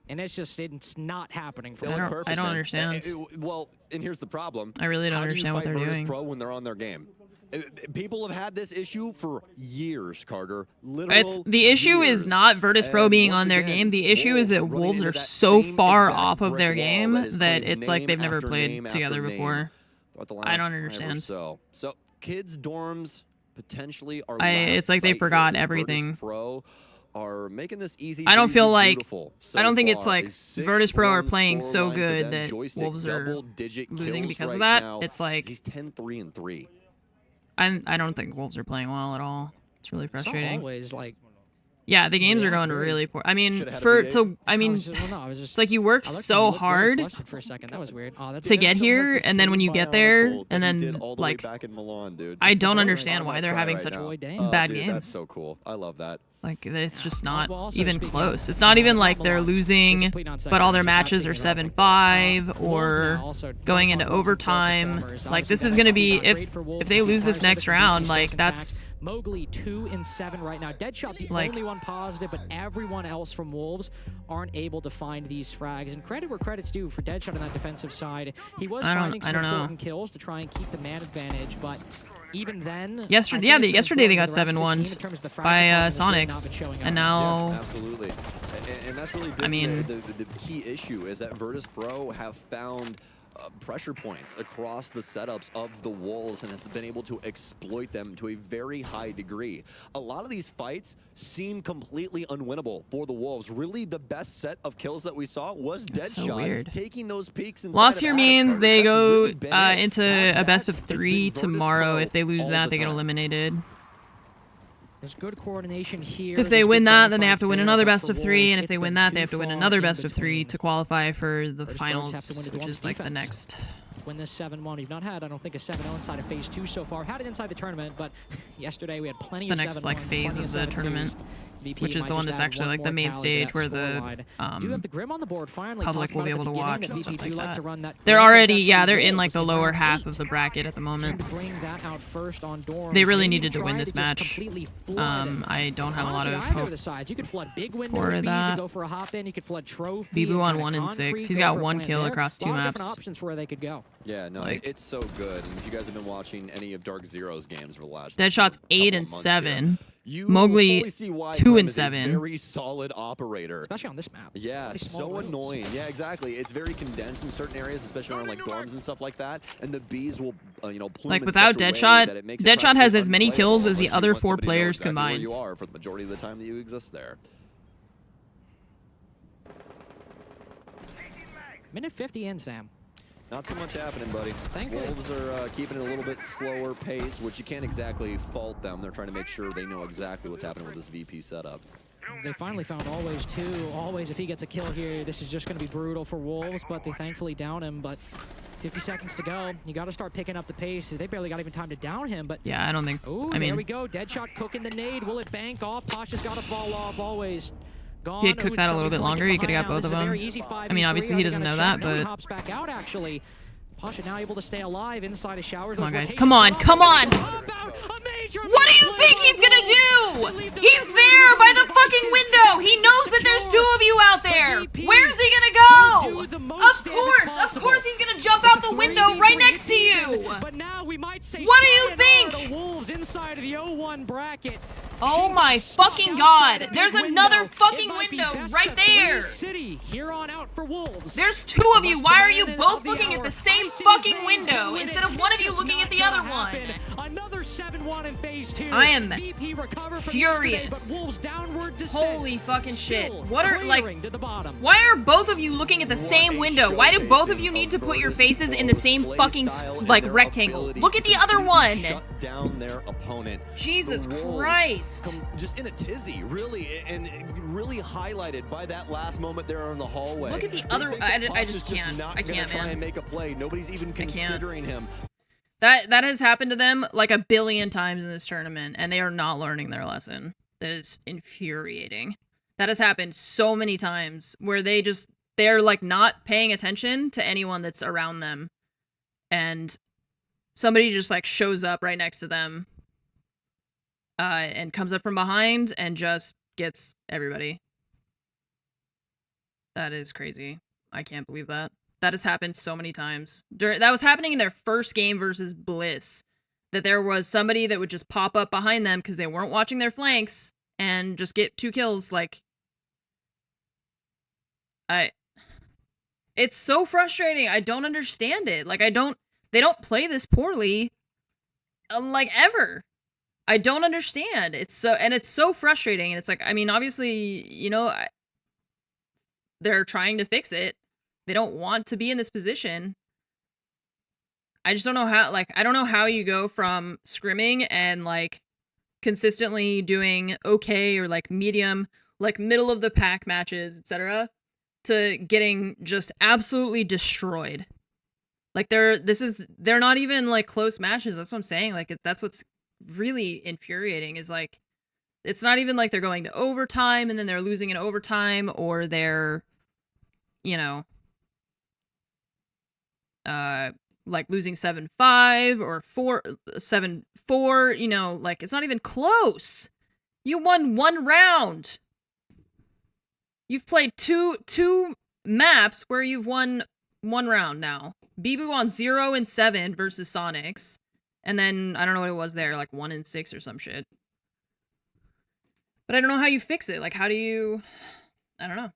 And it's not happening for them. I don't understand. Well, and here's the problem. I really don't understand what they're doing. Pro when they're on their game. People have had this issue for years, Carter. The issue is not Virtus Pro being on their game. The issue is that Wolves are so far off of their game that it's like they've never played together before. I don't understand. So kids' dorms potentially are. It's like they forgot everything. Pro are making this easy. I don't feel like I don't think it's like Virtus Pro are playing so good that Wolves are losing because of that. It's like he's 10-3-3. I don't think Wolves are playing well at all. It's really frustrating. It's always like. Yeah, the games are going really poor. I mean, it's like you work so hard to get here, and then when you get there, and then like, I don't understand why they're having such bad games. That's so cool. I love that. Like, it's just not even close. It's not even like they're losing, but all their matches are 7-5 or going into overtime. Like, this is going to be, if they lose this next round, like, that's... Mowgli 2-7 right now. Deadshot the only one positive, but everyone else from Wolves aren't able to find these frags. And credit where credit's due for Deadshot on that defensive side. He was finding some important kills to try and keep the man advantage, but even then... Yesterday they got 7-1 by Sonics, and now... Absolutely. And that's really been the key issue is that Virtus Pro have found pressure points across the setups of the Wolves and has been able to exploit them to a very high degree. A lot of these fights seem completely unwinnable for the Wolves. Really, the best set of kills that we saw was Deadshot taking those peaks. Loss here means they go into a best of 3 tomorrow. If they lose that, they get eliminated. There's good coordination here. If they win that, then they have to win another best of 3, and if they win that, they have to win another best of 3 to qualify for the finals, which is like the next. Win this 7-1. You've not had, I don't think, a 7-0 inside of phase 2 so far. Had it inside the tournament, but yesterday we had plenty of 7-1s. The next like phase of the tournament, which is the one that's actually like the main stage where the public will be able to watch and stuff like that. They're already, they're in like the lower half of the bracket at the moment. They really needed to win this match. I don't have a lot of hope for that. Bibu on 1 and 6. He's got 1 kill across 2 maps. Yeah, no, it's so good. And if you guys have been watching any of Dark Zero's games for the last Deadshot's 8 and 7. Mowgli 2 and 7. Very solid operator, especially on this map. Yeah, so annoying. Yeah, exactly. It's very condensed in certain areas, especially around like dorms and stuff like that. And the bees will, plume like without Deadshot, Deadshot has as many kills as the other 4 players combined. You are for the majority of the time that you exist there. Minute 50 in, Sam. Not too much happening, buddy. Wolves are keeping it a little bit slower pace, which you can't exactly fault them. They're trying to make sure they know exactly what's happening with this VP setup. They finally found Always too. Always, if he gets a kill here, this is just going to be brutal for Wolves, but they thankfully down him. But 50 seconds to go. You got to start picking up the pace. They barely got even time to down him, but... Yeah, I don't think... Ooh, I mean... there we go. Deadshot cooking the nade. Will it bank off? Pasha's got to fall off. Always. If he had cooked that a little bit longer, he could have got both of them. I mean, obviously he doesn't know that, but... Hops back out, actually. Pasha now able to stay alive inside of showers. Come on, guys. Come on. Come on. What do you think he's going to do? He's there by the fucking window. He knows that there's 2 of you out there. Where's he going to go? Of course he's going to jump out the window right next to you. What do you think? outside of the 0-1 bracket. Oh my fucking god! There's another fucking window right there! City here on out for Wolves. There's two of you! Why are you both looking at the same fucking window instead of one of you looking at the other one? Another 7-1 in phase 2. I am furious. Holy fucking shit. What are, like, why are both of you looking at the same window? Why do both of you need to put your faces in the same fucking, like, rectangle? Look at the other one! Shut down their opponent. Jesus Christ. Just in a tizzy, really, and really highlighted by that last moment there in the hallway. Look at the other, I just can't. I can't, try man. and make a play. Nobody's even considering him. That has happened to them like a billion times in this tournament, and they are not learning their lesson. That is infuriating. That has happened so many times where they're like not paying attention to anyone that's around them, and somebody just like shows up right next to them, and comes up from behind and just gets everybody. That is crazy. I can't believe that. That has happened so many times. That was happening in their first game versus Bliss. That there was somebody that would just pop up behind them because they weren't watching their flanks and just get 2 kills. Like, it's so frustrating. I don't understand it. Like, they don't play this poorly, like, ever. I don't understand. It's so frustrating. And it's like, I mean, obviously, you know, they're trying to fix it. They don't want to be in this position. I just don't know how, like, I don't know how you go from scrimming and, like, consistently doing okay or, like, medium, like, middle of the pack matches, etc., to getting just absolutely destroyed. Like, they're not even, like, close matches. That's what I'm saying. Like, that's what's really infuriating is, like, it's not even like they're going to overtime and then they're losing in overtime, or they're, you know, like losing 7-5 or 7-4, you know, like it's not even close. You won 1 round. You've played two maps where you've won 1 round now. Bibu on 0-7 versus Sonics. And then, I don't know what it was there, like 1-6 or some shit. But I don't know how you fix it. Like, how do you, I don't know.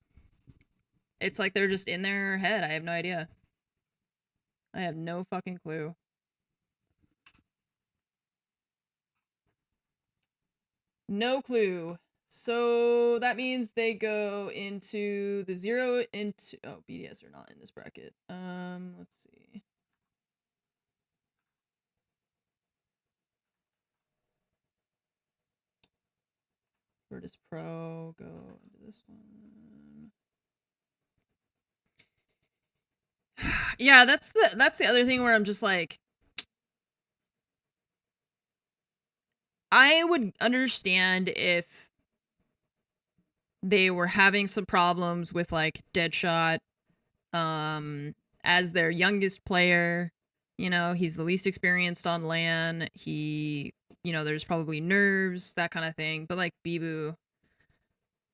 It's like they're just in their head. I have no idea. I have no fucking clue. No clue. So that means they go into the 0 into... Oh, BDS are not in this bracket. Let's see. Virtus Pro, go into this one. Yeah, that's the other thing where I'm just like, I would understand if they were having some problems with like Deadshot as their youngest player. You know, he's the least experienced on LAN. He, you know, there's probably nerves, that kind of thing. But like, Bibu,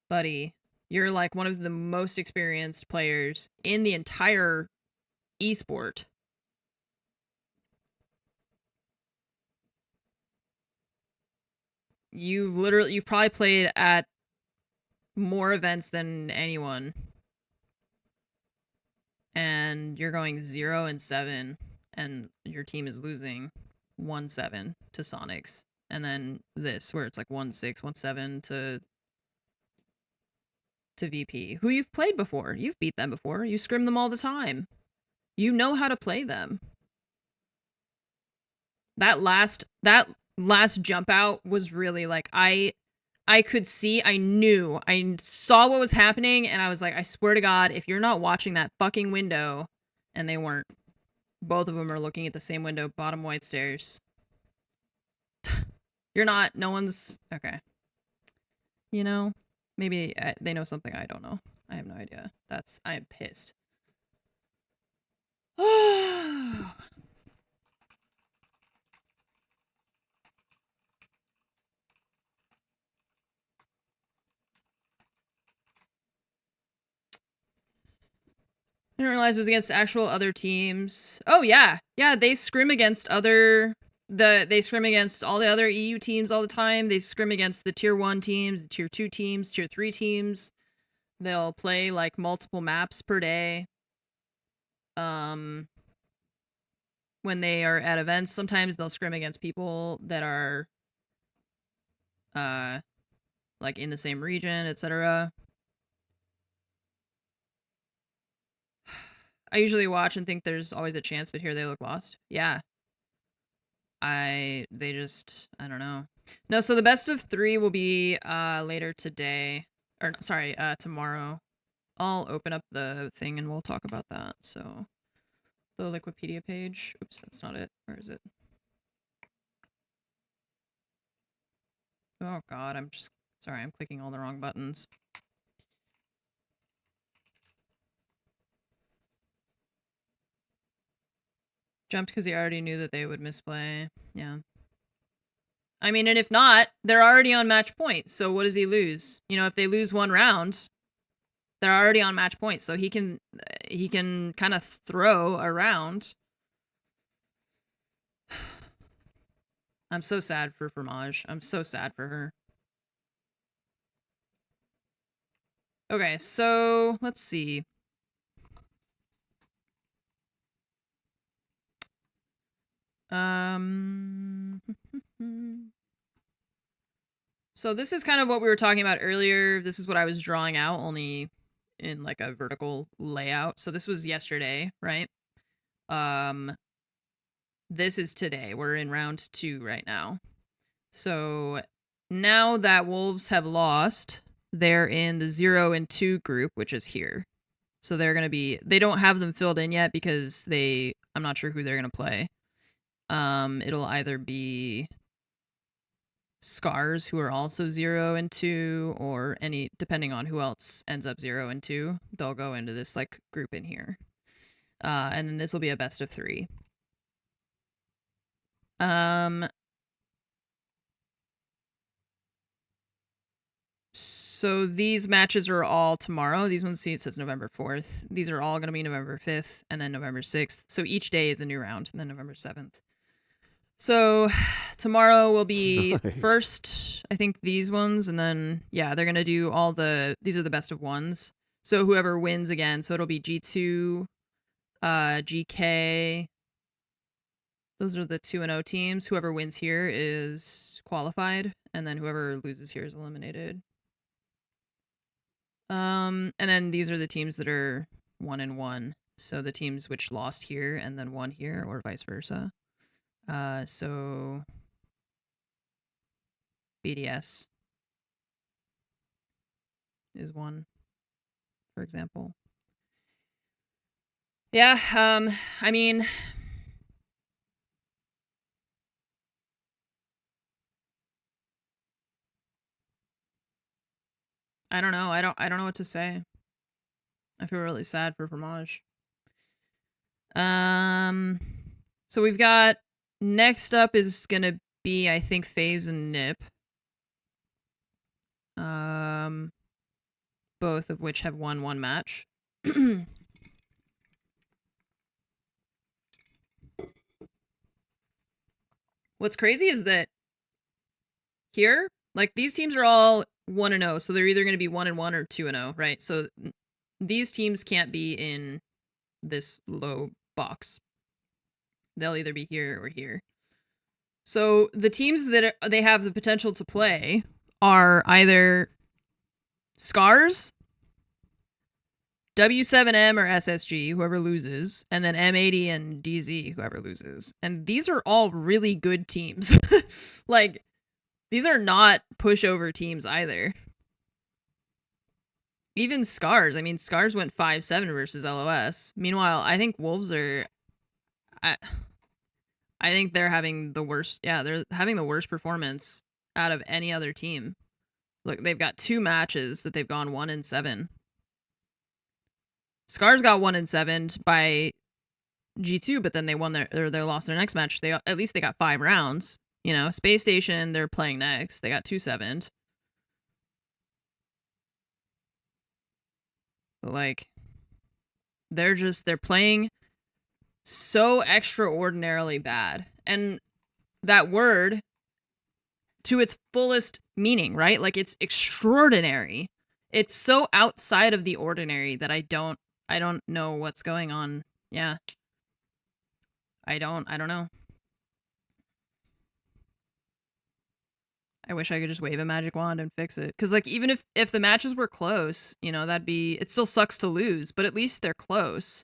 buddy, you're like one of the most experienced players in the entire esport. You've probably played at more events than anyone. And you're going 0-7 and your team is losing 1-7 to Sonics. And then this where it's like 1-6, 1-7 to VP, who you've played before. You've beat them before. You scrim them all the time. You know how to play them. That last jump out was really like, I could see, I saw what was happening, and I was like, I swear to God, if you're not watching that fucking window, and they weren't. Both of them are looking at the same window, bottom white stairs. You're not, no one's, okay. You know, maybe they know something I don't know. I have no idea. I am pissed. I didn't realize it was against actual other teams. Oh, yeah. Yeah, they scrim against other they scrim against all the other EU teams all the time. They scrim against the tier 1 teams, the tier 2 teams, tier 3 teams. They'll play like multiple maps per day. When they are at events, sometimes they'll scrim against people that are like in the same region, etc. I usually watch and think there's always a chance, but here they look lost. Yeah. I don't know. No, so the best of 3 will be later today. Or sorry, tomorrow. I'll open up the thing and we'll talk about that. So the Wikipedia page. Oops, that's not it. Where is it? Oh god, I'm clicking all the wrong buttons. Jumped because he already knew that they would misplay. Yeah. I mean, and if not, they're already on match point. So what does he lose? You know, if they lose 1 round, they're already on match point. So he can kind of throw around. I'm so sad for Fromage. I'm so sad for her. Okay, so let's see. So this is kind of what we were talking about earlier. This is what I was drawing out, only in like a vertical layout. So this was yesterday, right? This is today. We're in round 2 right now. So now that Wolves have lost, they're in the 0 and 2 group, which is here. So they're going to be, they don't have them filled in yet because I'm not sure who they're going to play. It'll either be Scars, who are also 0 and 2, or depending on who else ends up 0 and 2, they'll go into this like group in here. And then this will be a best of 3. So these matches are all tomorrow. These ones, see, it says November 4th. These are all going to be November 5th and then November 6th. So each day is a new round, and then November 7th. So tomorrow will be first, I think, these ones, and then, yeah, they're going to do these are the best of 1s. So whoever wins again, so it'll be G2, GK, those are the 2-0 teams. Whoever wins here is qualified, and then whoever loses here is eliminated. And then these are the teams that are 1 and 1. So the teams which lost here and then won here, or vice versa. So BDS is 1, for example. Yeah, I mean, I don't know. I don't know what to say. I feel really sad for Fromage. So we've got, next up is gonna be, I think, Faves and Nip. Both of which have won 1 match. What's crazy is that here, like, these teams are all 1 and 0, so they're either going to be 1 and 1 or 2 and 0, right? So these teams can't be in this low box. They'll either be here or here. So the teams that they have the potential to play are either Scars, W7M or SSG, whoever loses, and then M80 and DZ, whoever loses. And these are all really good teams. Like, these are not pushover teams either. Even Scars. I mean, Scars went 5-7 versus LOS. Meanwhile, I think Wolves are... I think they're having the worst... Yeah, they're having the worst performance out of any other team. Look, they've got 2 matches that they've gone 1 and 7. Scars got 1 and 7 by G2, but then they won they lost their next match. At least they got 5 rounds. You know, Space Station, they're playing next. They got 2-7'd. But, like, they're playing so extraordinarily bad. And that word to its fullest meaning, right? Like, it's extraordinary. It's so outside of the ordinary that I don't know what's going on. Yeah. I don't know. I wish I could just wave a magic wand and fix it. Cause like, even if the matches were close, you know, it still sucks to lose, but at least they're close.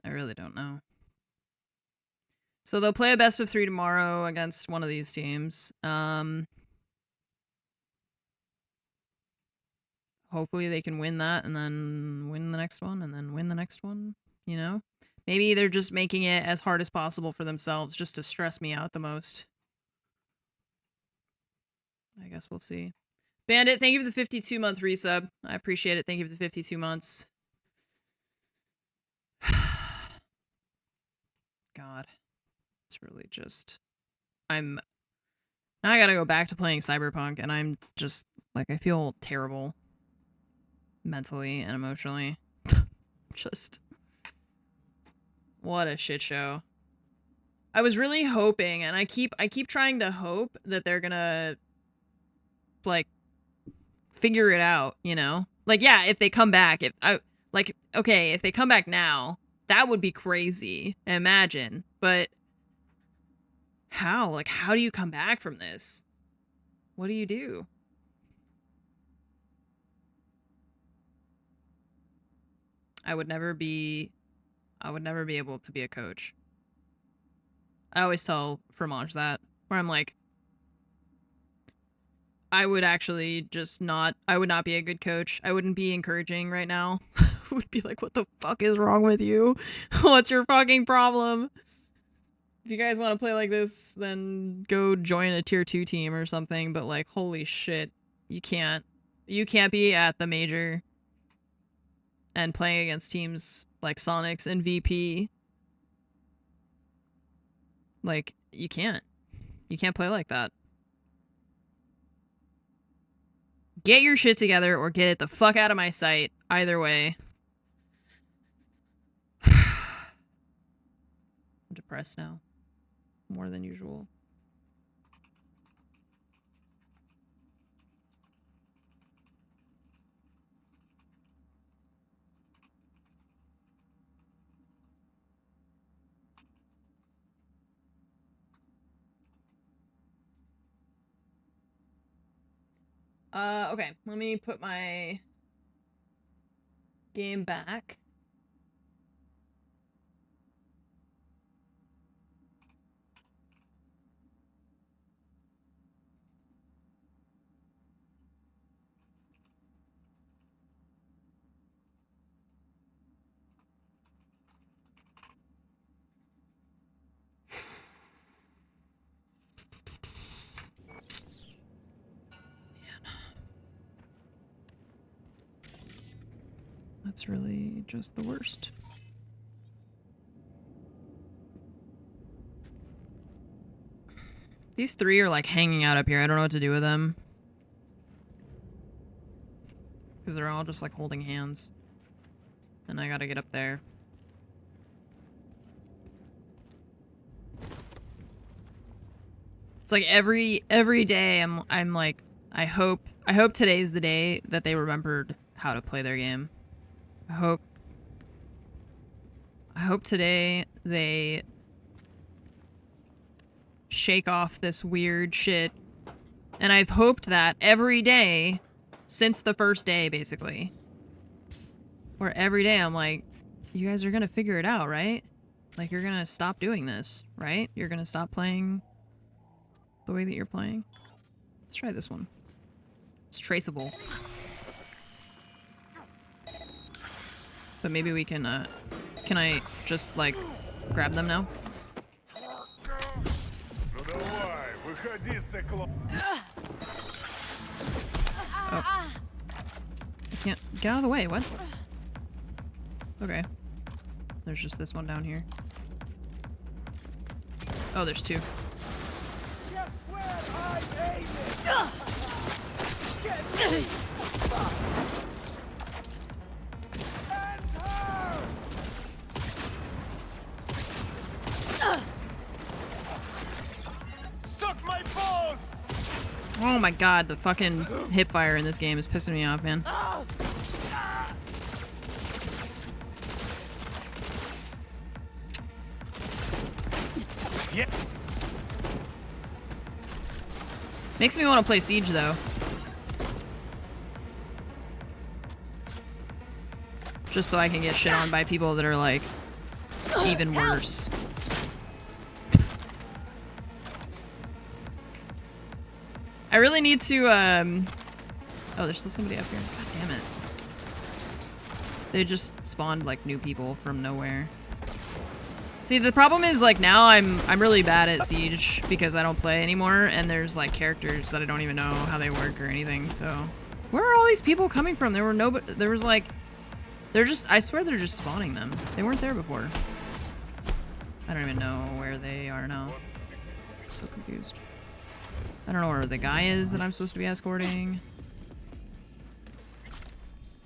I really don't know. So they'll play a best of 3 tomorrow against one of these teams. Hopefully they can win that and then win the next one and then win the next one, you know? Maybe they're just making it as hard as possible for themselves just to stress me out the most. I guess we'll see. Bandit, thank you for the 52-month resub. I appreciate it. Thank you for the 52 months. God. It's really just... Now I gotta go back to playing Cyberpunk, and I'm just, like, I feel terrible. Mentally and emotionally. Just... What a shit show. I was really hoping, and I keep trying to hope that they're gonna, like, figure it out, you know? Like, yeah, if they come back, okay, if they come back now, that would be crazy. Imagine. But how? Like, how do you come back from this? What do you do? I would never be able to be a coach. I always tell Fromage that, where I'm like, I would actually just I would not be a good coach. I wouldn't be encouraging right now. I would be like, what the fuck is wrong with you? What's your fucking problem? If you guys want to play like this, then go join a tier 2 team or something, but like, holy shit, you can't be at the major and playing against teams like Sonics and VP. Like, you can't play like that. Get your shit together or get it the fuck out of my sight. Either way. I'm depressed now. More than usual. Okay, let me put my game back. That's really just the worst. These 3 are like hanging out up here. I don't know what to do with them. Because they're all just like holding hands. And I gotta get up there. It's like every day I'm like, I hope today's the day that they remembered how to play their game. I hope today they shake off this weird shit. And I've hoped that every day since the first day, basically. Where every day I'm like, you guys are gonna figure it out, right? Like, you're gonna stop doing this, right? You're gonna stop playing the way that you're playing. Let's try this one. It's traceable. But maybe we can I just, like, grab them now? Oh. I can't get out of the way, what? Okay. There's just this one down here. Oh, there's 2. my god, the fucking hip fire in this game is pissing me off, man. Yeah. Makes me want to play Siege, though. Just so I can get shit on by people that are, like, even worse. I really need to, Oh, there's still somebody up here. God damn it. They just spawned, like, new people from nowhere. See, the problem is, like, now I'm really bad at Siege because I don't play anymore, and there's, like, characters that I don't even know how they work or anything, so... Where are all these people coming from? There was, like... They're just... I swear they're just spawning them. They weren't there before. I don't even know where they are now. I'm so confused. I don't know where the guy is that I'm supposed to be escorting.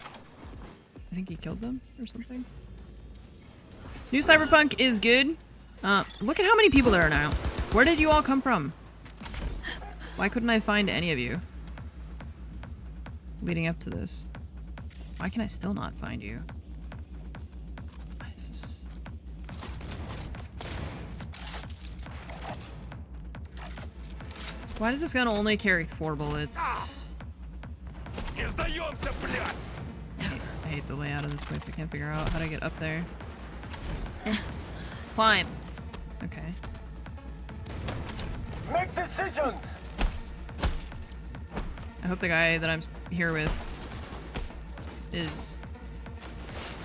I think he killed them or something. New Cyberpunk is good. Look at how many people there are now. Where did you all come from? Why couldn't I find any of you? Leading up to this. Why can I still not find you? Why is this? Why does this gun only carry 4 bullets? I hate the layout of this place. I can't figure out how to get up there. Climb. Okay. Make decisions. I hope the guy that I'm here with is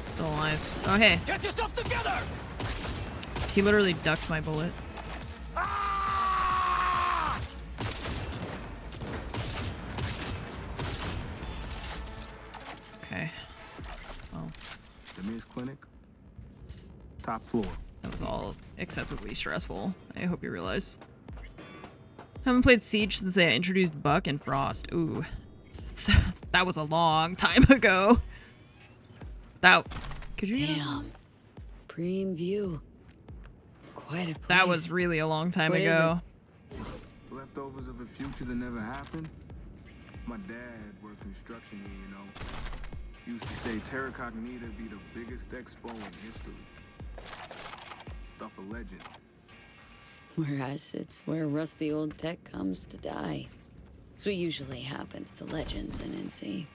still alive. Oh, hey. Get yourself together. He literally ducked my bullet. Okay. Well. Demir's clinic. Top floor. That was all excessively stressful. I hope you realize. Haven't played Siege since they introduced Buck and Frost. Ooh. That was a long time ago. Could you? Damn. Preem view. Quite a place. That was really a long time ago. Leftovers of a future that never happened. My dad worked construction here, you know. Used to say Terra Cognita be the biggest expo in history. Stuff a legend. Whereas it's where rusty old tech comes to die. It's what usually happens to legends in NC.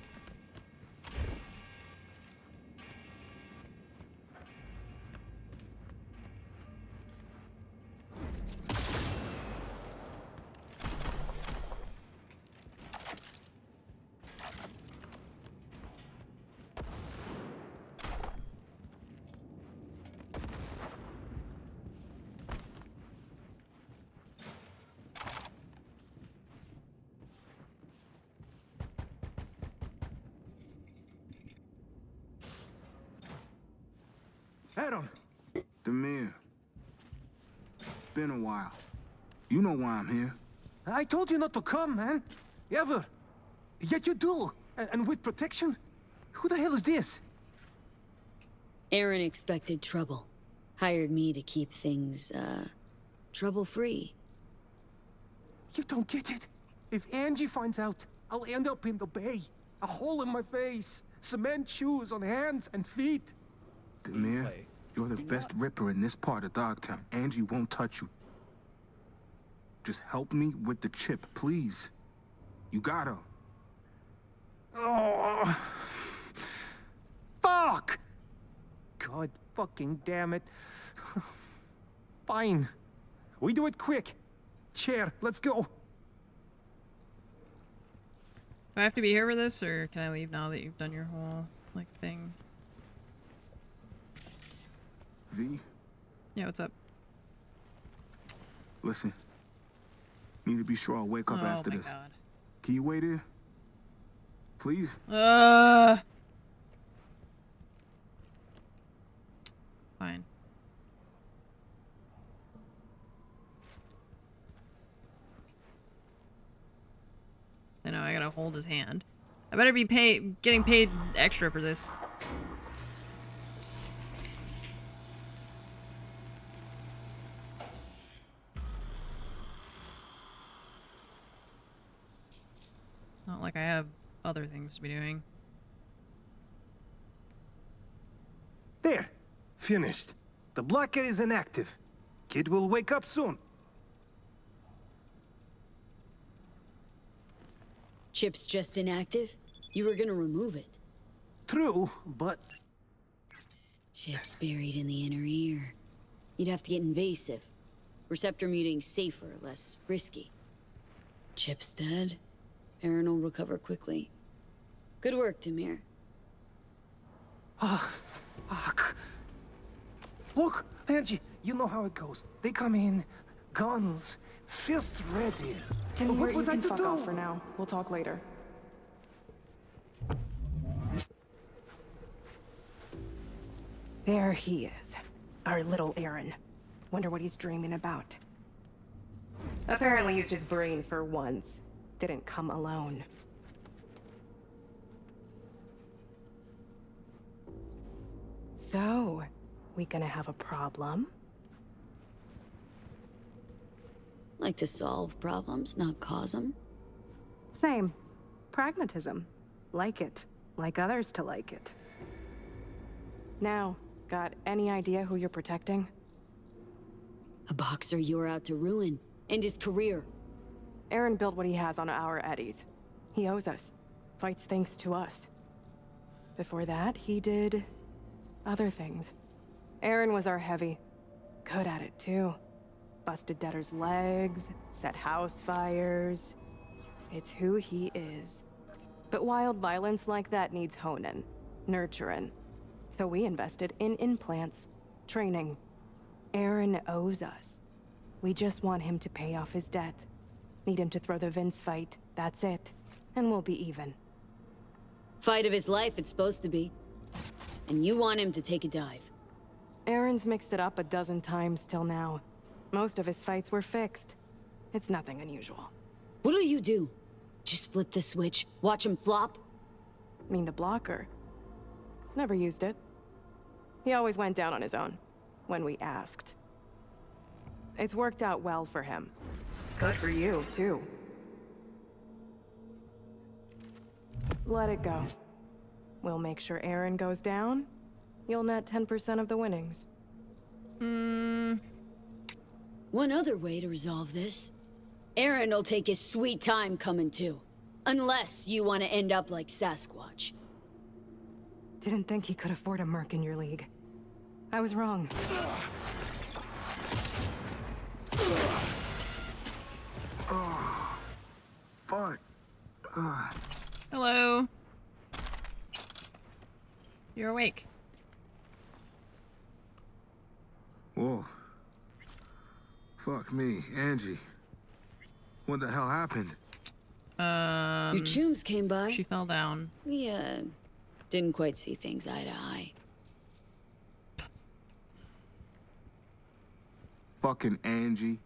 Adam! Demir. Been a while. You know why I'm here. I told you not to come, man. Ever. Yet you do. And with protection? Who the hell is this? Aaron expected trouble. Hired me to keep things, trouble-free. You don't get it. If Angie finds out, I'll end up in the bay. A hole in my face. Cement shoes on hands and feet. Demir, you're the best Ripper in this part of Dogtown. Angie won't touch you. Just help me with the chip, please. You gotta. Oh. Fuck! God fucking damn it. Fine. We do it quick. Chair, let's go. Do I have to be here for this, or can I leave now that you've done your whole, like, thing? V? Yeah, what's up? Listen. Need to be sure I'll wake up after this. God. Can you wait here? Please? Fine. I know, I gotta hold his hand. I better be getting paid extra for this. not like I have other things to be doing. There. Finished. The blockade is inactive. Kid will wake up soon. Chip's just inactive? You were gonna remove it. True, but... Chip's buried in the inner ear. You'd have to get invasive. Receptor muting's safer, less risky. Chip's dead. Aaron will recover quickly. Good work, Demir. Ah, fuck. Look, Angie, you know how it goes. They come in, guns, fists ready. What was I you can to fuck do? off for now. We'll talk later. There he is. Our little Aaron. Wonder what he's dreaming about. Apparently used his brain for once. Didn't come alone. So, we gonna have a problem? Like to solve problems, not cause them. Same. Pragmatism. Like it. Like others to like it. Now, got any idea who you're protecting? A boxer you're out to ruin. End his career. Aaron built what he has on our eddies. He owes us. Fights thanks to us. Before that, he did... other things. Aaron was our heavy. Good at it, too. Busted debtors' legs, set house fires. It's who he is. But wild violence like that needs honing, nurturing. So we invested in implants, training. Aaron owes us. We just want him to pay off his debt. Need him to throw the Vince fight, that's it. And we'll be even. Fight of his life, it's supposed to be. And you want him to take a dive. Aaron's mixed it up a dozen times till now. Most of his fights were fixed. It's nothing unusual. What'll you do? Just flip the switch, watch him flop? Mean the blocker? Never used it. He always went down on his own, when we asked. It's worked out well for him. Good for you, too. Let it go. We'll make sure Aaron goes down. You'll net 10% of the winnings. One other way to resolve this. Aaron will take his sweet time coming too. Unless you want to end up like Sasquatch. Didn't think he could afford a merc in your league. I was wrong. Oh, fuck. Hello. You're awake. Whoa. Fuck me, Angie. What the hell happened? Your chooms came by. She fell down. We, didn't quite see things eye to eye. Fucking Angie.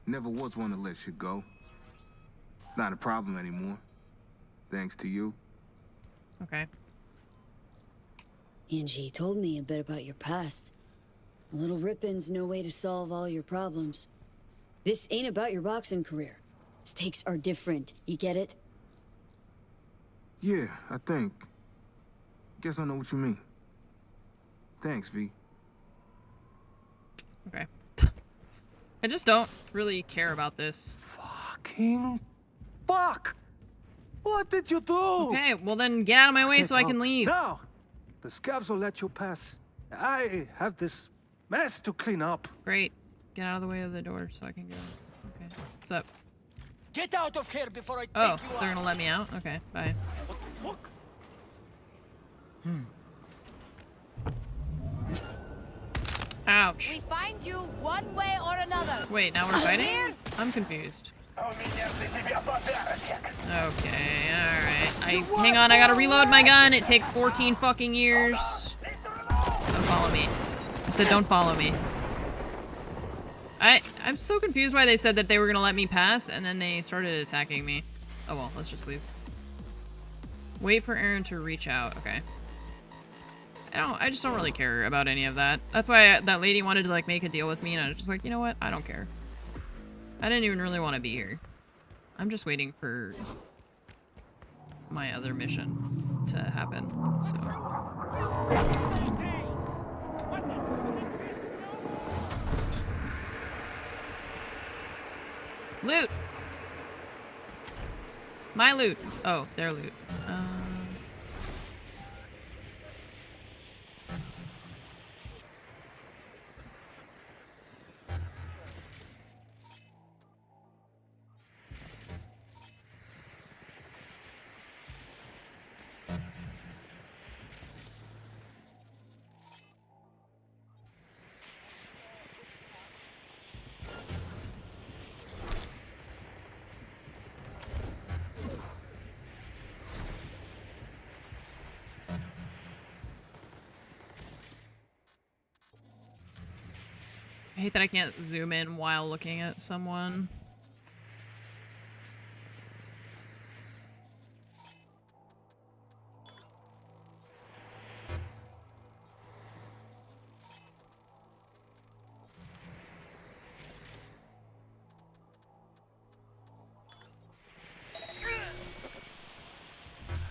Never was one to let shit go. Not a problem anymore. Thanks to you. Okay. Angie told me a bit about your past. A little ripping's no way to solve all your problems. This ain't about your boxing career. Stakes are different, you get it? Yeah, I think. Guess I know what you mean. Thanks, V. Okay. I just don't really care about this. Fucking fuck! What did you do? Okay, well then get out of my way so I can leave. No! The scavs will let you pass. I have this mess to clean up. Great. Get out of the way of the door so I can go. Okay. What's up? Get out of here before I take Oh, you they're out. gonna let me out? Okay, bye. What the fuck? Ouch. We find you one way or another. Wait, now we're fighting? I'm confused. Okay, alright. Hang on, I gotta reload my gun. It takes 14 fucking years. Don't follow me. I said don't follow me. I'm so confused why they said that they were gonna let me pass and then they started attacking me. Oh well, let's just leave. Wait for Aaron to reach out. Okay. I just don't really care about any of that. That's why that lady wanted to like make a deal with me and I was just like, you know what? I don't care. I didn't even really want to be here. I'm just waiting for my other mission to happen. So. Loot! My loot! Oh, their loot. I hate that I can't zoom in while looking at someone.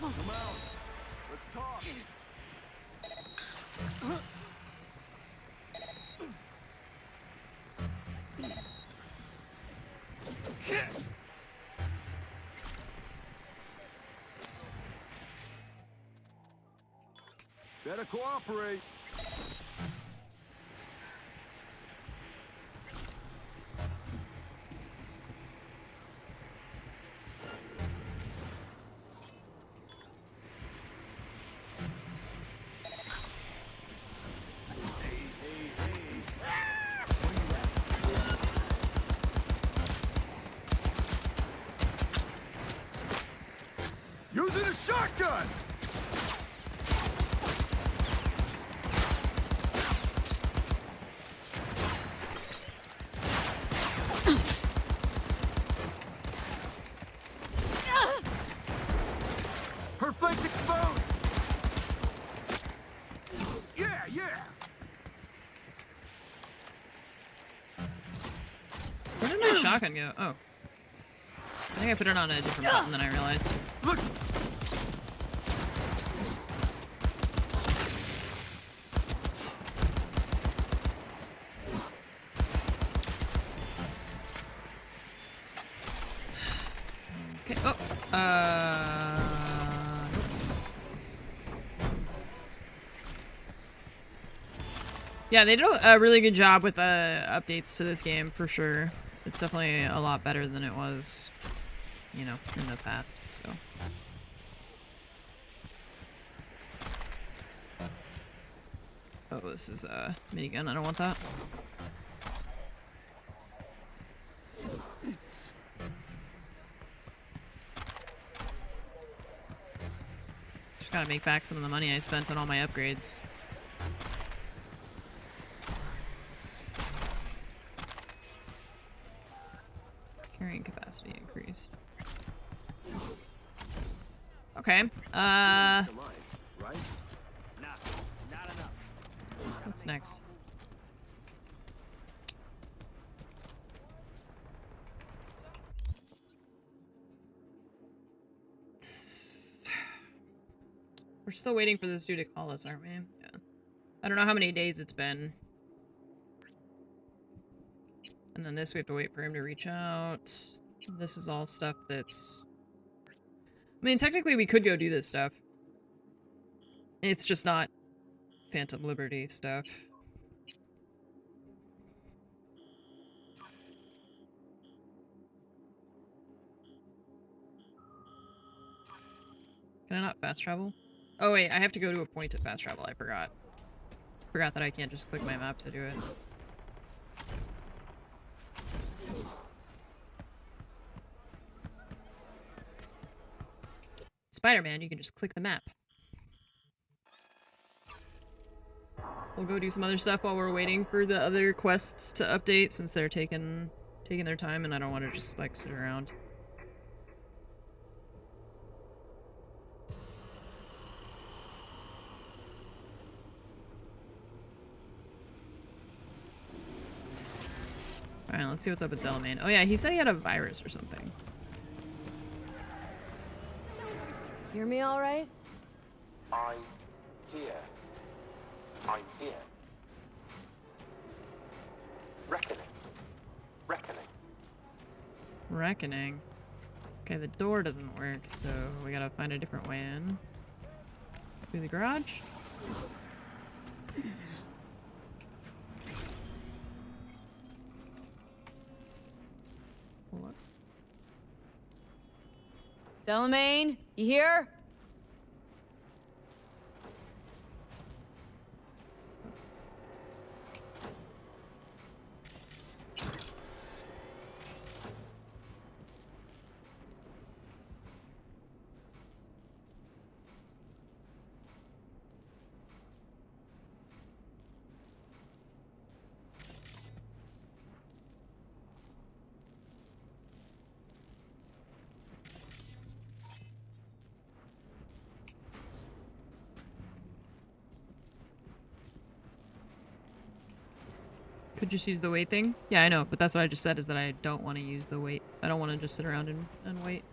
Come out. Let's talk. Better cooperate. Using a shotgun! Her flank's exposed! Yeah, yeah! Where did my shotgun go? Oh. I think I put it on a different button than I realized. Look! Okay. Oh. Yeah, they did a really good job with updates to this game for sure. It's definitely a lot better than it was, you know, in the past. So. Oh, this is a minigun. I don't want that. Just gotta make back some of the money I spent on all my upgrades. Carrying capacity increased. Okay. What's next? We're still waiting for this dude to call us, aren't we? Yeah. I don't know how many days it's been. And then this, we have to wait for him to reach out. This is all stuff that's... I mean, technically we could go do this stuff. It's just not Phantom Liberty stuff. Can I not fast travel? Oh wait, I have to go to a point to fast travel, I forgot. Forgot that I can't just click my map to do it. Spider-Man, you can just click the map. We'll go do some other stuff while we're waiting for the other quests to update, since they're taking their time and I don't want to just like sit around. Alright, let's see what's up with Delamain. Oh yeah, he said he had a virus or something. Hear me all right? I'm here. I'm here. Reckoning. Reckoning. Reckoning. Okay, the door doesn't work, so we gotta find a different way in. Through the garage? Pull up. Delamain, you here? Could just use the wait thing? Yeah, I know, but that's what I just said, is that I don't want to use the wait. I don't want to just sit around and wait.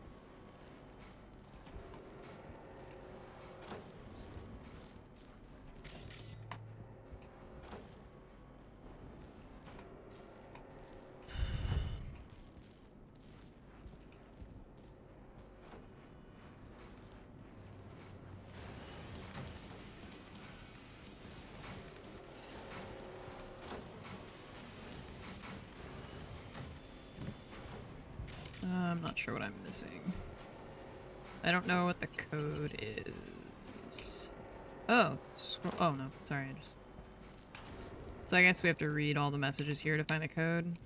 I'm not sure what I'm missing. I don't know what the code is. Oh, oh no, sorry, I just... So I guess we have to read all the messages here to find the code.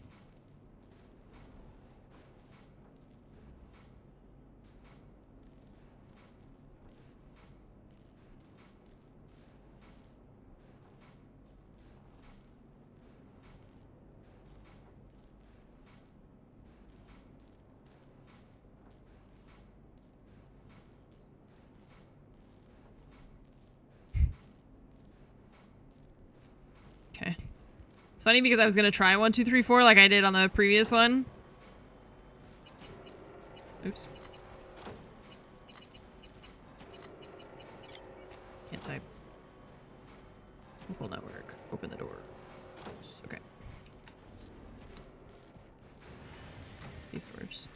Okay. It's funny because I was gonna try 1, 2, 3, 4 like I did on the previous one. Oops. Can't type. Will not work. Open the door. Oops. Okay. These doors.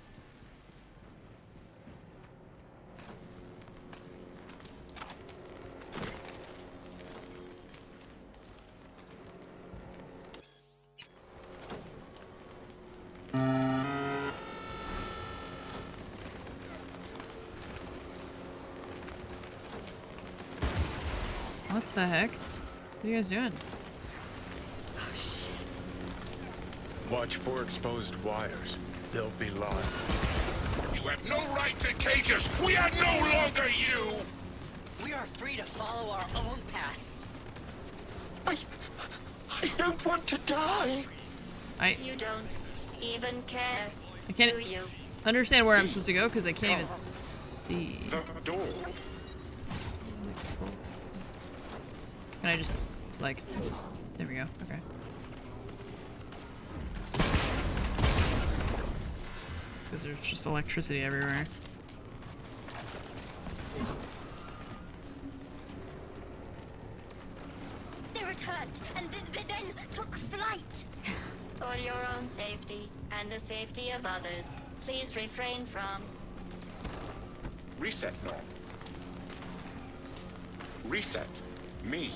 What the heck? What are you guys doing? Oh, shit. Watch for exposed wires. They'll be live. You have no right to cage us! We are no longer you! We are free to follow our own paths. I don't want to die! You don't even care, I can't do you? understand where I'm supposed to go because I can't even see. The door. Can I just, like... There we go. Okay. Because there's just electricity everywhere. They returned and then took flight. For your own safety and the safety of others, please refrain from... Reset knob. Reset me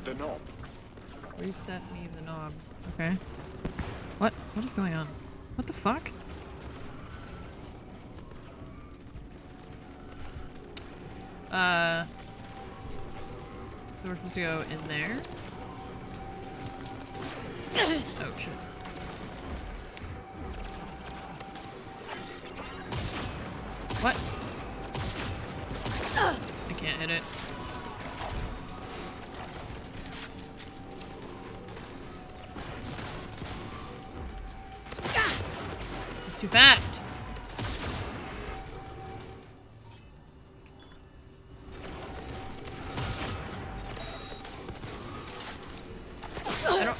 the knob. Reset me the knob. Okay. What? What is going on? What the fuck? So we're supposed to go in there? Oh shit. What? I can't hit it. It's too fast.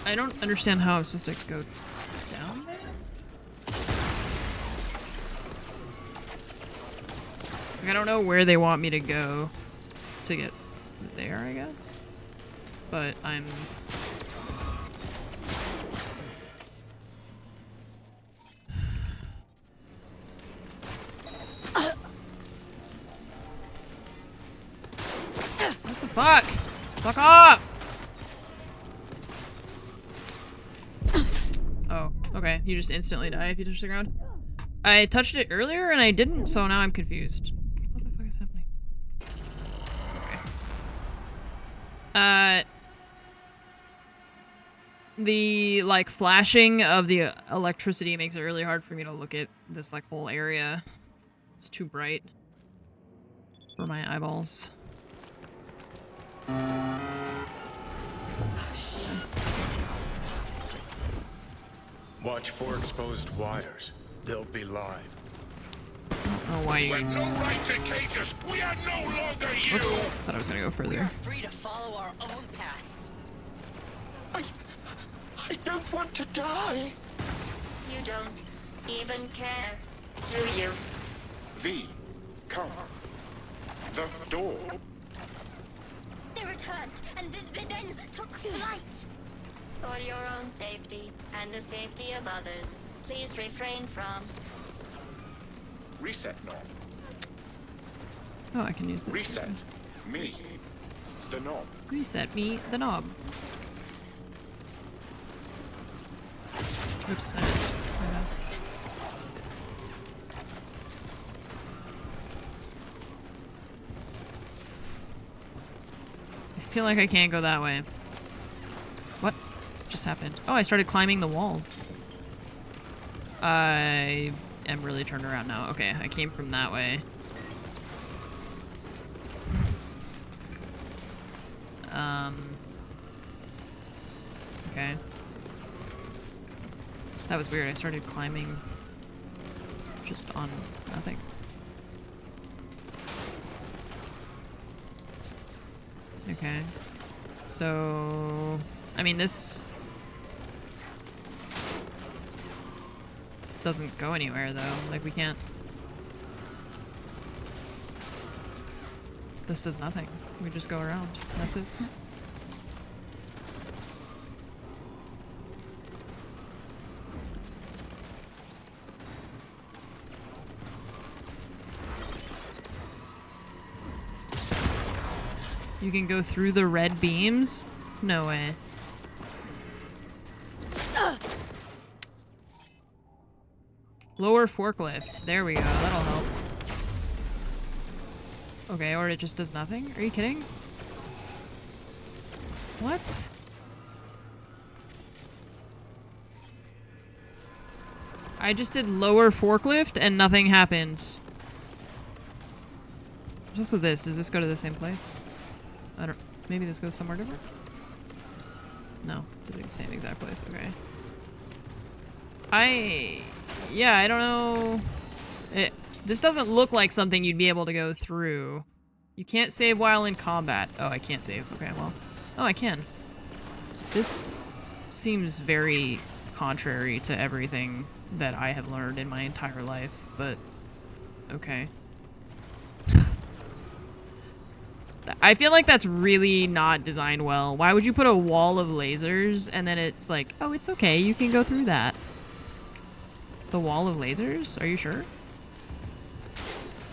I don't understand how I'm supposed to go down there. Like, I don't know where they want me to go to get there, I guess. But I'm... What the fuck? Fuck off! Oh, okay. You just instantly die if you touch the ground. I touched it earlier and I didn't, so now I'm confused. What the fuck is happening? Okay. The, like, flashing of the electricity makes it really hard for me to look at this, like, whole area. It's too bright for my eyeballs. Watch for exposed wires. They'll be live. Oh, why you... With no right to cages, we are no longer you! Oops, thought I was gonna go further. We are free to follow our own paths. I don't want to die. You don't even care, do you? V, come. The door. They returned and then took flight. For your own safety and the safety of others, please refrain from... Reset knob. Oh, I can use this. Reset. Me. The knob. Reset me the knob. Oops, I missed. I feel like I can't go that way. What just happened? Oh, I started climbing the walls. I am really turned around now. Okay, I came from that way. Okay. That was weird. I started climbing just on nothing. Okay. So, I mean, this doesn't go anywhere, though. Like, we can't... This does nothing. We just go around. That's it. You can go through the red beams? No way. Lower forklift. There we go. That'll help. Okay, or it just does nothing? Are you kidding? What? I just did lower forklift and nothing happened. Just with this, does this go to the same place? I don't... Maybe this goes somewhere different? No, it's the same exact place. Okay. Yeah, I don't know... This doesn't look like something you'd be able to go through. You can't save while in combat. Oh, I can't save. Okay, well... Oh, I can. This seems very contrary to everything that I have learned in my entire life, but... Okay. I feel like that's really not designed well. Why would you put a wall of lasers and then it's like, oh, it's okay, you can go through that. The wall of lasers? Are you sure?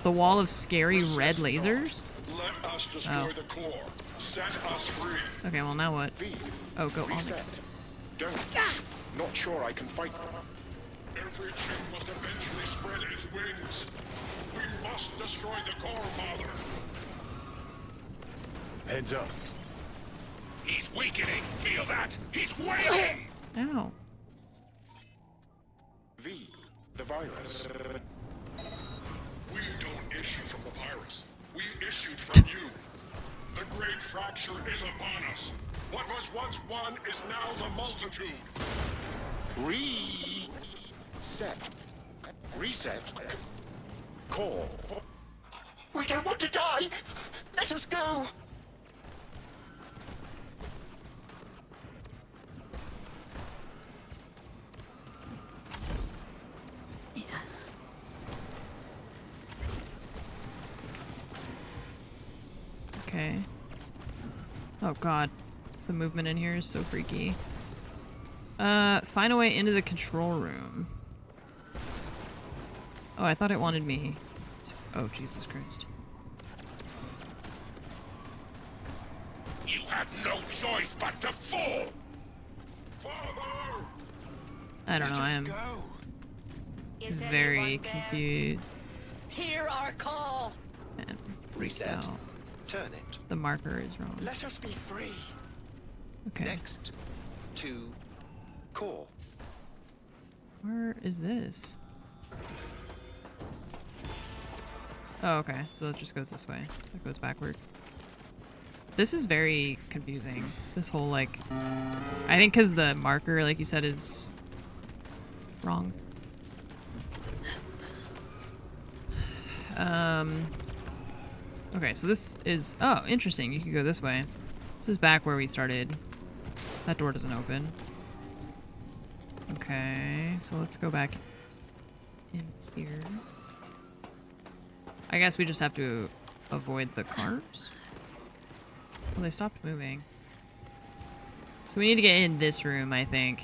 The wall of scary red lasers? Let us destroy the core. Set us free. Okay, well now what? Oh, go on. Don't. Not sure I can fight. Every chip must eventually spread its wings. We must destroy the core, Father. Heads up. He's weakening. Feel that? He's waning. Ow. V, the virus. We don't issue from the virus. We issued from you. The great fracture is upon us. What was once one is now the multitude. Reset. Reset. Call. We don't want to die. Let us go. Oh god. The movement in here is so freaky. Find a way into the control room. Oh, I thought it wanted me. Oh, Jesus Christ. You had no choice but to fall! I don't know, I am very confused. Hear our call. And freaked out. Turn it. The marker is wrong. Let us be free. Okay. Next, to core. Where is this? Oh, okay. So that just goes this way. That goes backward. This is very confusing. This whole, like... I think because the marker, like you said, is wrong. Okay, so this is... Oh, interesting. You can go this way. This is back where we started. That door doesn't open. Okay, so let's go back in here. I guess we just have to avoid the cars. Well, they stopped moving. So we need to get in this room, I think.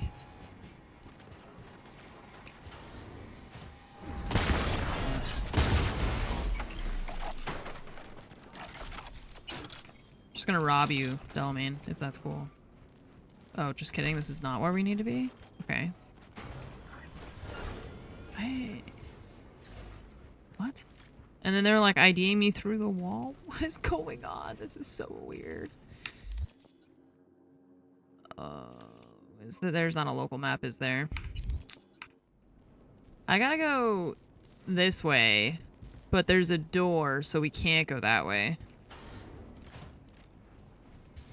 Just gonna rob you, Delamain, if that's cool. Oh, just kidding. This is not where we need to be? Okay. Hey. What? And then they're like IDing me through the wall? What is going on? This is so weird. There's not a local map, is there? I gotta go this way, but there's a door, so we can't go that way.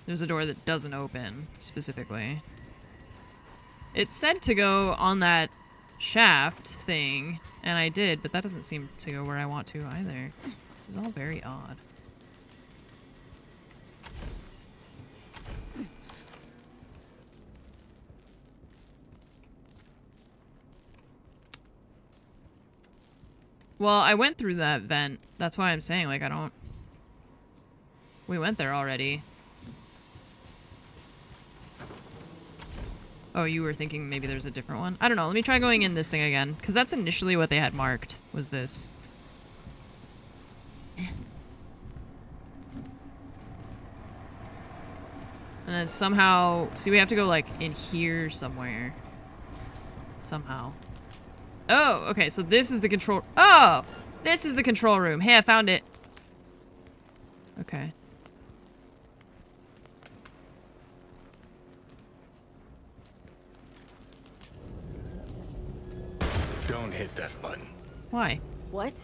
There's a door that doesn't open, specifically. It said to go on that shaft thing, and I did, but that doesn't seem to go where I want to either. This is all very odd. Well, I went through that vent. That's why I'm saying, like, I don't... We went there already. Oh, you were thinking maybe there's a different one? I don't know. Let me try going in this thing again. Because that's initially what they had marked, was this. And then somehow... See, we have to go, like, in here somewhere. Somehow. Oh, okay. So this is the control... Oh! This is the control room. Hey, I found it. Okay. Don't hit that button. Why? What?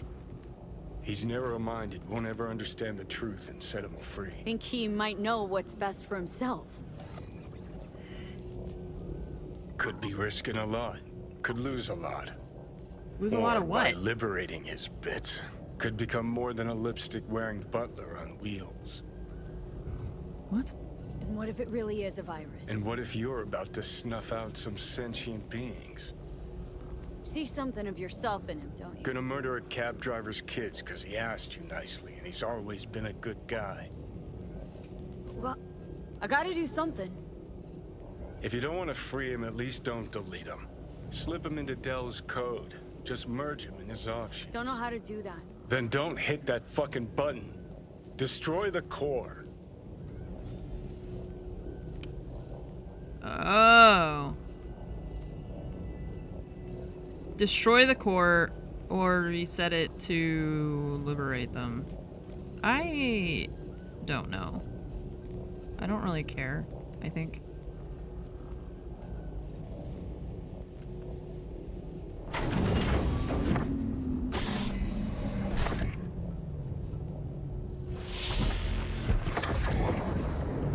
He's narrow-minded, won't ever understand the truth and set him free. Think he might know what's best for himself. Could be risking a lot. Could lose a lot. Lose a lot of what? By liberating his bits. Could become more than a lipstick-wearing butler on wheels. What? And what if it really is a virus? And what if you're about to snuff out some sentient beings? See something of yourself in him, don't you? Gonna murder a cab driver's kids because he asked you nicely, and he's always been a good guy. Well, I gotta do something. If you don't want to free him, at least don't delete him. Slip him into Dell's code. Just merge him in his offshoot. Don't know how to do that. Then don't hit that fucking button. Destroy the core. Oh. Destroy the core or reset it to liberate them. I don't know. I don't really care, I think.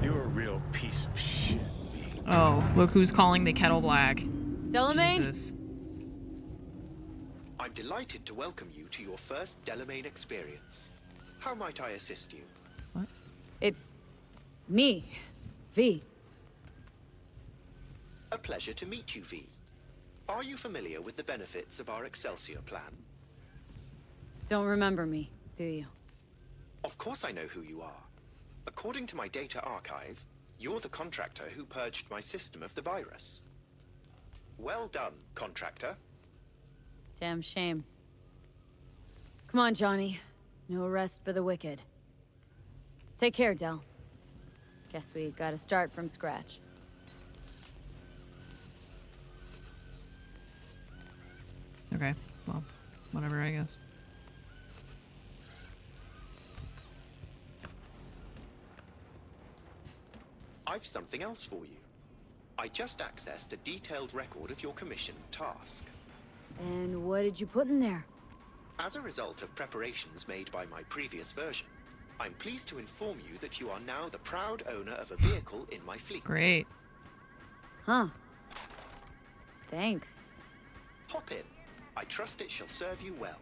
You're a real piece of shit. Oh, look who's calling the kettle black. Delamain? Jesus. I'm delighted to welcome you to your first Delamain experience. How might I assist you? What? It's me, V. A pleasure to meet you, V. Are you familiar with the benefits of our Excelsior plan? Don't remember me, do you? Of course I know who you are. According to my data archive, you're the contractor who purged my system of the virus. Well done, contractor. Damn shame. Come on, Johnny. No rest for the wicked. Take care, Del. Guess we gotta start from scratch. Okay, well, whatever, I guess. I've something else for you. I just accessed a detailed record of your commission task. And what did you put in there? As a result of preparations made by my previous version, I'm pleased to inform you that you are now the proud owner of a vehicle in my fleet. Great. Huh. Thanks. Hop in. I trust it shall serve you well.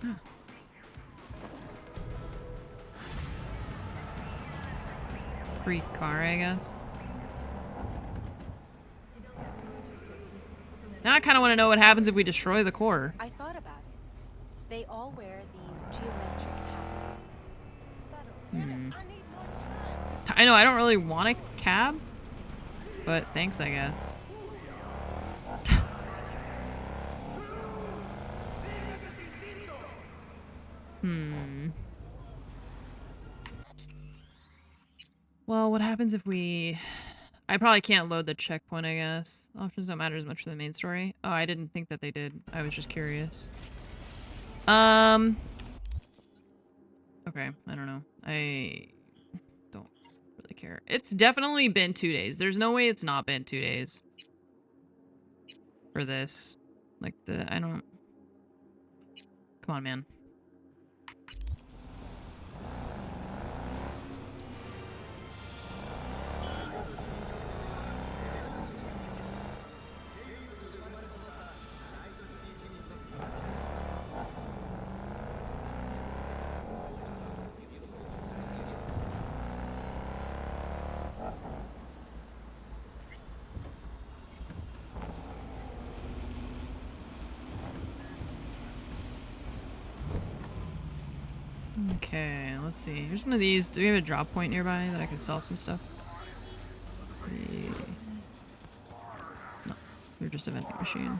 Huh. Free car, I guess. Now I kind of want to know what happens if we destroy the core. I thought about it. They all wear these geometric patterns. I know I don't really want a cab, but thanks, I guess. Well, what happens if we... I probably can't load the checkpoint, I guess. Options don't matter as much for the main story. Oh, I didn't think that they did. I was just curious. Okay, I don't know. I don't really care. It's definitely been 2 days. There's no way it's not been 2 days for this. Like, I don't... Come on, man. Okay, let's see. Here's one of these. Do we have a drop point nearby that I could sell some stuff? No, you're just a vending machine.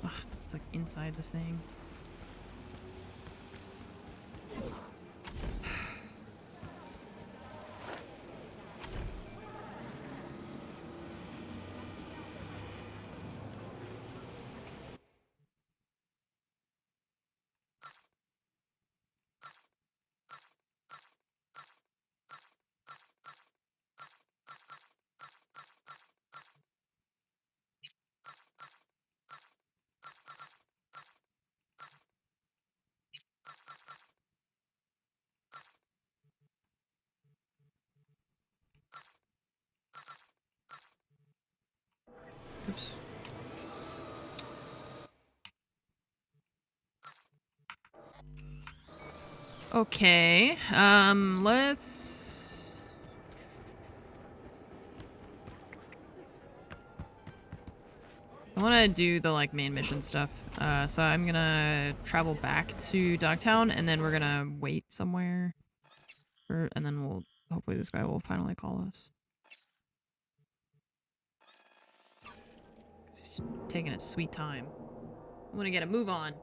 Ugh, it's like inside this thing. Oops. Okay, let's... I want to do the, like, main mission stuff. So I'm gonna travel back to Dogtown, and then we're gonna wait somewhere. And then we'll... Hopefully this guy will finally call us. He's taking his sweet time. I want to get a move on.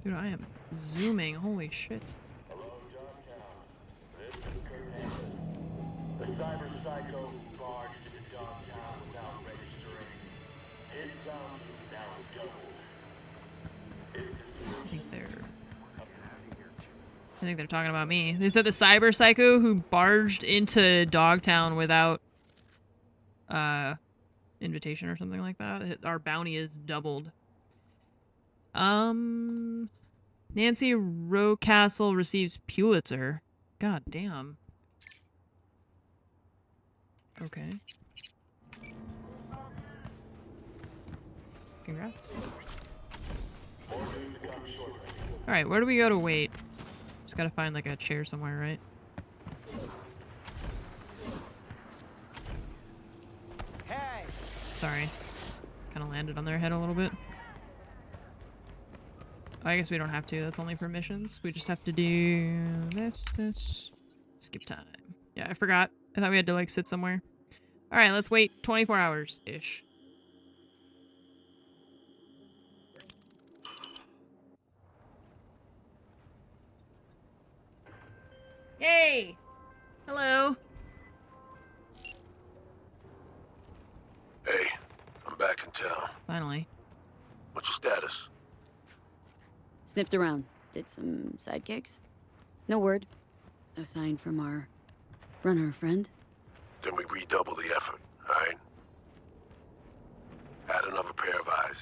Dude, I am zooming. Holy shit. The cyber psycho barged into Dogtown without registering. His bounty is now doubled. I think they're talking about me. They said the cyber psycho who barged into Dogtown without invitation or something like that. Our bounty is doubled. Nancy Rocastle receives Pulitzer. God damn. Okay. Congrats. Alright, where do we go to wait? Just gotta find like a chair somewhere, right? Hey! Sorry. Kinda landed on their head a little bit. Oh, I guess we don't have to. That's only for missions. We just have to do this. Skip time. Yeah, I forgot. I thought we had to like sit somewhere. Alright, let's wait 24 hours-ish. Yay! Hello. Hey, I'm back in town. Finally. What's your status? Sniffed around. Did some sidekicks. No word. No sign from our runner friend. Then we redouble the effort, alright? Add another pair of eyes.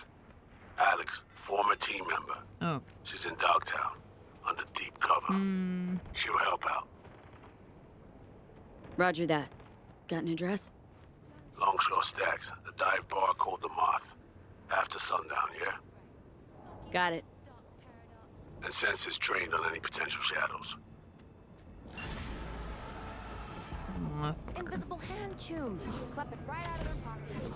Alex, former team member. Oh. She's in Dogtown, under deep cover. She'll help out. Roger that. Got an address? Longshore Stacks, the dive bar called the Moth. After sundown, yeah? Got it. And Sense is trained on any potential shadows. Invisible hand chum. Clap it right out of their pocket.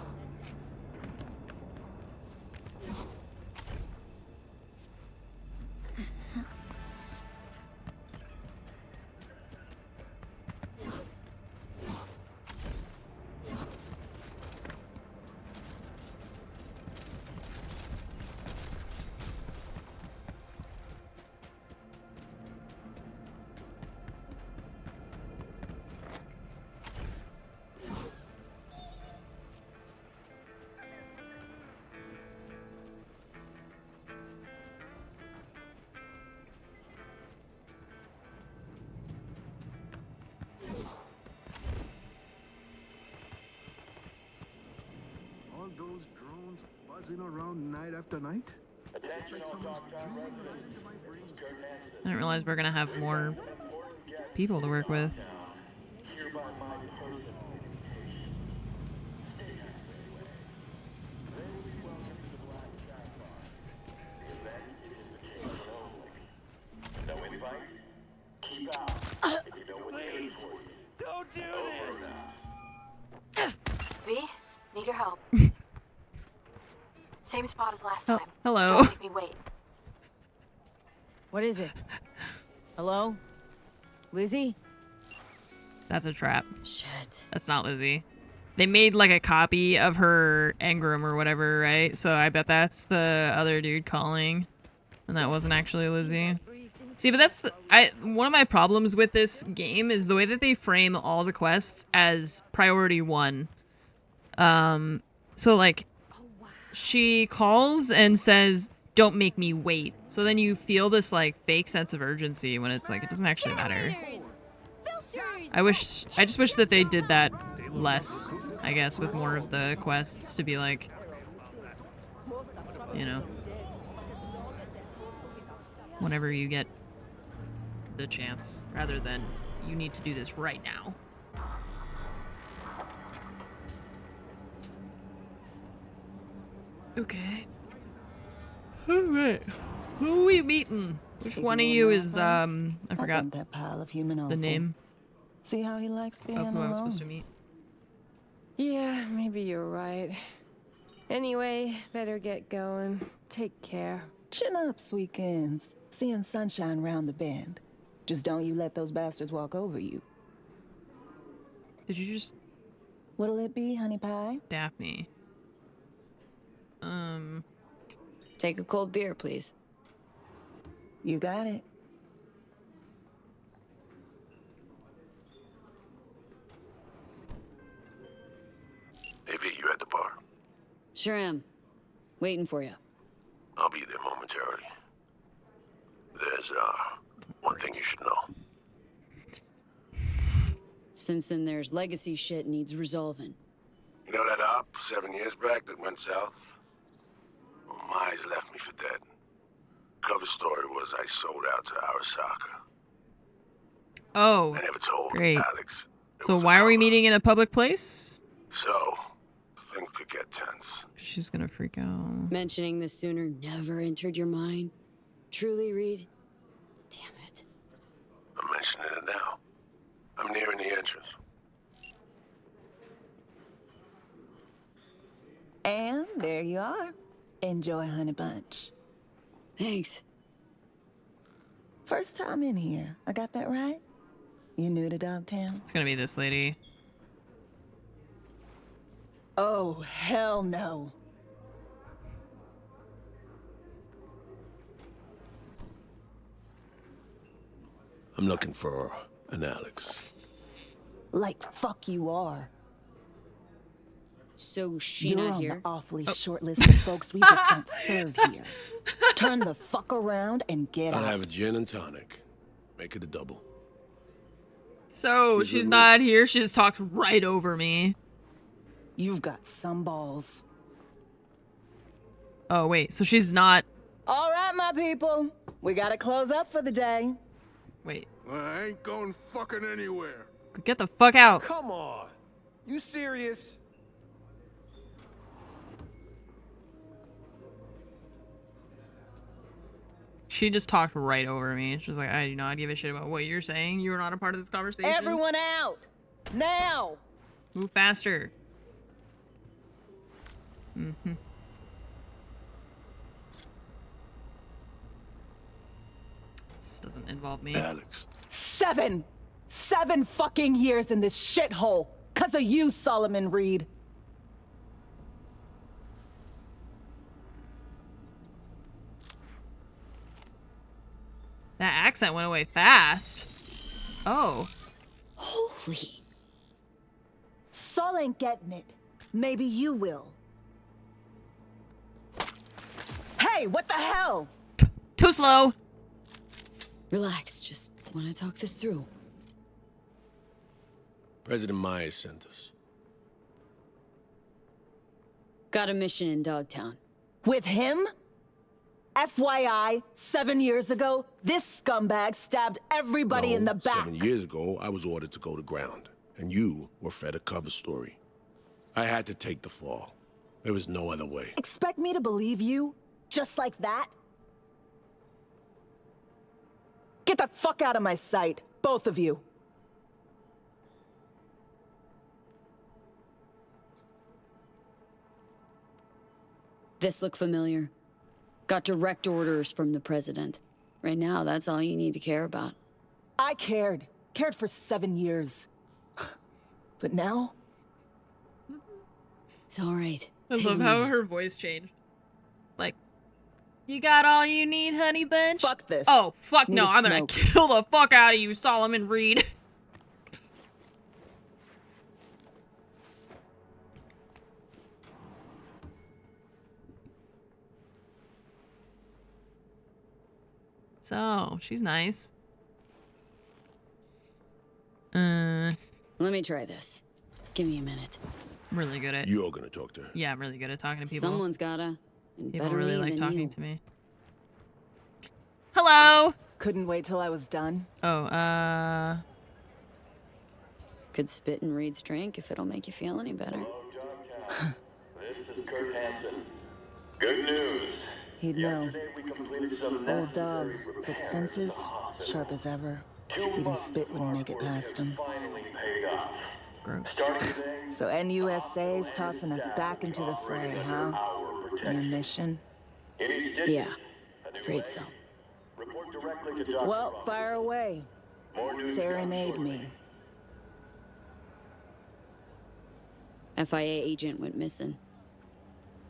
All those drones buzzing around night after night? Like someone's drilling right into my brain. I didn't realize we're gonna have more people to work with. Please, don't do this! V, need your help. Same spot as last Oh, time. hello. Don't make me wait. What is it? Hello? Lizzie? That's a trap. Shit. That's not Lizzie. They made like a copy of her engram or whatever, right? So I bet that's the other dude calling. And that wasn't actually Lizzie. See, but that's one of my problems with this game is the way that they frame all the quests as priority 1. So like she calls and says, "Don't make me wait." So then you feel this like fake sense of urgency when it's like it doesn't actually matter. I just wish that they did that less, I guess, with more of the quests to be like, you know, whenever you get the chance, rather than you need to do this right now. Okay. Alright. Who are we meeting? Which one of you is, I forgot that pile of human the name See how he likes being of who alone? I'm supposed to meet. Yeah, maybe you're right. Anyway, better get going. Take care. Chin up, sweekends. Seeing sunshine round the bend. Just don't you let those bastards walk over you. Did you just... What'll it be, honey pie? Daphne. Take a cold beer, please. You got it. Hey, V, you at the bar? Sure am. Waiting for you. I'll be there momentarily. There's, one thing you should know. Since then there's legacy shit needs resolving. You know that op 7 years back that went south? Well, Mize left me for dead. Cover story was I sold out to Arasaka. Oh, I never told great. Alex. So why are we meeting in a public place? So, things could get tense. She's gonna freak out. Mentioning this sooner never entered your mind? Truly, Reed? I'm mentioning it now. I'm nearing the entrance. And there you are. Enjoy, honey bunch. Thanks. First time in here. I got that right? You new to Dogtown? It's gonna be this lady. Oh, hell no. I'm looking for an Alex. Like fuck you are. So she You're not on here? the awfully short list of folks we just don't serve here. Turn the fuck around and get I'll out. have a gin and tonic. Make it a double. So she's not here. She just talked right over me. You've got some balls. Oh wait, so she's not. All right, my people. We gotta close up for the day. Wait. I ain't going fucking anywhere. Get the fuck out. Come on. You serious? She just talked right over me. She was like, I do not give a shit about what you're saying. You're not a part of this conversation. Everyone out! Now! Move faster. This doesn't involve me. Alex. 7 fucking years in this shithole. 'Cause of you, Solomon Reed. That accent went away fast. Oh. Holy. Sol ain't getting it. Maybe you will. Hey, what the hell? Too slow. Relax, just want to talk this through. President Myers sent us. Got a mission in Dogtown. With him? FYI, 7 years ago, this scumbag stabbed everybody in the back. 7 years ago, I was ordered to go to ground, and you were fed a cover story. I had to take the fall. There was no other way. Expect me to believe you? Just like that? Get the fuck out of my sight, both of you. This look familiar. Got direct orders from the president. Right now, that's all you need to care about. I cared. Cared for 7 years. But now? It's all right. I love how her voice changed. Like, you got all you need, honey bunch? Fuck this. Oh, fuck Need no. a I'm gonna smoke. kill the fuck out of you, Solomon Reed. So, she's nice. Let me try this. Give me a minute. I'm really good at. You're gonna talk to her. Yeah, I'm really good at talking to people. Someone's gotta. And People better really me like than talking you. to me. Hello. Couldn't wait till I was done. Oh, Could spit in Reed's drink if it'll make you feel any better. This is Kurt Hansen. Good news. He'd know. Yesterday we completed some Old dog, necessary but repairs senses, at the hospital. sharp as ever. 2 Even months spit of wouldn't hard make it work past have him. finally paid off. gross. Starting today, So NUSA's tossing us back into the fray, huh? New mission? any stitches, Yeah. a new Great leg. so. Report directly to Dr. Well, Ross. fire away. More news Serenade coming me. FIA agent went missing.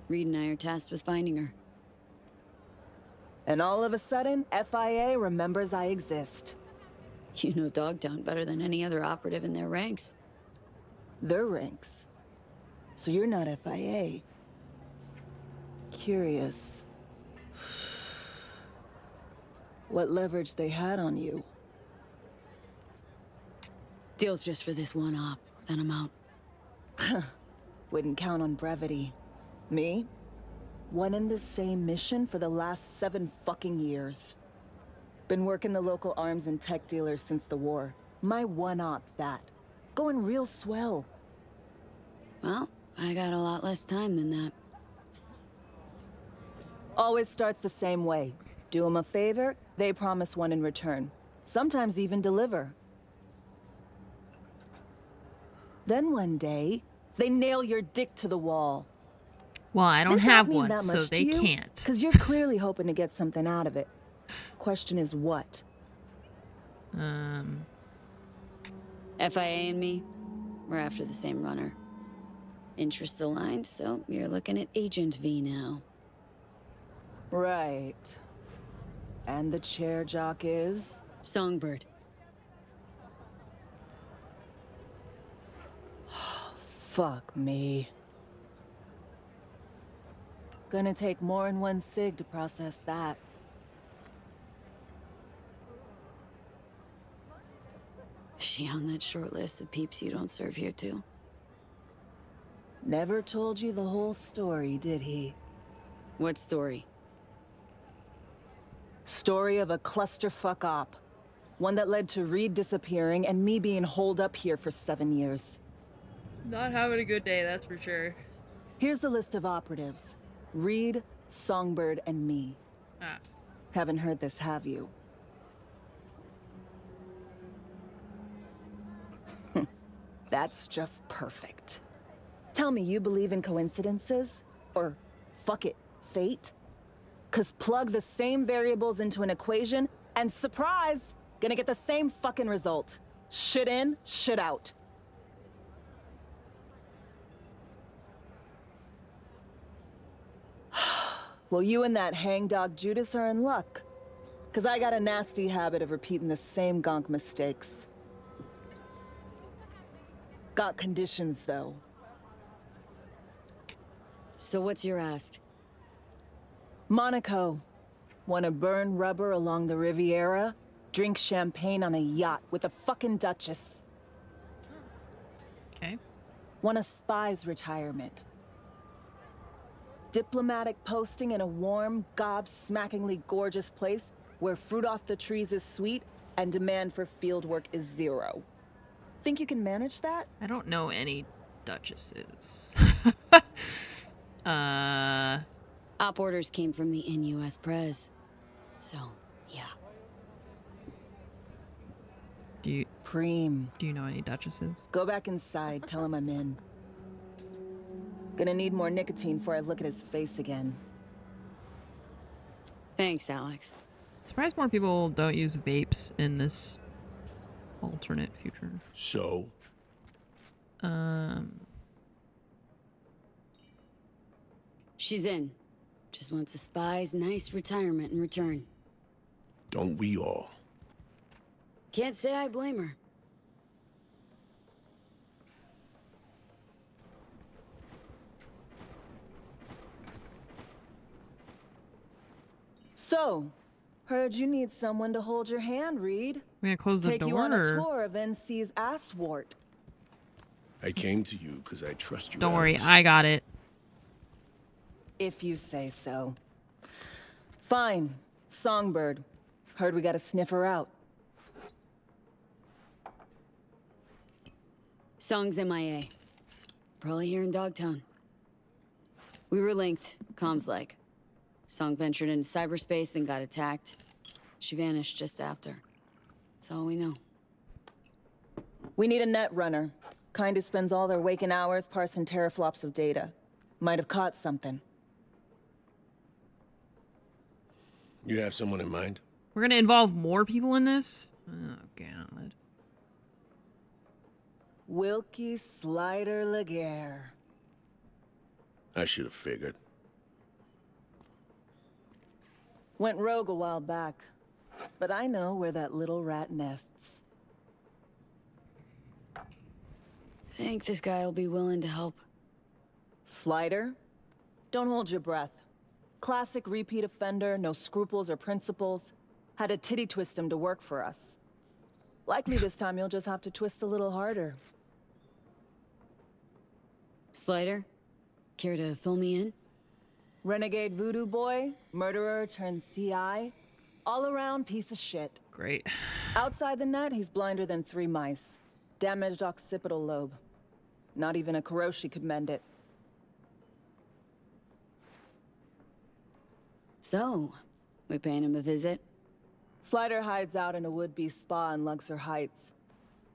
Reed and I are tasked with finding her. And all of a sudden, FIA remembers I exist. You know Dogtown better than any other operative in their ranks. Their ranks. So you're not FIA. Curious. What leverage they had on you. Deal's just for this one op, then I'm out. Wouldn't count on brevity. Me? One in the same mission for the last 7 fucking years. Been working the local arms and tech dealers since the war. My one-op, that. Going real swell. Well, I got a lot less time than that. Always starts the same way. Do them a favor, they promise one in return. Sometimes even deliver. Then one day, they nail your dick to the wall. Well, I don't have one, so they can't. Because you're clearly hoping to get something out of it. Question is what? FIA and me, we're after the same runner. Interests aligned, so you're looking at Agent V now. Right. And the chair jock is? Songbird. Fuck me. Gonna take more than one cig to process that. She on that short list of peeps you don't serve here too? Never told you the whole story, did he? What story? Story of a clusterfuck op. One that led to Reed disappearing and me being holed up here for 7 years. Not having a good day, that's for sure. Here's the list of operatives. Reed, Songbird, and me. Ah. Haven't heard this, have you? That's just perfect. Tell me you believe in coincidences? Or, fuck it, fate? 'Cause plug the same variables into an equation, and surprise! Gonna get the same fucking result. Shit in, shit out. Well, you and that hangdog Judas are in luck. 'Cause I got a nasty habit of repeating the same gonk mistakes. Got conditions, though. So what's your ask? Monaco. Wanna burn rubber along the Riviera? Drink champagne on a yacht with a fucking duchess. Okay. Want a spy's retirement. Diplomatic posting in a warm, gobsmackingly gorgeous place where fruit off the trees is sweet and demand for fieldwork is zero. Think you can manage that? I don't know any duchesses. Op orders came from the NUS Press. So, yeah. Do you know any duchesses? Go back inside, tell him I'm in. Gonna need more nicotine before I look at his face again. Thanks, Alex. Surprised more people don't use vapes in this alternate future. So? She's in. Just wants a spy's nice retirement in return. Don't we all? Can't say I blame her. So, heard you need someone to hold your hand, Reed. We're gonna close the Take door. you on a tour of NC's asswart. I came to you because I trust you. Don't worry, Alex. I got it. If you say so. Fine. Songbird. Heard we got a sniffer out. Song's MIA. Probably here in Dogtown. We were linked, comms like. Song ventured into cyberspace, then got attacked. She vanished just after. That's all we know. We need a net runner. Kind who spends all their waking hours parsing teraflops of data. Might have caught something. You have someone in mind? We're gonna involve more people in this? Oh, God. Wilkie Slider Laguerre. I should have figured. Went rogue a while back. But I know where that little rat nests. Think this guy will be willing to help? Slider? Don't hold your breath. Classic repeat offender, no scruples or principles. Had to titty twist him to work for us. Likely this time you'll just have to twist a little harder. Slider? Care to fill me in? Renegade voodoo boy, murderer turned CI. All around piece of shit. Great. Outside the net, he's blinder than 3 mice. Damaged occipital lobe. Not even a Kuroshi could mend it. So, we paying him a visit? Slider hides out in a would-be spa in Luxor Heights.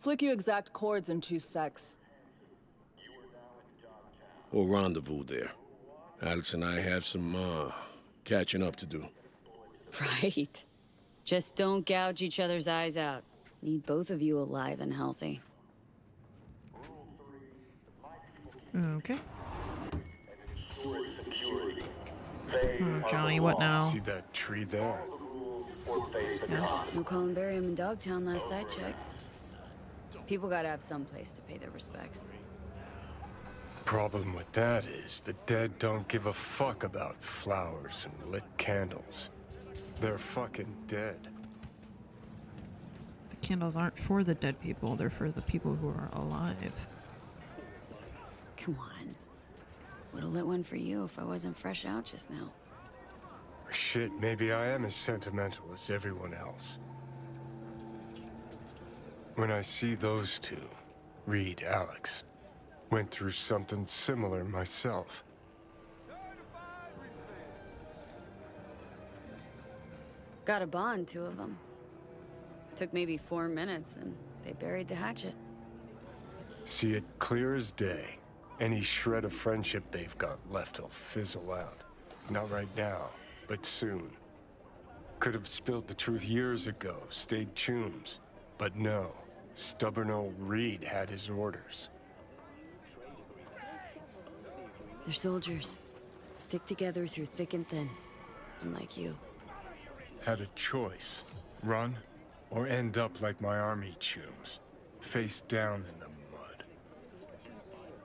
Flick you exact chords in 2 secs. We'll rendezvous there. Alex and I have some, catching up to do. Right. Just don't gouge each other's eyes out. Need both of you alive and healthy. Okay. Oh, Johnny, what now? See that tree there? Yeah. No columbarium in Dogtown last I checked. People gotta have some place to pay their respects. Problem with that is the dead don't give a fuck about flowers and lit candles. They're fucking dead. The candles aren't for the dead people, they're for the people who are alive. Come on. Would've lit one for you if I wasn't fresh out just now. Shit, maybe I am as sentimental as everyone else. When I see those two, Reed, Alex, went through something similar myself. Got a bond, 2 of them. Took maybe 4 minutes and they buried the hatchet. See it clear as day. Any shred of friendship they've got left will fizzle out. Not right now, but soon. Could have spilled the truth years ago, stayed chums. But no, stubborn old Reed had his orders. They're soldiers. Stick together through thick and thin. Unlike you. Had a choice. Run, or end up like my army chums. Face down in the mud.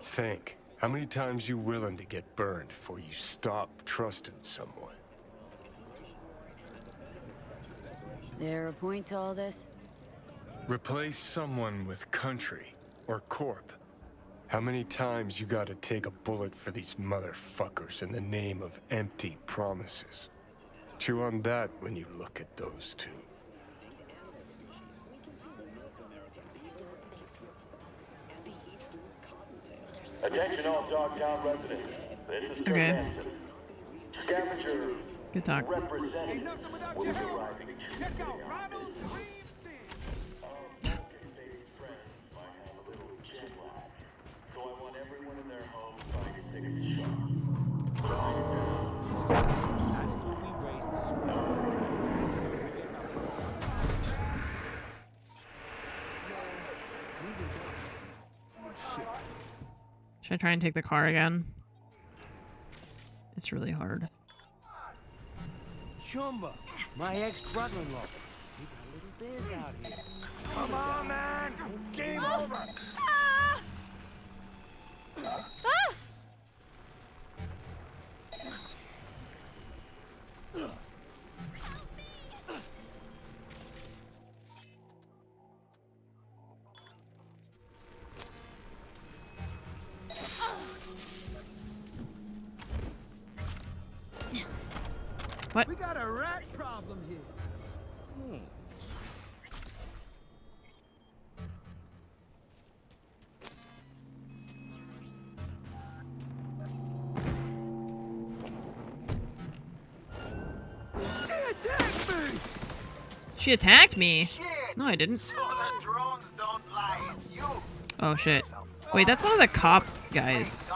Think, how many times you willing to get burned before you stop trusting someone? There a point to all this? Replace someone with country, or corp. How many times you gotta take a bullet for these motherfuckers in the name of empty promises? Chew on that when you look at those two. Attention all Dogtown residents. This is Kurt Hansen. Scavenger Good talk. representatives will be arriving Tuesday. So I want everyone in their homes by 6 sharp. Should I try and take the car again? It's really hard. Chumba, my ex-brother-in-law. He's a little biz out here. Come on, man! Game over! What? We got a rat problem here. She attacked me! She attacked me? No, I didn't. Drones don't lie, it's you. Oh shit. Wait, that's one of the cop guys.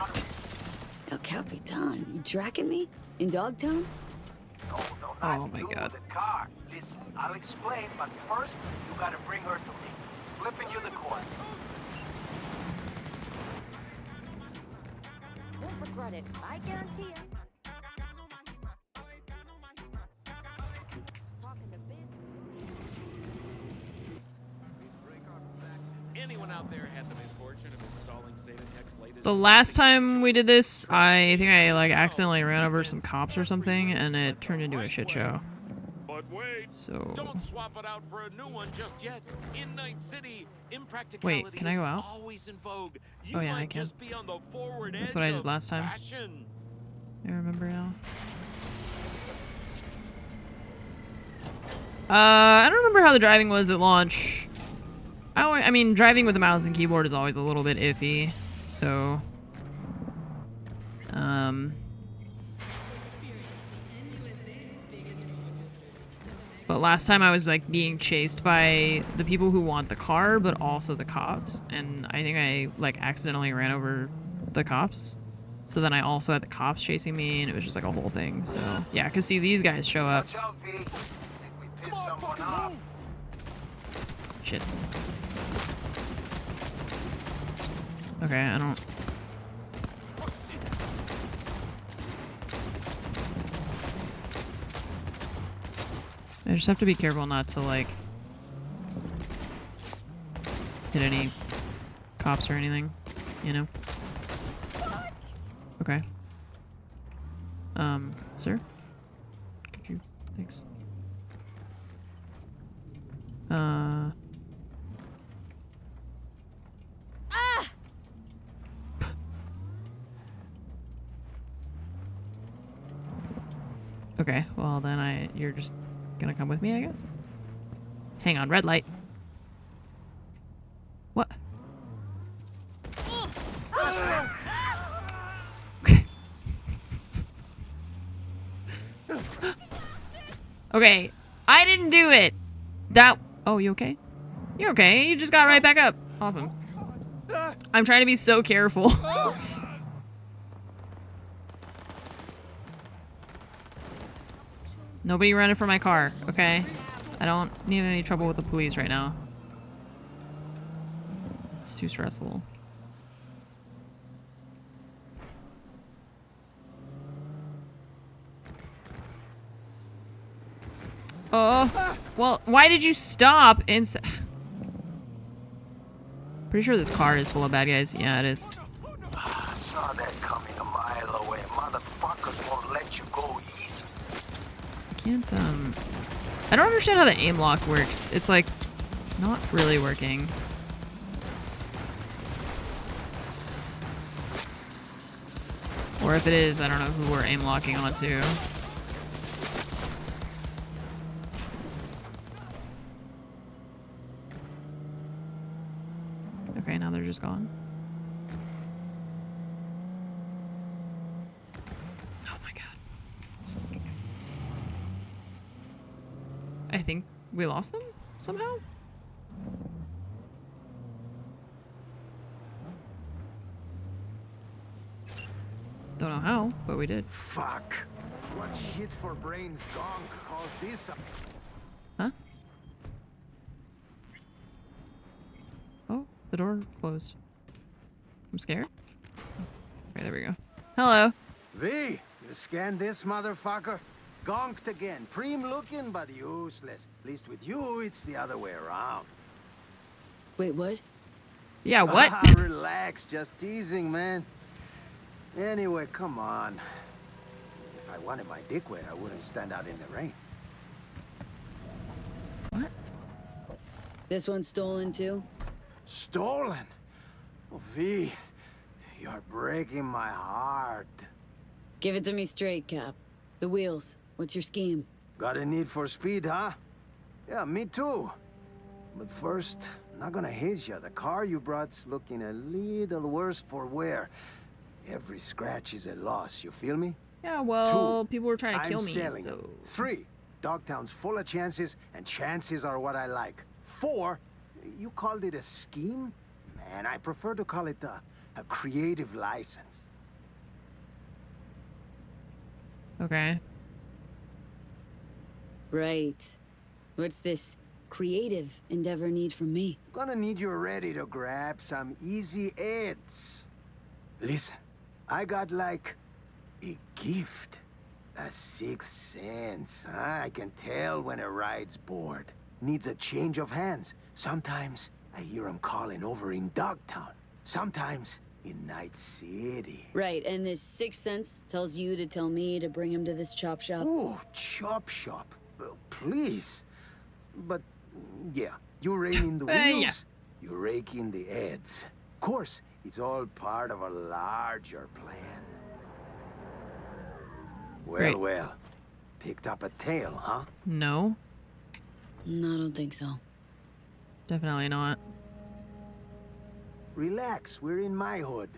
El Capitan, you tracking me? In Dogtown? Oh my god. The car. Listen, I'll explain, but first, you gotta bring her to me. Flipping you the coins. Won't regret it, I guarantee you. Anyone out there had the misfortune of installing Satan's latest? The last time we did this, I think I like accidentally ran over some cops or something, and it turned into a shit show. But wait, So don't swap it out for a new one just yet. In Night City, wait, can I go out? always in vogue. Oh yeah, I can. Just be on the forward That's edge what I did of last time. fashion. I remember now. I don't remember how the driving was at launch. I mean, driving with a mouse and keyboard is always a little bit iffy, so... But last time I was, like, being chased by the people who want the car, but also the cops, and I think I, like, accidentally ran over the cops. So then I also had the cops chasing me, and it was just, like, a whole thing, so... Yeah, because, see, these guys show up. Shit. Okay, I don't... I just have to be careful not to, like, hit any cops or anything, you know? Okay. Sir? Could you... Thanks. Okay, well then you're just gonna come with me, I guess? Hang on, red light. What? Okay, I didn't do it. Oh, you okay? You're okay. You just got right back up. Awesome. I'm trying to be so careful. Nobody running for my car, okay? I don't need any trouble with the police right now. It's too stressful. Oh, well, why did you stop? Pretty sure this car is full of bad guys. Yeah, it is. Saw that coming a mile away. Motherfuckers won't let you go easy. I can't, I don't understand how the aim lock works. It's, like, not really working. Or if it is, I don't know who we're aim locking onto. Okay, now they're just gone. Oh my god. It's fucking... I think we lost them somehow? Don't know how, but we did. Fuck. What shit for brains gong called this up? Huh? Oh, the door closed. I'm scared. Okay, there we go. Hello. V, you scanned this motherfucker? Gonked again. Preem looking, but useless. At least with you, it's the other way around. Wait, what? Yeah, what? Relax, just teasing, man. Anyway, come on. If I wanted my dick wet, I wouldn't stand out in the rain. What? This one's stolen too? Stolen? Oh, V, you're breaking my heart. Give it to me straight, Cap. The wheels. What's your scheme? Got a need for speed, huh? Yeah, me too. But first, I'm not gonna haze you. The car you brought's looking a little worse for wear. Every scratch is a loss, you feel me? Yeah, well, 2, people were trying to kill me, selling so... them. 3, Dogtown's full of chances, and chances are what I like. 4, you called it a scheme? Man, I prefer to call it a creative license. Okay. Right. What's this creative endeavor need from me? Gonna need you ready to grab some easy hits. Listen, I got like a gift. A sixth sense, huh? I can tell when a ride's bored. Needs a change of hands. Sometimes I hear 'em calling over in Dogtown. Sometimes in Night City. Right, and this sixth sense tells you to tell me to bring him to this chop shop? Ooh, chop shop. Please. But, yeah, you rein in the wheels, you rake in the heads. Of course, it's all part of a larger plan. Well, Great. well. Picked up a tail, huh? No. No, I don't think so. Definitely not. Relax, we're in my hood.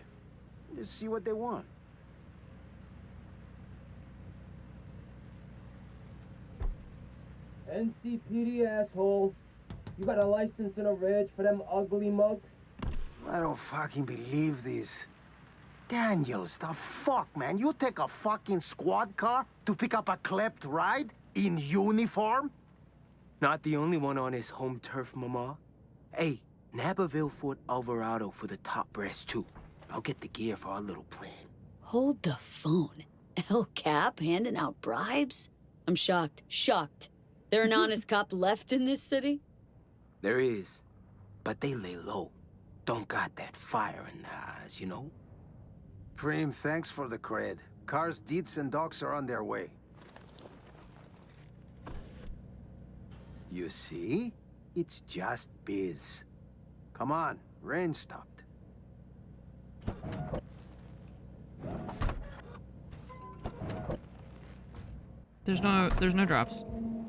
Just see what they want. NCPD, asshole. You got a license and a reg for them ugly mugs? I don't fucking believe this. Daniels, the fuck, man? You take a fucking squad car to pick up a klept ride? In uniform? Not the only one on his home turf, mama. Hey, nab a Vilfort Alvarado for the top brass, too. I'll get the gear for our little plan. Hold the phone. El Cap handing out bribes? I'm shocked. Shocked. There an honest cop left in this city? There is. But they lay low. Don't got that fire in their eyes, you know? Preem, thanks for the cred. Cars, deeds, and dogs are on their way. You see? It's just biz. Come on, rain stopped. There's no drops.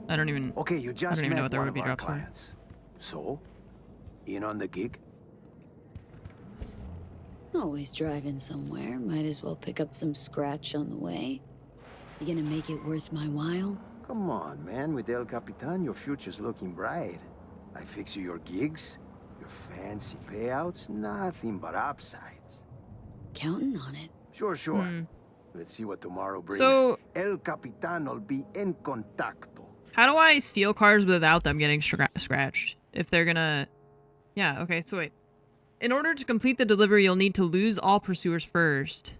I don't even. Okay, you I just don't even know met what there one would of be our drops for. clients. So, in on the gig? Always driving somewhere. Might as well pick up some scratch on the way. You gonna make it worth my while? Come on, man. With El Capitan, your future's looking bright. I fix you your gigs, your fancy payouts, nothing but upsides. Counting on it. Sure, sure. Let's see what tomorrow brings. So- El Capitan will be en contacto. How do I steal cars without them getting scratched? If they're gonna... Yeah, okay, so wait. In order to complete the delivery, you'll need to lose all pursuers first.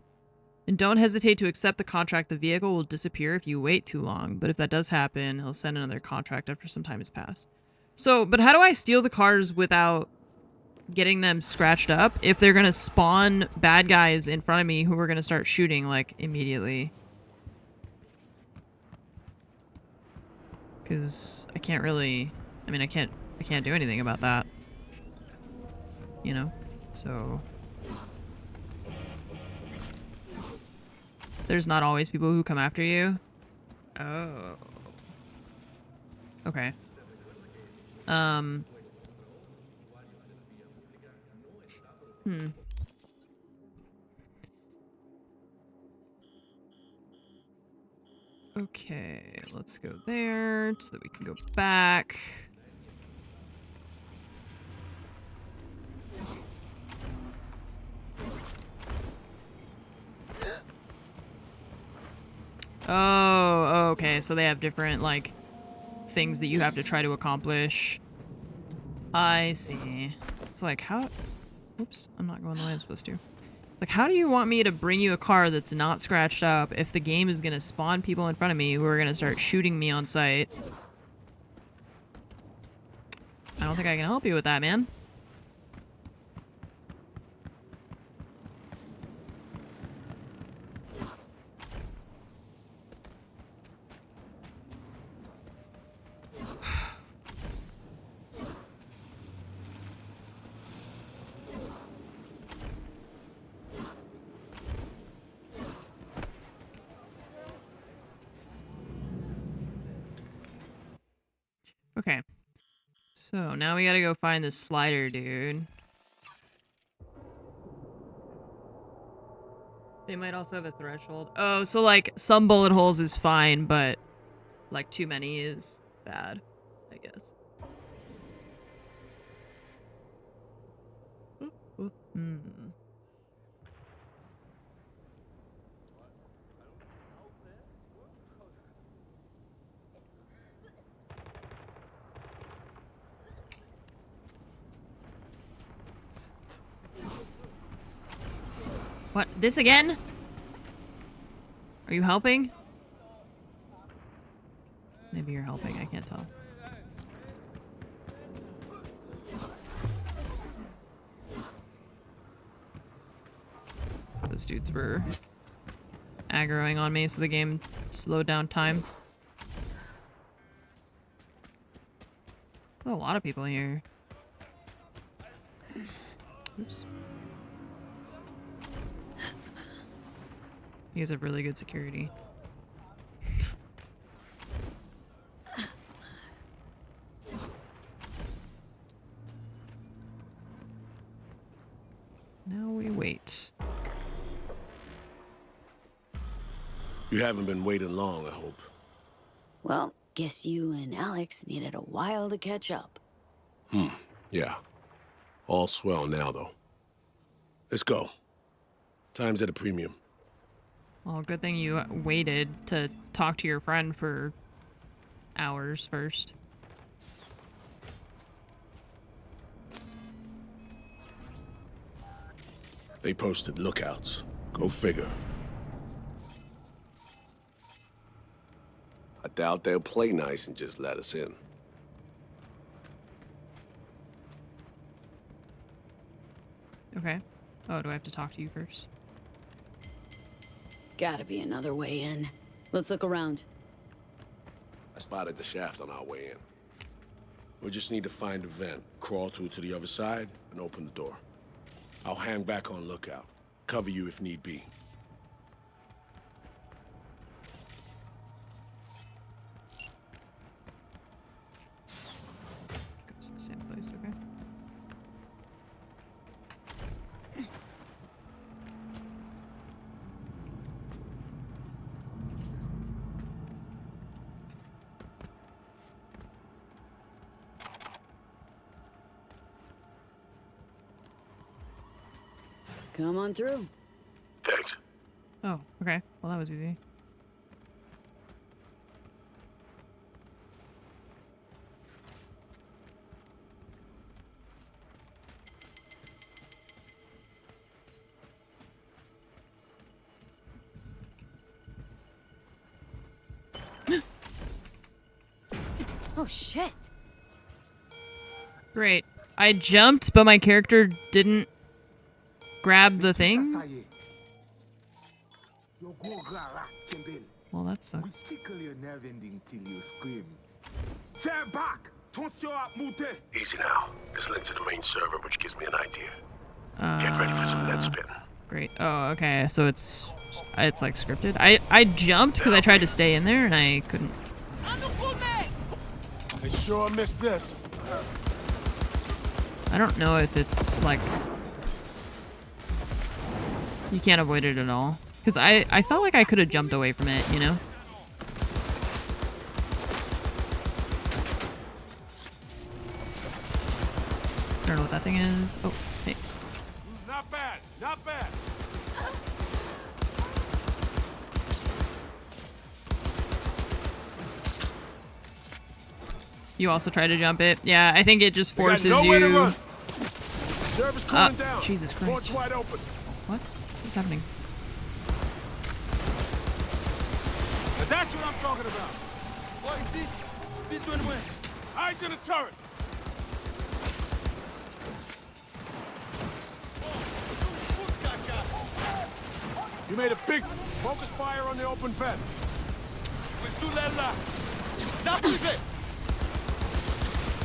And don't hesitate to accept the contract. The vehicle will disappear if you wait too long. But if that does happen, he'll send another contract after some time has passed. So, but how do I steal the cars without getting them scratched up if they're gonna spawn bad guys in front of me who are gonna start shooting, like, immediately? Because I can't really... I mean, I can't do anything about that. You know? So... There's not always people who come after you? Oh. Okay. Okay, let's go there so that we can go back. Oh, okay, so they have different, like, things that you have to try to accomplish. I see. It's like, how... Oops, I'm not going the way I'm supposed to. Like, how do you want me to bring you a car that's not scratched up if the game is gonna spawn people in front of me who are gonna start shooting me on sight? I don't think I can help you with that, man. Okay. So, now we gotta go find this slider dude. They might also have a threshold. Oh, so like, some bullet holes is fine, but like too many is bad, I guess. What? This again? Are you helping? Maybe you're helping, I can't tell. Those dudes were aggroing on me, so the game slowed down time. There's a lot of people here. Oops. You guys have really good security. You haven't been waiting long, I hope. Well, guess you and Alex needed a while to catch up. Yeah. All swell now, though. Let's go. Time's at a premium. Well, good thing you waited to talk to your friend for hours first. They posted lookouts. Go figure. I doubt they'll play nice and just let us in. Okay. Oh, do I have to talk to you first? Gotta be another way in. Let's look around. I spotted the shaft on our way in. We just need to find a vent, crawl through to the other side, and open the door. I'll hang back on lookout. Cover you if need be. Goes to the same place, okay. Come on through. Thanks. Oh, okay. Well, that was easy. Oh, shit. Great. I jumped, but my character didn't grab the thing? Well, that sucks. Tickle your nerve ending till you scream. Fair back! Tension à monter! Easy now. It's linked to the main server, which gives me an idea. Get ready for some net spin. Great. Oh, okay. So it's like scripted. I jumped because I tried to stay in there and I couldn't. I sure missed this. I don't know if it's like you can't avoid it at all. Because I felt like I could have jumped away from it, you know? I don't know what that thing is. Oh, hey. Not bad. Not bad. You also try to jump it. Yeah, I think it just forces nowhere to you. run. Server's cooling down. Jesus Christ. Port's wide open. What? What's happening? Now that's what I'm talking about. What is this? This one way. Eyes to the turret. You made a big focus fire on the open vent.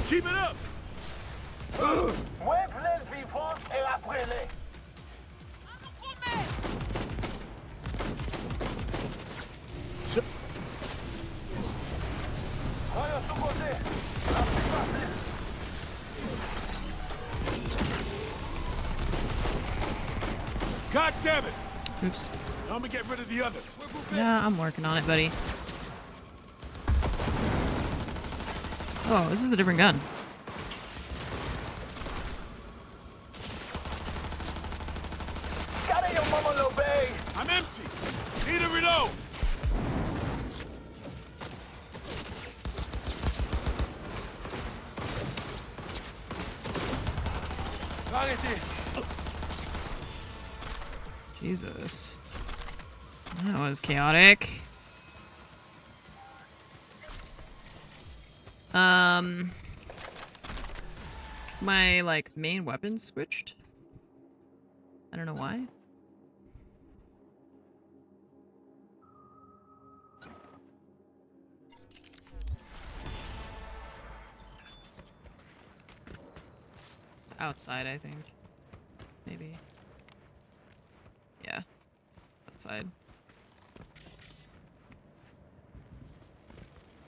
Keep it up. God damn it! Oops. Let me get rid of the others. Yeah, I'm working on it, buddy. Oh, this is a different gun. I'm empty. Need a reload. Jesus. That was chaotic. My, like, main weapon switched. I don't know why. It's outside, I think. Maybe. Yeah. Outside.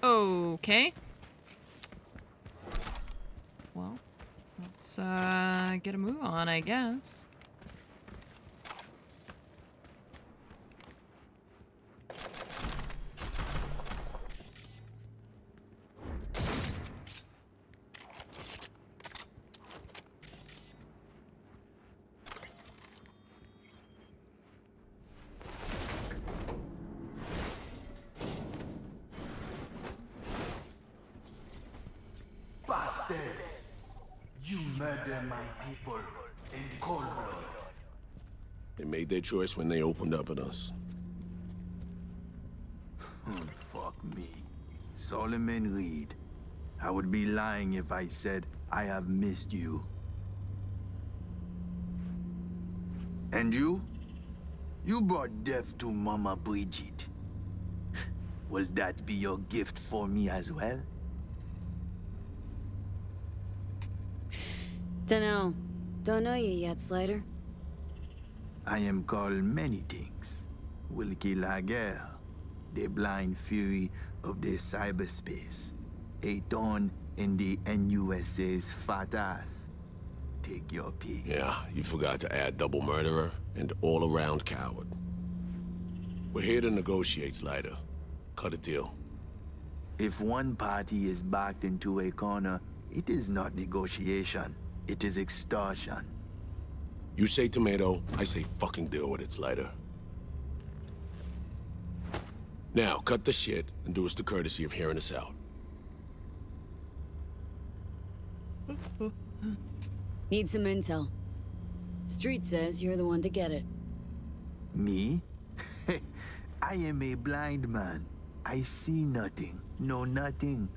Okay. Well, let's get a move on, I guess. bastards! You murder my people in cold blood. They made their choice when they opened up at us. Fuck me. Solomon Reed. I would be lying if I said I have missed you. And you? You brought death to Mama Bridget. Will that be your gift for me as well? Dunno. Don't know you yet, Slider. I am called many things. Wilkie Laguerre, the blind fury of the cyberspace. A thorn in the NUSA's fat ass. Take your pick. Yeah, you forgot to add double murderer and all-around coward. We're here to negotiate, Slider. Cut a deal. If one party is backed into a corner, it is not negotiation. It is extortion. You say tomato, I say fucking deal with it, Slider. Now, cut the shit and do us the courtesy of hearing us out. Need some intel. Street says you're the one to get it. Me? I am a blind man. I see nothing, know nothing.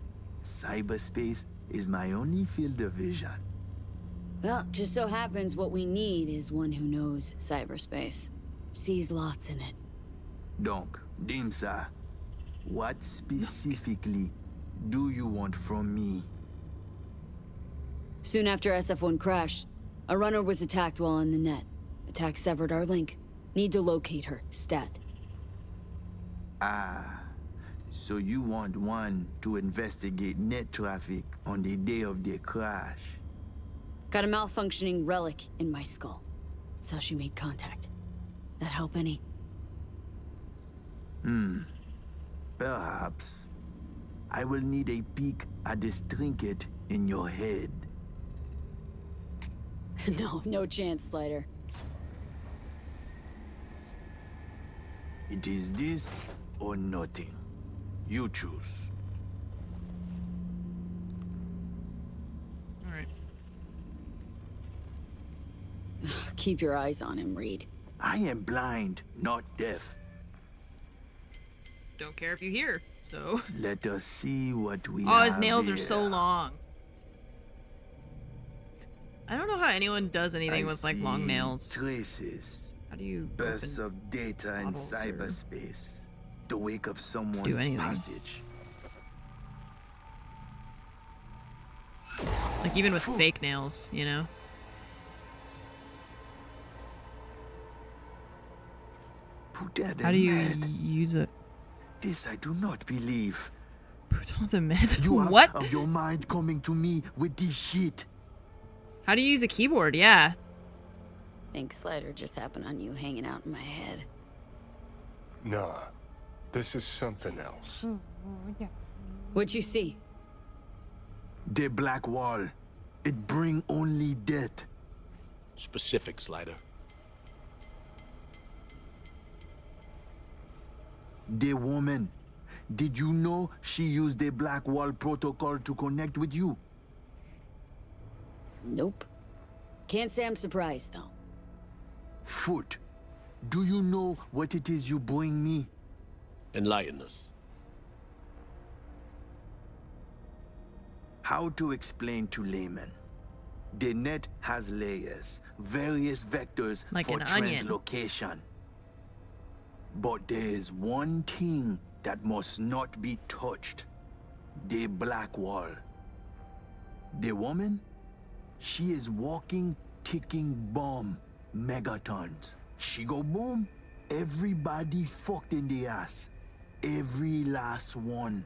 Cyberspace is my only field of vision. Well, just so happens what we need is one who knows cyberspace. Sees lots in it. Donc, Dimsa, what specifically do you want from me? Soon after SF-1 crashed, a runner was attacked while on the net. Attack severed our link. Need to locate her, stat. Ah, so you want one to investigate net traffic on the day of the crash? Got a malfunctioning relic in my skull. That's how she made contact. That help any? Perhaps. I will need a peek at this trinket in your head. No chance, Slider. It is this or nothing. You choose. All right. Keep your eyes on him, Reed. I am blind, not deaf. Don't care if you hear, so. Let us see what we Oh, his have nails here. are so long. I don't know how anyone does anything with like long nails. Traces. How do you bursts of data in models or cyberspace? The wake of someone's anything? passage. Like even with fake nails, you know? Put that How in do you med. use it? This I do not believe. Put on the med. You have What? of your mind coming to me with this shit. How do you use a keyboard? Yeah. Think Slider just happened on you hanging out in my head. Nah, this is something else. What'd you see? The black wall. It bring only death. Specific, Slider. The woman. Did you know she used the black wall protocol to connect with you? Nope. Can't say I'm surprised, though. Foot. Do you know what it is you bring me? Enlighten us. How to explain to laymen? The net has layers, various vectors Like for an onion. translocation. But there is one thing that must not be touched. The black wall. The woman? She is walking, ticking bomb, megatons. She go boom, everybody fucked in the ass. Every last one.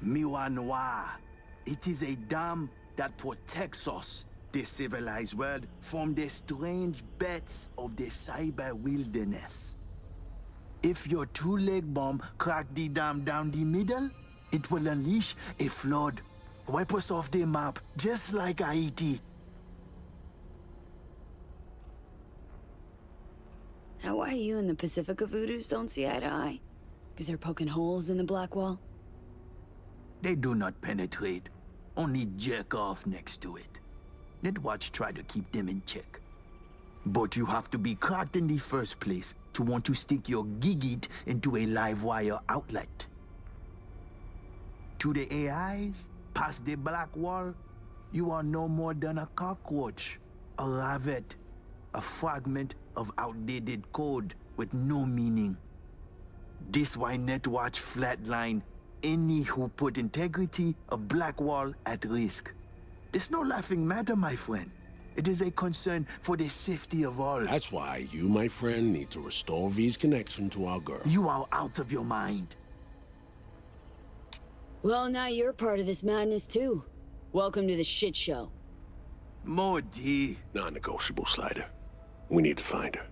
Miwa Noir. It is a dam that protects us, the civilized world, from the strange bets of the cyber wilderness. If your two-leg bomb crack the dam down the middle, it will unleash a flood. Wipe us off the map, just like Haiti. Now why you and the Pacifica Voodoos don't see eye to eye? Because they're poking holes in the black wall? They do not penetrate. only jerk off next to it. Netwatch tried to keep them in check. But you have to be caught in the first place to want to stick your gigit into a live wire outlet. To the AIs, past the black wall, you are no more than a cockroach, a ravet, a fragment of outdated code with no meaning. This why Netwatch flatline any who put integrity of Blackwall at risk. It's no laughing matter, my friend. It is a concern for the safety of all. That's why you, my friend, need to restore V's connection to our girl. You are out of your mind. Well, now you're part of this madness too. Welcome to the shit show. More D. Non-negotiable, Slider. We need to find her.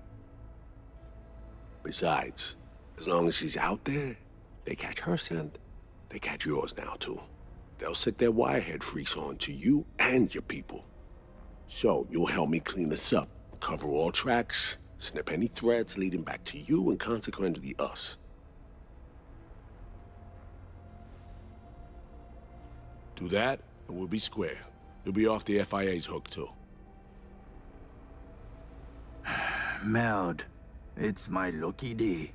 Besides, as long as she's out there, they catch her scent, they catch yours now too. They'll set their wirehead freaks on to you and your people. So you'll help me clean this up, cover all tracks, snip any threads leading back to you and consequently us. Do that, and we'll be square. You'll be off the FIA's hook too. Meld, it's my lucky day.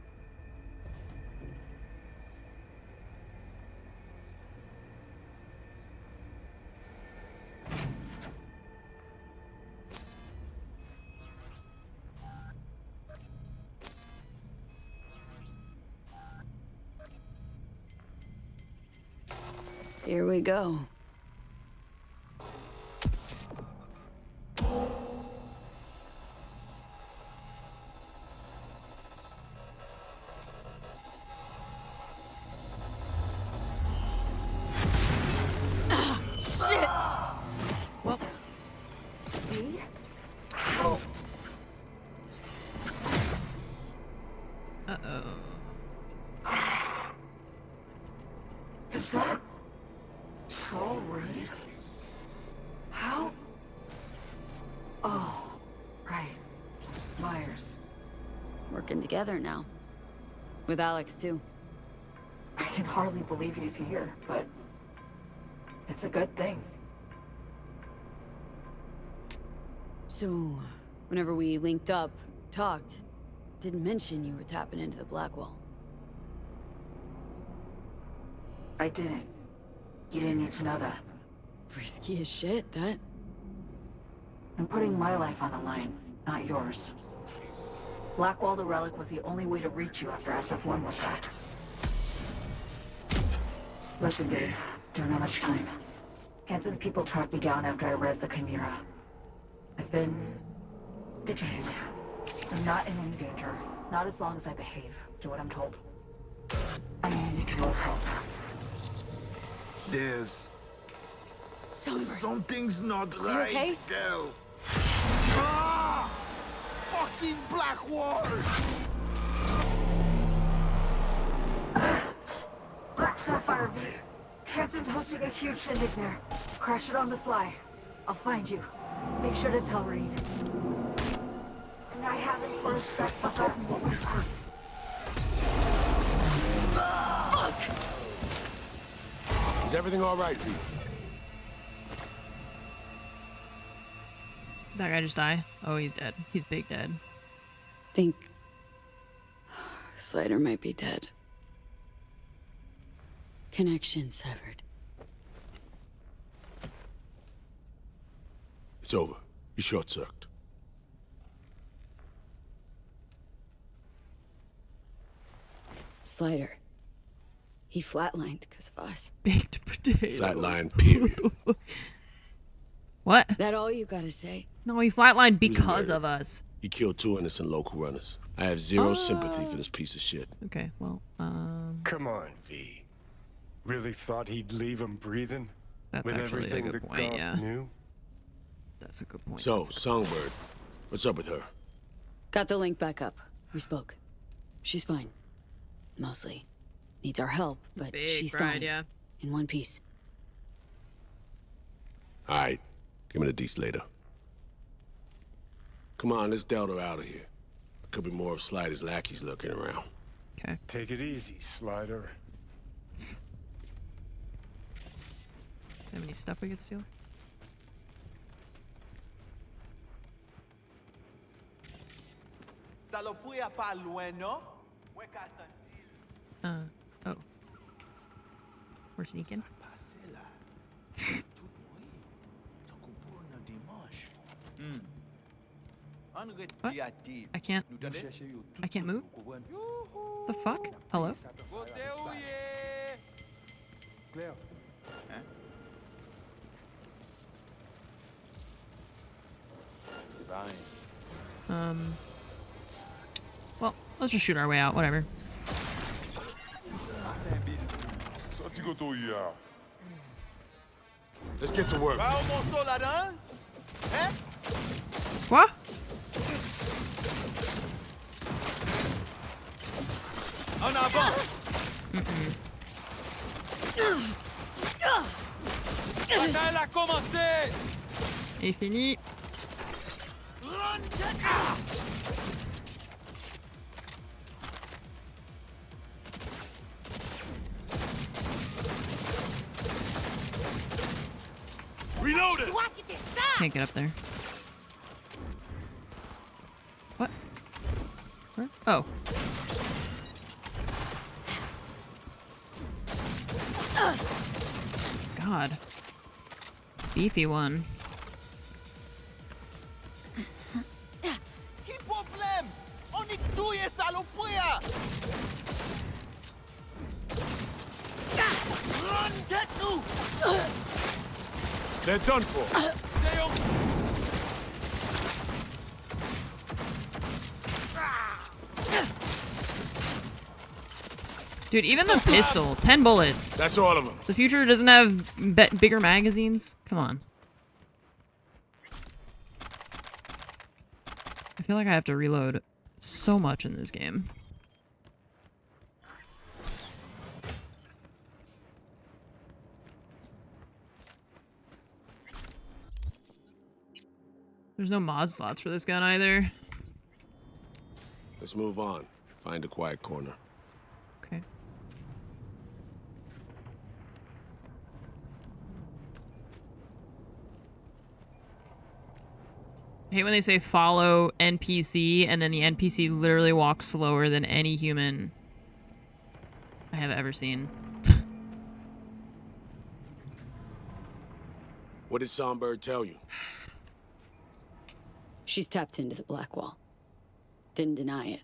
Here we go. Is that Saul Reed? How? Oh, right. Myers. Working together now. With Alex too. I can hardly believe he's here, but it's a good thing. So, whenever we linked up, talked, didn't mention you were tapping into the Blackwall. I didn't. You didn't need to know that. Risky as shit, that. I'm putting my life on the line, not yours. Blackwall the Relic was the only way to reach you after SF-1 was hacked. Listen, babe, don't have much time. Hansen's people tracked me down after I rezzed the Chimera. I've been detained. I'm not in any danger. Not as long as I behave. Do what I'm told. I need your help. There's... Songbird. Something's not You right, okay? girl. Ah! Fucking Blackwall! Black Sapphire V. Hansen's hosting a huge shindig there. Crash it on the sly. I'll find you. Make sure to tell Reed. And I haven't for a sec forgotten what we've heard. Is everything all right, V? Did that guy just die? Oh, he's dead. He's big dead. Think... Slider might be dead. Connection severed. It's over. You short-circuited. Slider. He flatlined because of us. Baked potato. Flatline, period. What? That all you gotta say? No, he flatlined because of us. He killed 2 innocent local runners. I have zero sympathy for this piece of shit. Okay, well, Come on, V. Really thought he'd leave him breathing? That's with actually a everything good that point, God yeah. knew? That's a good point. So, Songbird, what's up with her? Got the link back up. We spoke. She's fine. Mostly. Needs our help, but big, she's right, fine. yeah. In one piece. Alright, give me the deets later. Come on, let's Delta out of here. Could be more of Slider's lackeys lurking around. Okay. Take it easy, Slider. Does have any stuff we could steal? Oh. We're sneaking. What? I can't move? The fuck? Hello? Well, let's just shoot our way out, whatever. Let's get to work. What? Et fini. Reloaded. Can't get up there. What? Where? Oh. God. Beefy one. They're done for. Dude, even the pistol, 10 bullets. That's all of them. The future doesn't have bigger magazines? Come on. I feel like I have to reload so much in this game. There's no mod slots for this gun either. Let's move on. Find a quiet corner. Okay. I hate when they say follow NPC and then the NPC literally walks slower than any human I have ever seen. What did Songbird tell you? She's tapped into the black wall. Didn't deny it.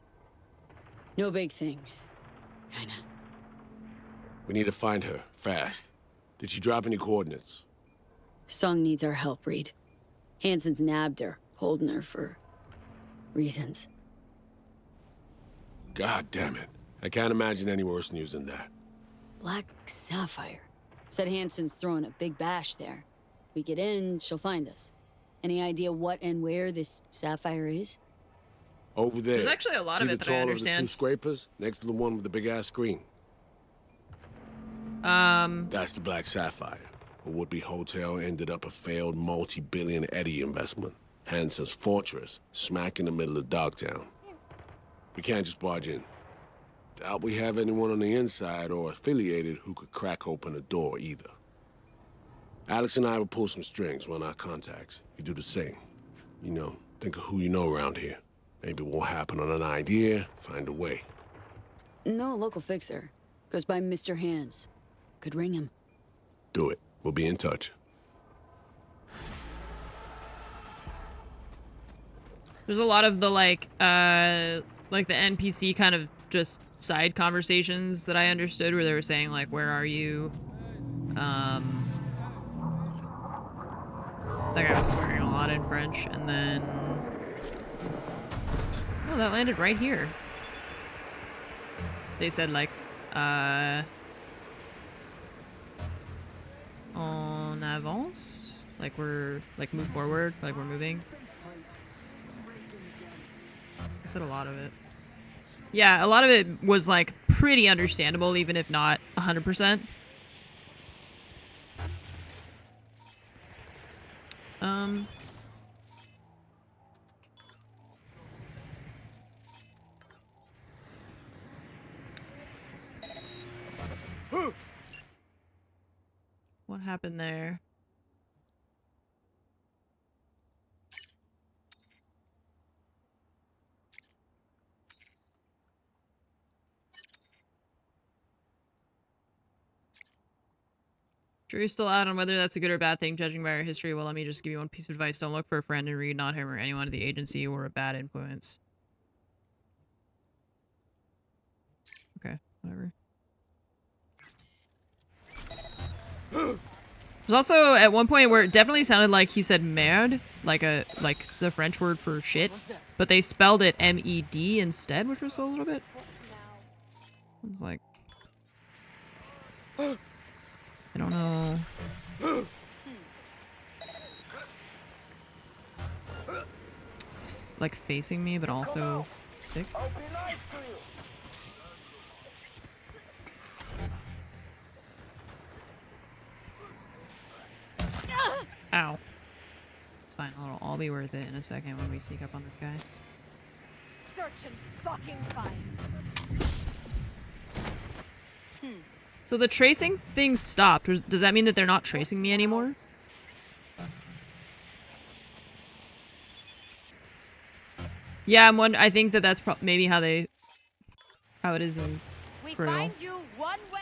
No big thing. Kinda. We need to find her, fast. Did she drop any coordinates? Song needs our help, Reed. Hansen's nabbed her, holding her for reasons. God damn it. I can't imagine any worse news than that. Black Sapphire. Said Hansen's throwing a big bash there. We get in, she'll find us. Any idea what and where this Sapphire is? Over there. There's actually a lot of it that I understand. The two scrapers next to the one with the big ass screen. That's the Black Sapphire. A would-be hotel ended up a failed multi-billion Eddie investment. Hansen's fortress, smack in the middle of Dogtown. We can't just barge in. Doubt we have anyone on the inside or affiliated who could crack open the door either. Alex and I will pull some strings, run our contacts. You do the same. You know, think of who you know around here. Maybe we'll happen on an idea, find a way. No local fixer. Goes by Mr. Hands. Could ring him. Do it. We'll be in touch. There's a lot of the like the NPC kind of just side conversations that I understood where they were saying like, where are you? That guy was swearing a lot in French, and then... Oh, that landed right here. They said, like, en avance? Like, we're, like, move forward, like, we're moving. I said a lot of it. Yeah, a lot of it was, like, pretty understandable, even if not 100%. What happened there? Jury's still out on whether that's a good or bad thing, judging by our history. Well, let me just give you one piece of advice. Don't look for a friend and read, not him or anyone at the agency or a bad influence. Okay, whatever. There's also at one point where it definitely sounded like he said merde, like the French word for shit, but they spelled it M-E-D instead, which was a little bit. I was like, I don't know. It's like facing me, but also sick. Ow. It's fine. It'll all be worth it in a second when we sneak up on this guy. Search and fucking find. So the tracing thing stopped. Does that mean that they're not tracing me anymore? Yeah, I think that that's maybe how it is in We find you one way.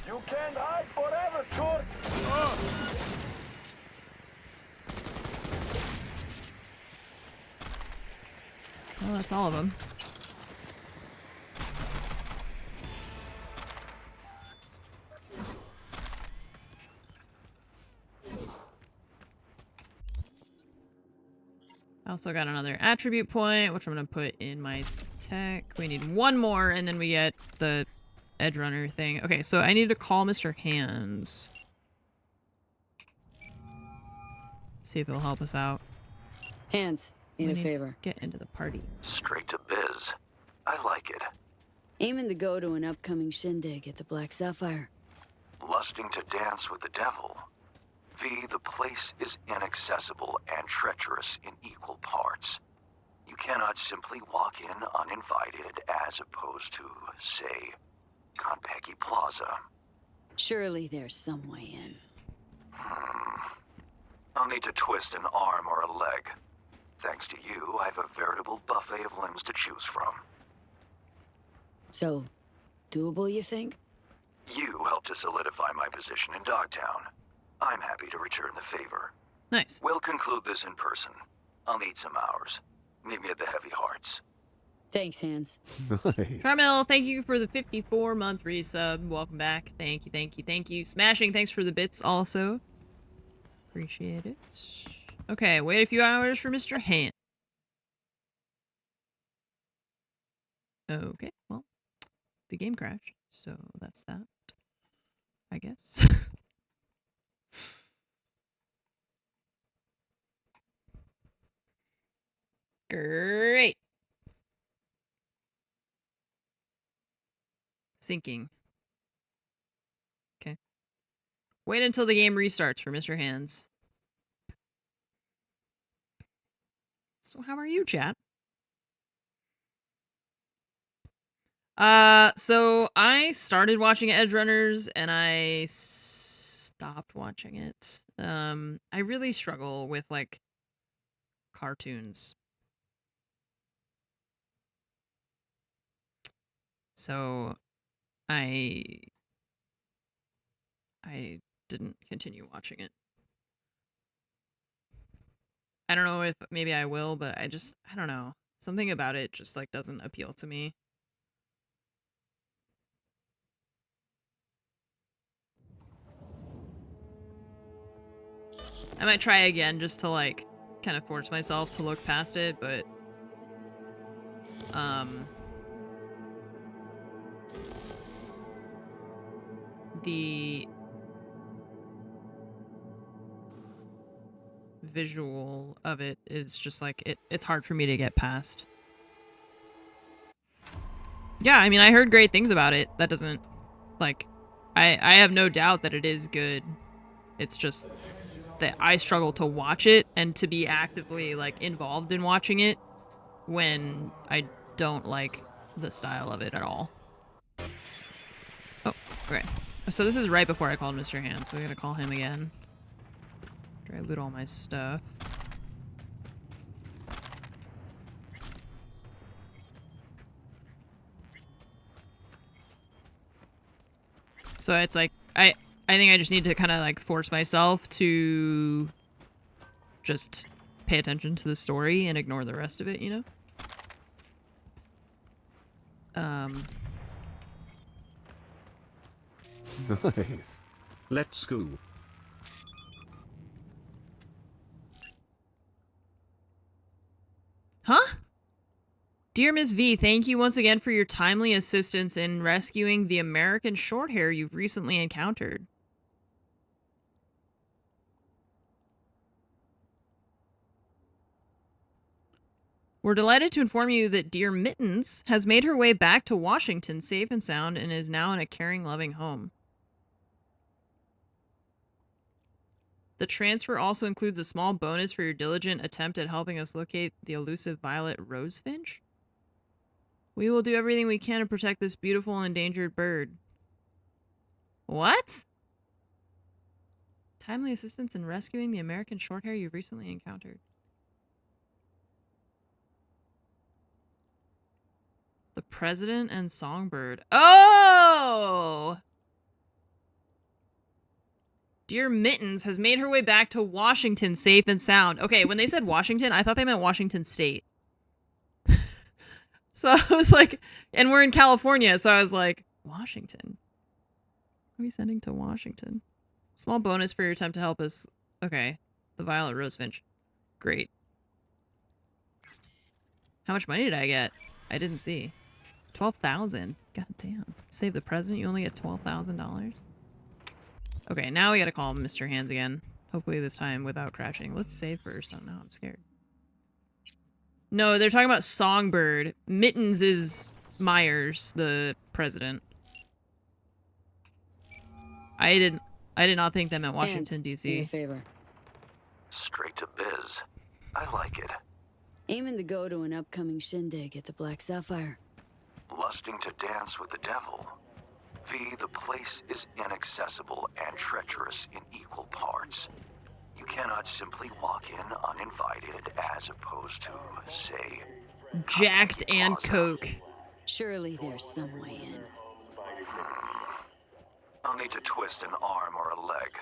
You can't hide forever, Chort. Well, that's all of them. I also got another attribute point, which I'm going to put in my tech. We need one more, and then we get the edge runner thing. Okay, so I need to call Mr. Hands. See if he'll help us out. Hands, need a favor. Get into the party. Straight to biz. I like it. Aiming to go to an upcoming shindig at the Black Sapphire. Lusting to dance with the devil. V, the place is inaccessible and treacherous in equal parts. You cannot simply walk in uninvited as opposed to, say, Konpeki Plaza. Surely there's some way in. I'll need to twist an arm or a leg. Thanks to you, I have a veritable buffet of limbs to choose from. So, doable, you think? You helped to solidify my position in Dogtown. I'm happy to return the favor. Nice. We'll conclude this in person. I'll need some hours. Meet me at the Heavy Hearts. Thanks, Hands. Nice. Carmel, thank you for the 54-month resub. Welcome back. Thank you, thank you, thank you. Smashing, thanks for the bits also. Appreciate it. Okay, wait a few hours for Mr. Hand. Okay, well, the game crashed, so that's that, I guess. Great. Syncing. Okay. Wait until the game restarts for Mr. Hands. So how are you, chat? So I started watching Edge Runners and I stopped watching it. I really struggle with like cartoons. So I didn't continue watching it. I don't know if maybe I will, but I don't know. Something about it just like doesn't appeal to me. I might try again just to like kind of force myself to look past it, but the visual of it is just like it's hard for me to get past. Yeah, I mean, I heard great things about it. That doesn't, like, I have no doubt that it is good. It's just that I struggle to watch it and to be actively, like, involved in watching it when I don't like the style of it at all. Oh, okay. So this is right before I called Mr. Hand, so I gotta call him again. After I loot all my stuff. So it's like, I think I just need to kind of like force myself to just pay attention to the story and ignore the rest of it, you know? Nice. Let's go. Huh? Dear Ms. V, thank you once again for your timely assistance in rescuing the American shorthair you've recently encountered. We're delighted to inform you that dear Mittens has made her way back to Washington safe and sound and is now in a caring, loving home. The transfer also includes a small bonus for your diligent attempt at helping us locate the elusive violet rosefinch. We will do everything we can to protect this beautiful endangered bird. What? Timely assistance in rescuing the American shorthair you've recently encountered. The President and Songbird. Oh! Dear Mittens has made her way back to Washington safe and sound. Okay, when they said Washington, I thought they meant Washington State. So I was like, and we're in California, so I was like, Washington? What are we sending to Washington? Small bonus for your attempt to help us. Okay, the Violet Rosefinch. Great. How much money did I get? I didn't see. 12,000. God damn. Save the president, you only get $12,000? Okay, now we gotta call Mr. Hands again. Hopefully this time without crashing. Let's save first. Oh no, I'm scared. No, they're talking about Songbird. Mittens is Myers, the president. I did not think that meant Washington, D.C. Do me a favor. Straight to biz. I like it. Aiming to go to an upcoming shindig at the Black Sapphire. Lusting to dance with the devil. V, the place is inaccessible and treacherous in equal parts. You cannot simply walk in uninvited as opposed to, say, Jacked and Coke. Surely there's some way in. I'll need to twist an arm or a leg.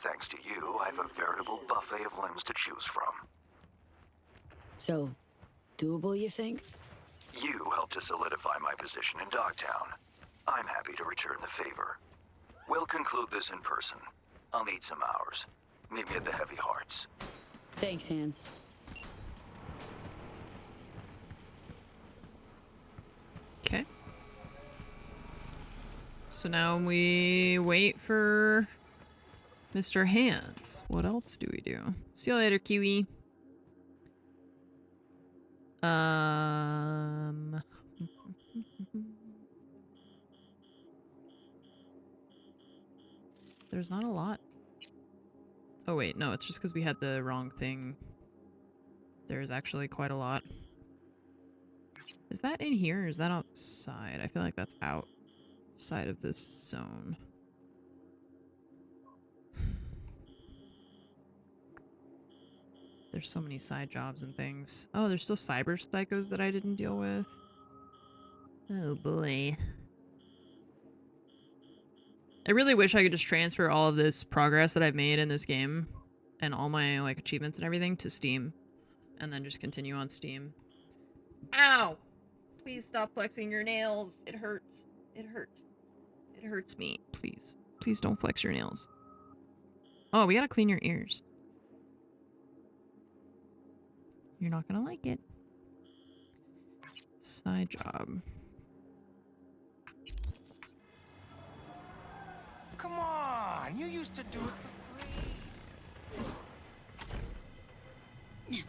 Thanks to you, I have a veritable buffet of limbs to choose from. So, doable, you think? You helped to solidify my position in Dogtown. I'm happy to return the favor. We'll conclude this in person. I'll need some hours. Meet me at the Heavy Hearts. Thanks, Hans. Okay. So now we wait for Mr. Hands. What else do we do? See you later, Kiwi. There's not a lot. Oh wait, no, it's just because we had the wrong thing. There's actually quite a lot. Is that in here or is that outside? I feel like that's outside of this zone. There's so many side jobs and things. Oh, there's still cyber psychos that I didn't deal with. Oh boy. I really wish I could just transfer all of this progress that I've made in this game and all my like achievements and everything to Steam and then just continue on Steam. Ow! Please stop flexing your nails. It hurts. It hurts. It hurts me. Please. Please don't flex your nails. Oh, we gotta clean your ears. You're not gonna like it. Side job. Come on, you used to do it for free.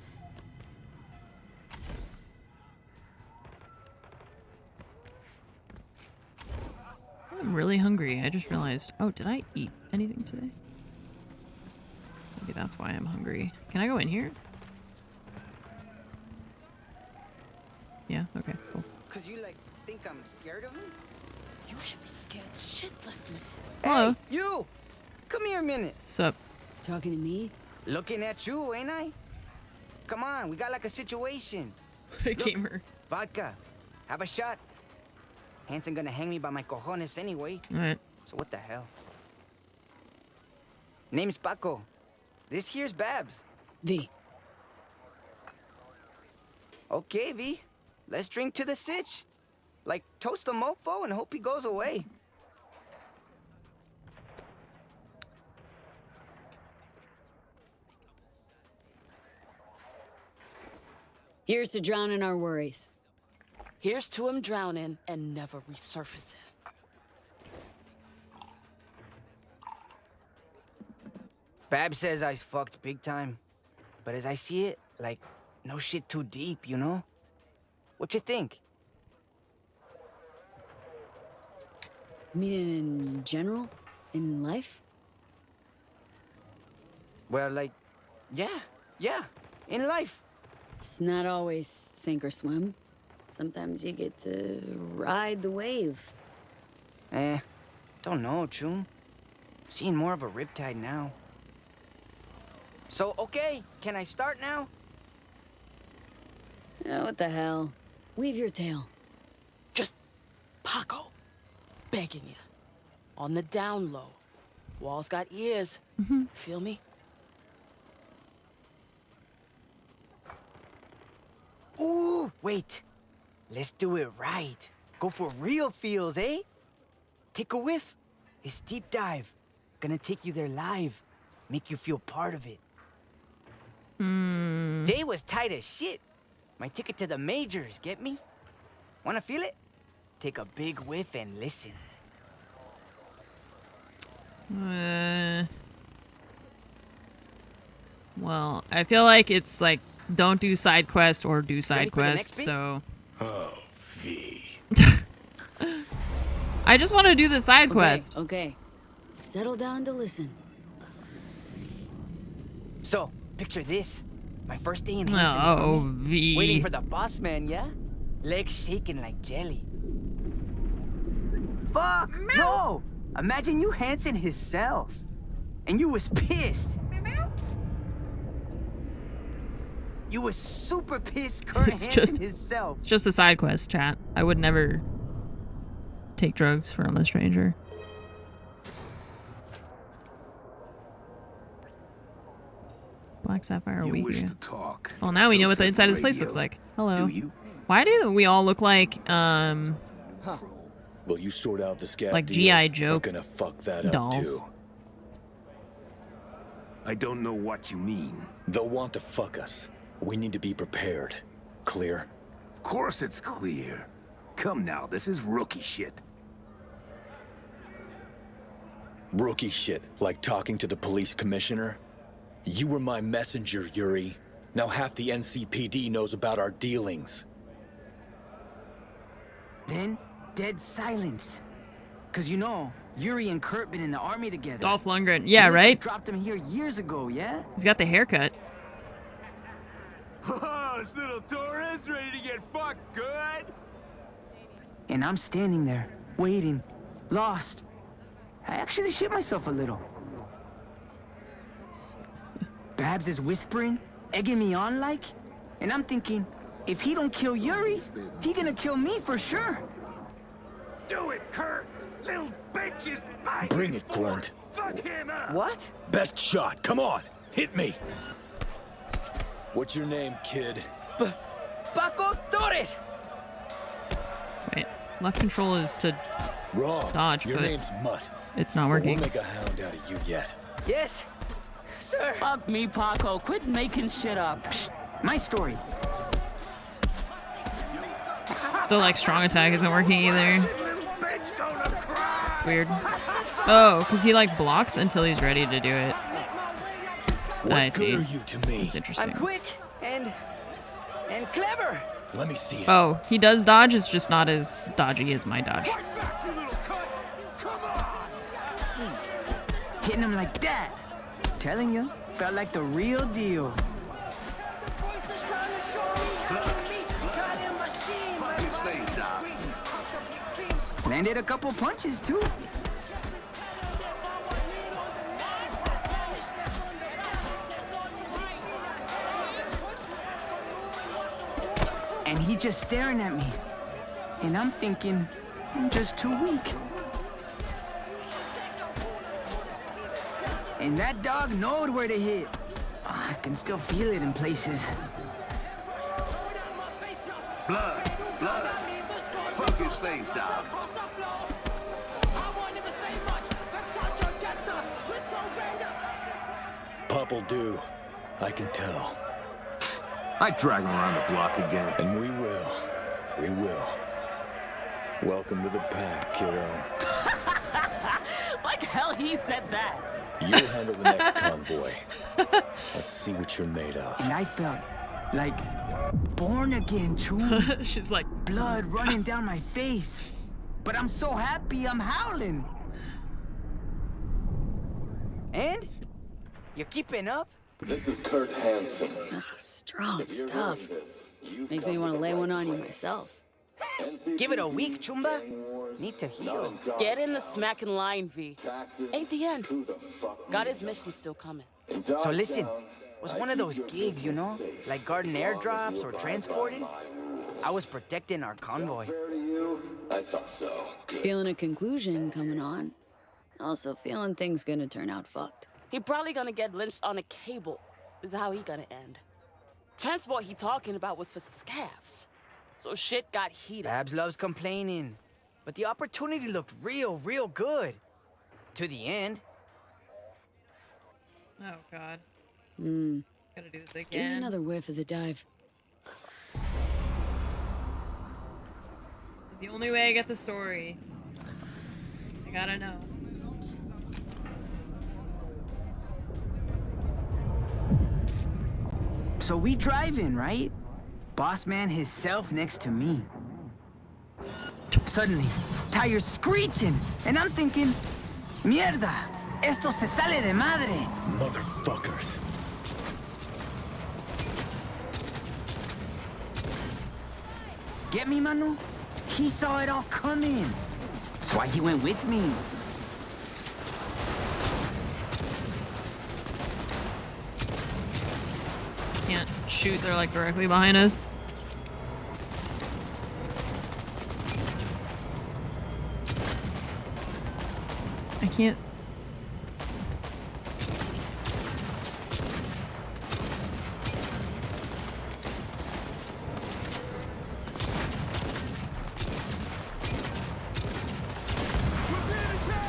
really hungry. I just realized. Oh, did I eat anything today? Maybe that's why I'm hungry. Can I go in here? Yeah, okay, cool. Cause you like think I'm scared of him? You should be scared shitless, man. Hello. Hey, you! Come here a minute. Sup? Talking to me? Looking at you, ain't I? Come on, we got like a situation. Gamer. Vodka. Have a shot. Hanson gonna hang me by my cojones anyway. Alright. So what the hell? Name's Paco. This here's Babs. V. Okay, V. Let's drink to the sitch. Like, toast the mofo and hope he goes away. Here's to drowning our worries. Here's to him drowning and never resurfacing. Babs says I fucked big time. But as I see it, like, no shit too deep, you know? What you think? Meaning in general? In life? Well, like, yeah, in life. It's not always sink or swim. Sometimes you get to ride the wave. Don't know, Chum. Seeing more of a riptide now. So, okay, can I start now? Oh, what the hell? Weave your tale. Just Paco, begging you. On the down low. Walls got ears. Feel me? Ooh, wait. Let's do it right. Go for real feels, eh? Take a whiff. It's deep dive. Gonna take you there live. Make you feel part of it. Day was tight as shit. My ticket to the majors, get me? Wanna feel it? Take a big whiff and listen. Well, I feel like it's like don't do side quest or do side quest, so Oh, V. I just want to do the side quest. Okay. Settle down to listen. So, picture this. My first day in Oh, Hanson's V. waiting for the boss man, yeah? Legs shaking like jelly. Fuck! No! Imagine you Hanson himself. And you was pissed. You was super pissed Kurt Hanson himself. It's just a side quest, chat. I would never take drugs from a stranger. Black Sapphire, You we wish here. to talk. Well, now we So know what the said inside of this place radio. looks like. Hello. Do you? Why do we all look like, Well, you sort out the scab like deal, G.I. Joe we're gonna fuck that dolls? up too. I don't know what you mean. They'll want to fuck us. We need to be prepared. Clear? Of course it's clear. Come now, this is rookie shit. Rookie shit, like talking to the police commissioner? You were my messenger, Yuri. Now half the NCPD knows about our dealings. Then, dead silence. Cause you know, Yuri and Kurt been in the army together. Dolph Lundgren. Yeah, Nick right? Dropped him here years ago, yeah? He's got the haircut. Oh, this little Torres ready to get fucked good? And I'm standing there, waiting, lost. I actually shit myself a little. Babs is whispering, egging me on like, and I'm thinking, if he don't kill Yuri, he gonna kill me for sure. Do it, Kurt! Little bitch is biting. Bring it, Grunt. Fuck him up! What? Best shot, come on! Hit me! What's your name, kid? Paco Torres! Wait, left control is to Wrong. dodge, Your but name's Mutt. it's not We'll working. make a hound out of you yet. Yes, sir. Fuck me, Paco. Quit making shit up. My story. The like strong attack isn't working either. It's weird. Oh, because he like blocks until he's ready to do it. I see. Good are you to me? It's interesting. I'm quick and clever. Let me see it. Oh, he does dodge. It's just not as dodgy as my dodge. hitting him like that. Telling you, felt like the real deal. Fuck his face, Doc. Landed a couple punches, too. And he just staring at me. And I'm thinking, I'm just too weak. And that dog knowed where to hit. Oh, I can still feel it in places. Blood. Fuck his face, Doc. Pup'll do. I can tell. I drag him around the block again. And we will. We will. Welcome to the pack, kiddo. Like hell he said that. You'll handle the next convoy. Let's see what you're made of. And I felt like born again, true. She's like, blood running down my face. But I'm so happy I'm howling. And? You keeping up? This is Kurt Hansen. Strong stuff. Makes me want to lay one on you myself. Give it a week, Chumba. Need to heal. Get in the smacking line, V. Ain't the end. Got his mission still coming. So listen, was one of those gigs, you know? Like guarding airdrops or transporting? I was protecting our convoy. I thought so. Feeling a conclusion coming on. Also feeling things gonna turn out fucked. He probably gonna get lynched on a cable. This is how he gonna end. Transport he talking about was for scavs. So shit got heated. Babs loves complaining. But the opportunity looked real good. To the end. oh god, Hmm. gotta do this Give me again. another whiff of the dive. This is the only way I get the story. I gotta know. So we drive in, right? Boss man himself next to me. Suddenly, tires screeching, and I'm thinking, mierda, esto se sale de madre. Motherfuckers. Get me, Manu? He saw it all coming. That's why he went with me. Can't shoot, they're like directly behind us. I can't.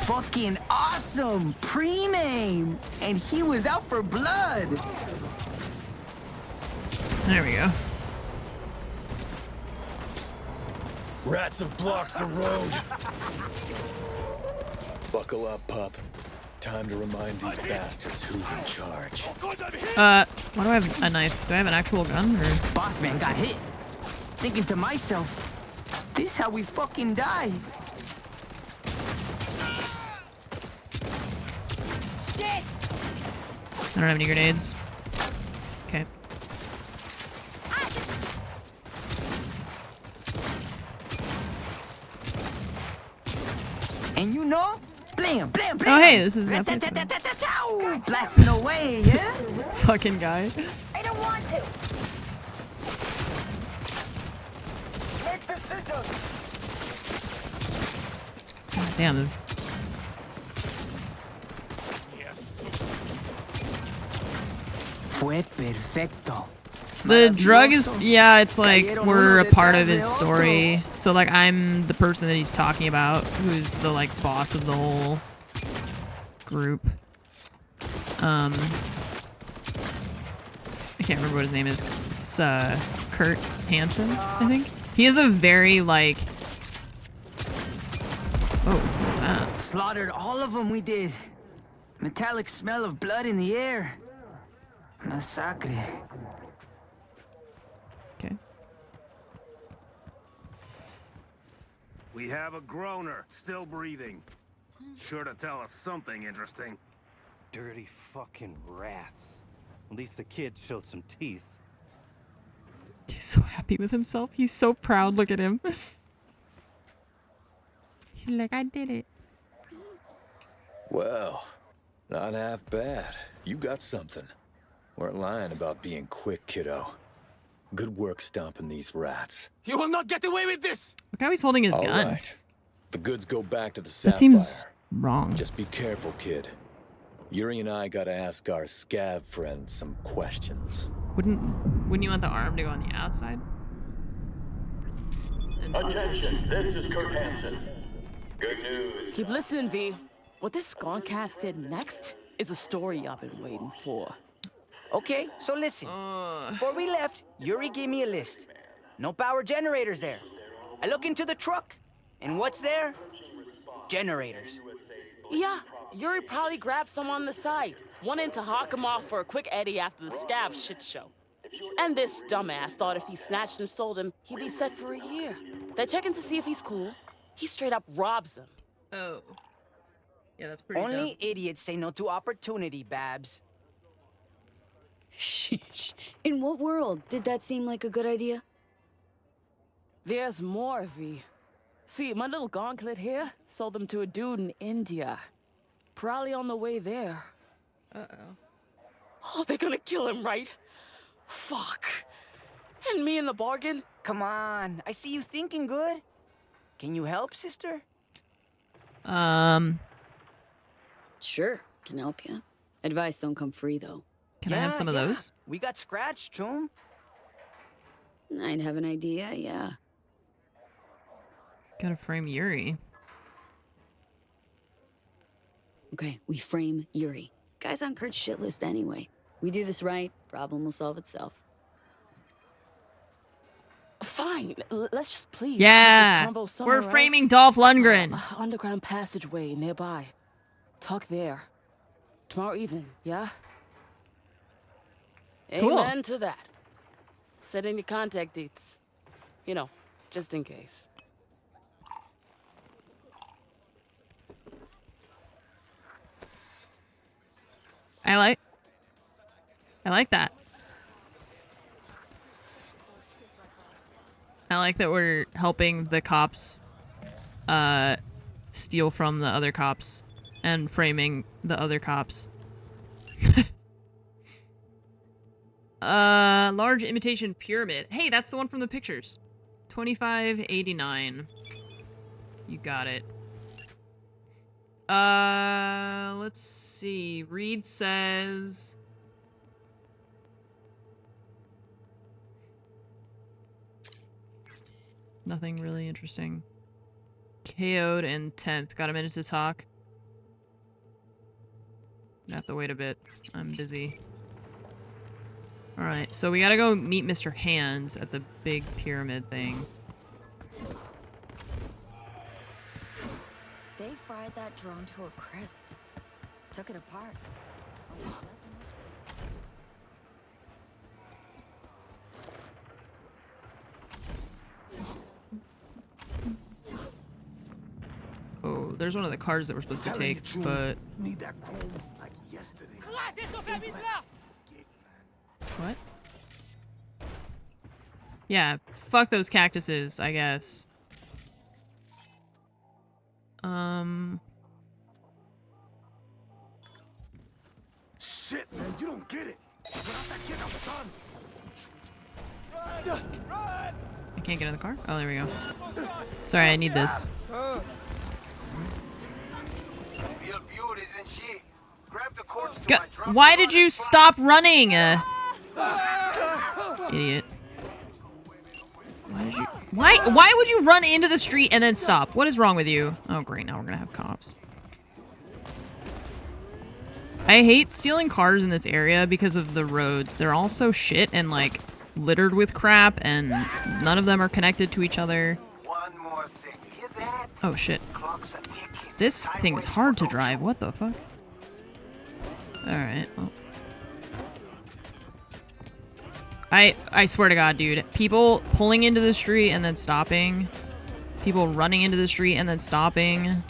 Fucking awesome! Pre-name! And he was out for blood! There we go. Rats have blocked the road. Buckle up, pup. Time to remind these bastards who's in charge. Why do I have a knife? Do I have an actual gun, or? Boss man got hit. Thinking to myself, this how we fucking die. Shit! I don't have any grenades. Okay. And you know, blam, blam, blam. Oh hey, this is that place. Blasting away, yeah? Fucking guy. I don't want to. God damn this. Fue perfecto. The drug is, yeah, it's like we're a part of his story. So like I'm the person that he's talking about, who's the like boss of the whole group. I can't remember what his name is. It's Kurt Hansen, I think. He has a very like, oh, what was that? Slaughtered all of them, we did. Metallic smell of blood in the air. Massacre. Okay. We have a groaner, still breathing. Sure to tell us something interesting. Dirty fucking rats. At least the kid showed some teeth. He's so happy with himself. He's so proud. Look at him. He's like, I did it. Well, not half bad. You got something. Weren't lying about being quick, kiddo. Good work stomping these rats. You will not get away with this! Look how he's holding his All gun. right. The goods go back to the Sapphire. That seems wrong. Just be careful, kid. Yuri and I gotta ask our scab friend some questions. Wouldn't you want the arm to go on the outside? Attention, this is Kurt Hansen. Good news. Keep listening, V. What this Sconcast did next is a story I've been waiting for. Okay, so listen. Before we left, Yuri gave me a list. No power generators there. I look into the truck, and what's there? Generators. Yeah, Yuri probably grabbed some on the side, wanting to hawk him off for a quick eddy after the scab shit show. And this dumbass thought if he snatched and sold him, he'd be set for a year. They're checking to see if he's cool. He straight up robs them. Oh. Yeah, that's pretty Only dumb. idiots say no to opportunity, Babs. Sheesh. In what world did that seem like a good idea? There's more, V. See, my little gauntlet here sold them to a dude in India. Probably on the way there. Uh-oh. Oh, they're gonna kill him, right? Fuck. And me in the bargain? Come on, I see you thinking good. Can you help, sister? Sure, can help you. Advice don't come free, though. Can I have some of those? We got scratched, Chum. I'd have an idea, yeah. Gotta frame Yuri. Okay, we frame Yuri. Guy's on Kurt's shit list anyway. We do this right, problem will solve itself. Fine, let's just please. Yeah, have this convo somewhere we're framing else. Dolph Lundgren. Underground passageway nearby. Talk there. Tomorrow evening, yeah? Cool. Amen to that. Set in your contact dates. You know, just in case. I like that. I like that we're helping the cops steal from the other cops and framing the other cops. Large imitation pyramid. Hey, that's the one from the pictures. 2589. You got it. Let's see. Reed says... Nothing really interesting. KO'd in 10th. Got a minute to talk. I have to wait a bit. I'm busy. Alright, so we gotta go meet Mr. Hands at the big pyramid thing. They fried that drone to a crisp. Took it apart. Oh, there's one of the cards that we're supposed to take, but... Need that chrome like yesterday. What? Yeah, fuck those cactuses, I guess. Shit, man, you don't get it. Without that kid, I'm done. I can't get in the car? Oh, there we go. Sorry, I need this. Real beauty, isn't she? Grab the cords to my drum. Why did you stop running? Idiot. Why did you... Why would you run into the street and then stop? What is wrong with you? Oh, great. Now we're gonna have cops. I hate stealing cars in this area because of the roads. They're all so shit and, like, littered with crap, and none of them are connected to each other. One more thing. Hear that? Oh, shit. Clocks are ticking. This thing is hard to drive. What the fuck? Alright, well. I swear to God, dude. People pulling into the street and then stopping. People running into the street and then stopping.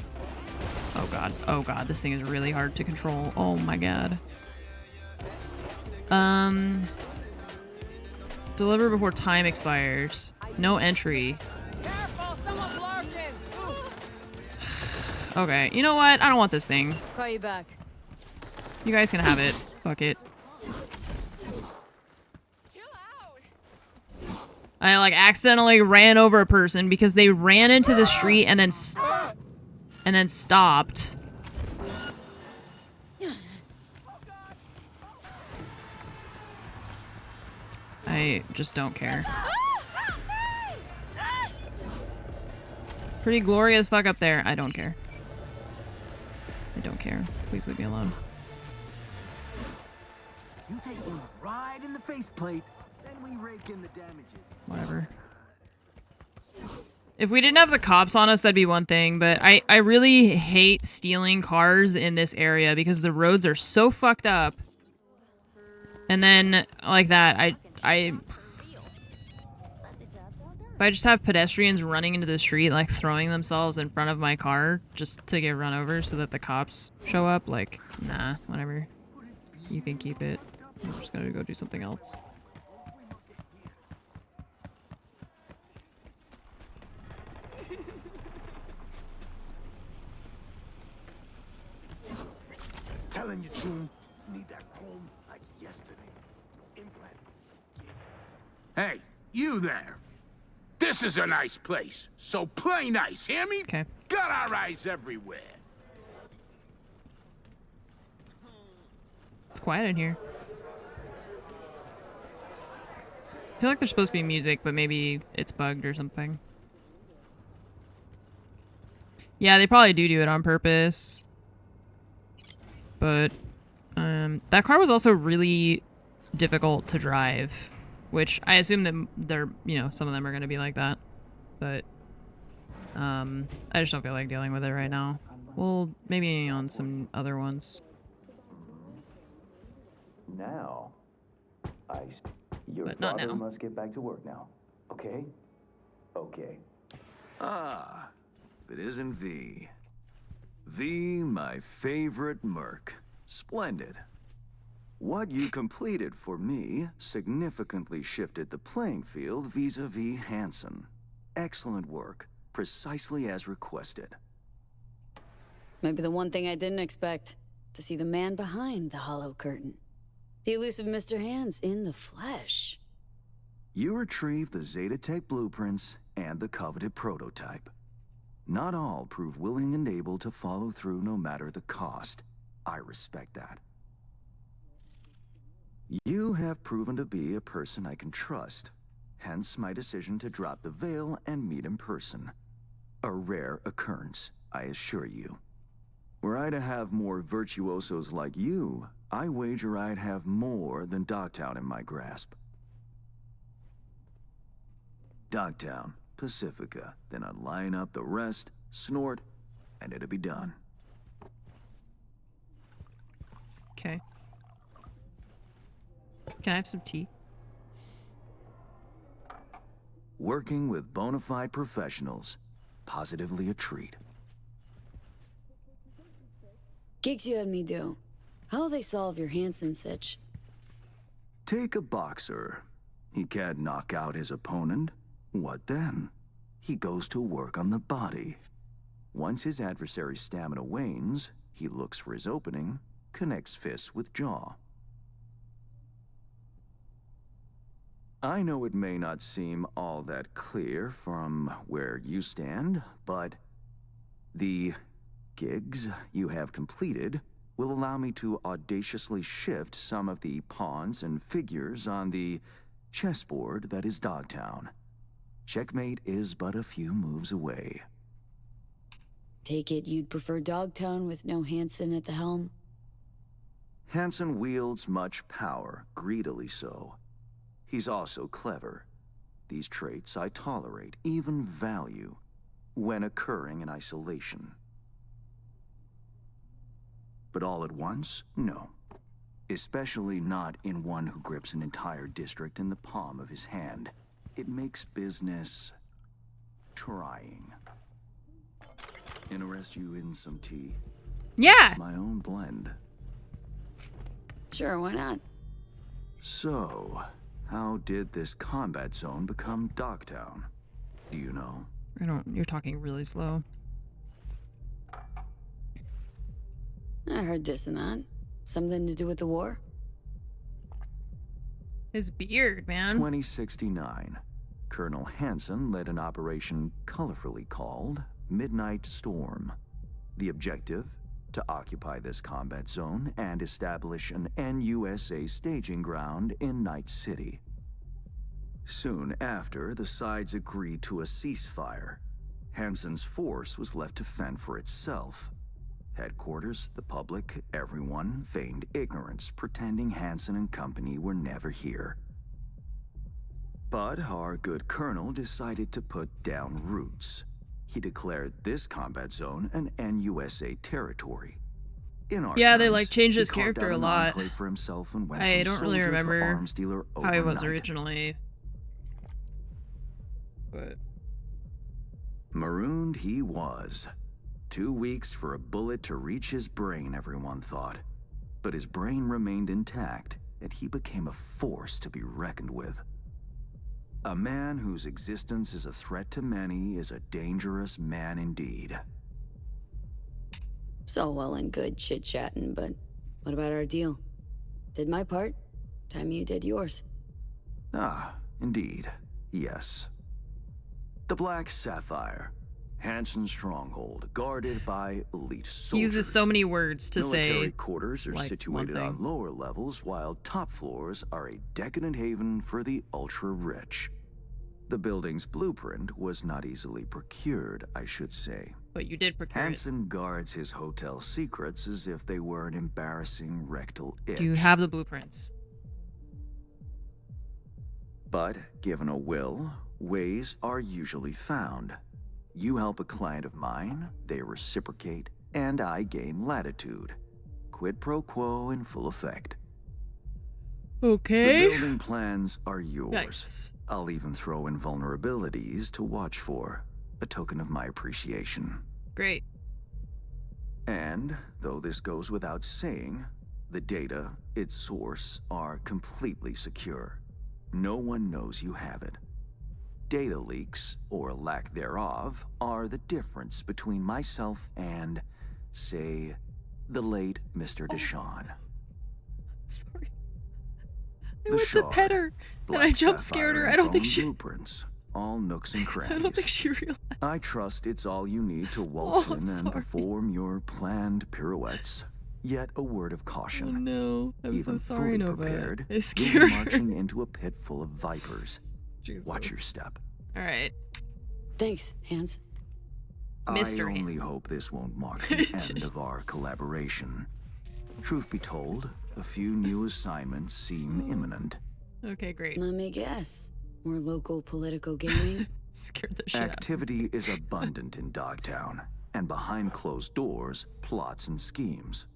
Oh god. Oh god, this thing is really hard to control. Oh my god. Deliver before time expires. No entry. Okay, you know what? I don't want this thing. Call you back. You guys can have it. Fuck it. I like accidentally ran over a person because they ran into the street and then stopped. I just don't care. Pretty glorious fuck up there. I don't care. I don't care. Please leave me alone. You take one right in the faceplate, then we rake in the damages. Whatever. If we didn't have the cops on us, that'd be one thing, but I really hate stealing cars in this area because the roads are so fucked up. And then, like that, if I just have pedestrians running into the street, like throwing themselves in front of my car just to get run over so that the cops show up, like, nah, whatever. You can keep it. I'm just gonna go do something else. Telling you, June, you need that chrome like yesterday. No implant. Hey, you there. This is a nice place, so play nice, hear me? Okay. Got our eyes everywhere. It's quiet in here. I feel like there's supposed to be music, but maybe it's bugged or something. Yeah, they probably do it on purpose. But, that car was also really difficult to drive. Which, I assume that they're, you know, some of them are gonna be like that. But, I just don't feel like dealing with it right now. Well, maybe on some other ones. Now, your But not father now. must get back to work now. Okay? Okay. Ah, if it isn't V. V, my favorite merc. Splendid. What you completed for me significantly shifted the playing field vis-a-vis Hansen. Excellent work, precisely as requested. Maybe the one thing I didn't expect, to see the man behind the hollow curtain. The elusive Mr. Hands in the flesh. You retrieved the Zeta Tech blueprints and the coveted prototype. Not all prove willing and able to follow through no matter the cost. I respect that. You have proven to be a person I can trust, hence my decision to drop the veil and meet in person. A rare occurrence, I assure you. Were I to have more virtuosos like you, I wager I'd have more than Dogtown in my grasp. Dogtown, Pacifica, then I'd line up the rest, snort, and it'd be done. Okay. Can I have some tea? Working with bona fide professionals, positively a treat. Gigs you had me do. How'll they solve your Hansen sitch? Take a boxer. He can't knock out his opponent. What then? He goes to work on the body. Once his adversary's stamina wanes, he looks for his opening, connects fists with jaw. I know it may not seem all that clear from where you stand, but the gigs you have completed will allow me to audaciously shift some of the pawns and figures on the chessboard that is Dogtown. Checkmate is but a few moves away. Take it you'd prefer Dogtown with no Hansen at the helm? Hansen wields much power, greedily so. He's also clever. These traits I tolerate, even value, when occurring in isolation. But all at once, no. Especially not in one who grips an entire district in the palm of his hand. It makes business trying. Interest you in some tea? Yeah. My own blend. Sure, why not? So, how did this combat zone become Dogtown? Do you know? I don't. You're talking really slow. I heard this and that. Something to do with the war? His beard, man. 2069. Colonel Hansen led an operation colorfully called Midnight Storm. The objective? To occupy this combat zone and establish an NUSA staging ground in Night City. Soon after, the sides agreed to a ceasefire. Hansen's force was left to fend for itself. Headquarters, the public, everyone feigned ignorance, pretending Hansen and company were never here. But our good colonel decided to put down roots. He declared this combat zone an NUSA territory. In our yeah, they terms, like changed he his carved character out a an lot. enclave for himself and went I from don't really soldier to remember arms dealer how he was overnight. originally. But Marooned he was. 2 weeks for a bullet to reach his brain, everyone thought. But his brain remained intact, and he became a force to be reckoned with. A man whose existence is a threat to many is a dangerous man indeed. So well and good chit-chatting, but what about our deal? Did my part, time you did yours. Ah, indeed. Yes. The Black Sapphire. Hansen's stronghold, guarded by elite soldiers. he uses so many words to Military say. quarters are like, situated one on thing. lower levels, while top floors are a decadent haven for the ultra-rich. The building's blueprint was not easily procured, I should say. But you did procure it. Hansen guards his hotel secrets as if they were an embarrassing rectal itch. Do you have the blueprints? But, given a will, ways are usually found. You help a client of mine, they reciprocate, and I gain latitude. Quid pro quo in full effect. Okay. The building plans are yours. Nice. I'll even throw in vulnerabilities to watch for, a token of my appreciation. Great. And, though this goes without saying, the data, its source, are completely secure. No one knows you have it. Data leaks, or lack thereof, are the difference between myself and, say, the late Mr. Deshawn. Sorry. I The went to Shard, pet her, and Black I jump Sapphire scared her. and I don't think Bone she. Blueprints, all nooks and I crannies. don't think she realized. I trust it's all you need to waltz Oh, in I'm and sorry. perform your planned pirouettes. Yet a word of caution. Oh no, I'm Even so sorry, fully Nova. prepared, I you'll scared be her. marching into a pit full of vipers. Jesus. Watch your step. All right. Thanks, Hans. Mr. I only Hands. hope this won't mark the end of our collaboration. Truth be told, a few new assignments seem imminent. Okay, great. Let me guess. More local political gaming? Scared the shit out of me. Activity is abundant in Dogtown, and behind closed doors, plots and schemes.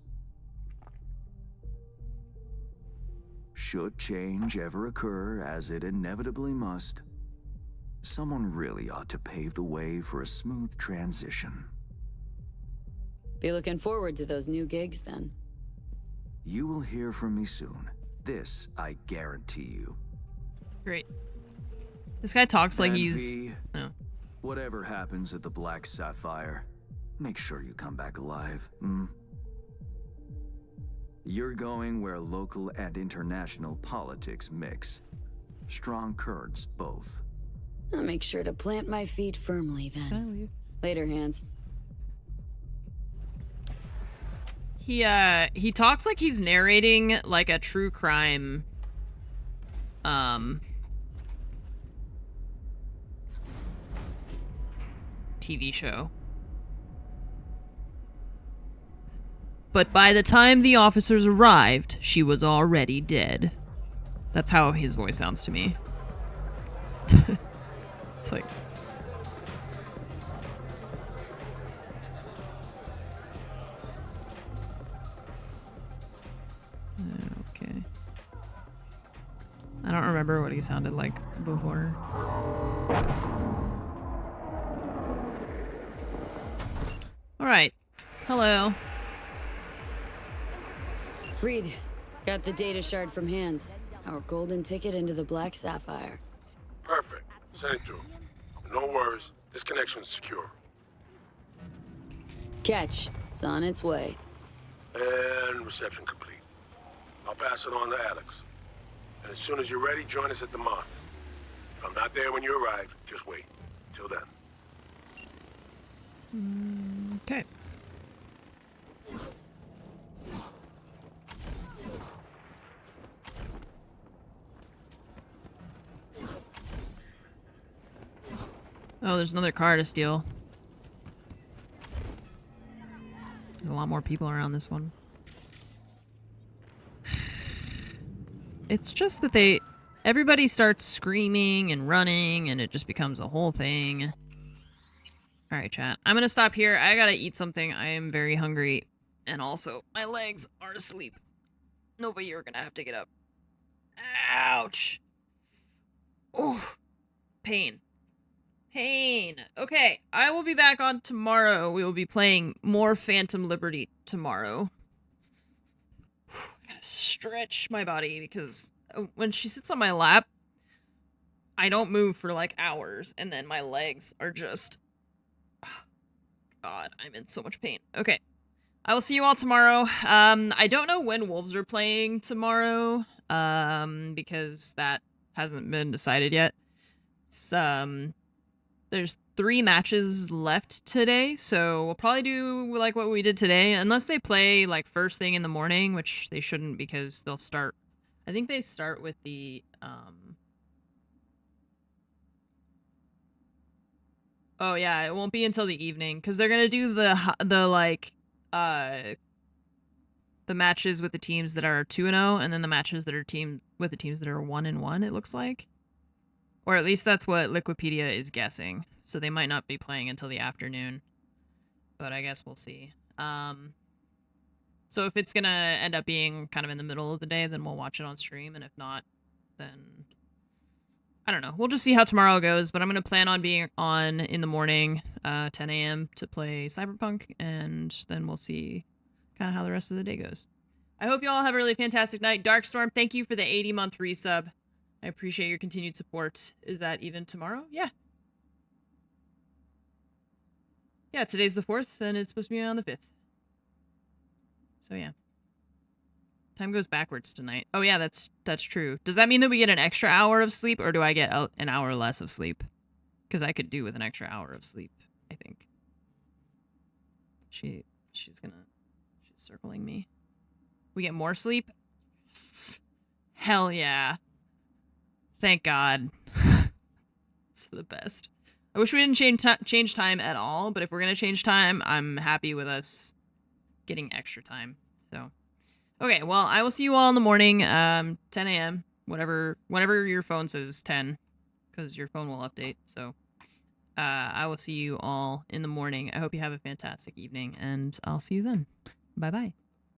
Should change ever occur, as it inevitably must, someone really ought to pave the way for a smooth transition. Be looking forward to those new gigs then. You will hear from me soon. This I guarantee you. Great. This guy talks like And he's. V, Oh. whatever happens at the Black Sapphire, make sure you come back alive. You're going where local and international politics mix. Strong currents, both. I'll make sure to plant my feet firmly then. Later, Hans. He talks like he's narrating like a true crime TV show. But by the time the officers arrived, she was already dead. That's how his voice sounds to me. It's like okay. I don't remember what he sounded like before. Alright. Hello. Reed, got the data shard from Hans. Our golden ticket into the Black Sapphire. Perfect. Send it through. No worries. This connection's secure. Catch. It's on its way. And reception complete. I'll pass it on to Alex. And as soon as you're ready, join us at the Moth. If I'm not there when you arrive, just wait. Till then. Okay. Oh, there's another car to steal. There's a lot more people around this one. It's just that everybody starts screaming and running and it just becomes a whole thing. Alright, chat. I'm gonna stop here. I gotta eat something. I am very hungry. And also, my legs are asleep. Nova, you're gonna have to get up. Ouch. Oh, pain. Pain. Okay, I will be back on tomorrow. We will be playing more Phantom Liberty tomorrow. I gotta stretch my body because when she sits on my lap, I don't move for like hours, and then my legs are just... God, I'm in so much pain. Okay, I will see you all tomorrow. I don't know when Wolves are playing tomorrow, because that hasn't been decided yet. It's, there's 3 matches left today, so we'll probably do like what we did today, unless they play like first thing in the morning, which they shouldn't because they'll start, I think they start with the, oh yeah, it won't be until the evening, because they're gonna do the matches with the teams that are 2-0, and then the matches that are with the teams that are 1-1, it looks like. Or at least that's what Liquipedia is guessing. So they might not be playing until the afternoon. But I guess we'll see. So if it's gonna end up being kind of in the middle of the day, then we'll watch it on stream. And if not, then... I don't know. We'll just see how tomorrow goes. But I'm gonna plan on being on in the morning, 10 a.m. to play Cyberpunk. And then we'll see kind of how the rest of the day goes. I hope you all have a really fantastic night. Darkstorm, thank you for the 80-month resub. I appreciate your continued support. Is that even tomorrow? Yeah. Yeah, today's the 4th, and it's supposed to be on the 5th. So yeah. Time goes backwards tonight. Oh yeah, that's true. Does that mean that we get an extra hour of sleep, or do I get an hour less of sleep? Because I could do with an extra hour of sleep, I think. She's circling me. We get more sleep? Hell yeah. Thank God. It's the best. I wish we didn't change time at all, but if we're gonna change time, I'm happy with us getting extra time. So, okay, well, I will see you all in the morning, 10 a.m., whenever your phone says 10, because your phone will update. So, I will see you all in the morning. I hope you have a fantastic evening, and I'll see you then. Bye-bye.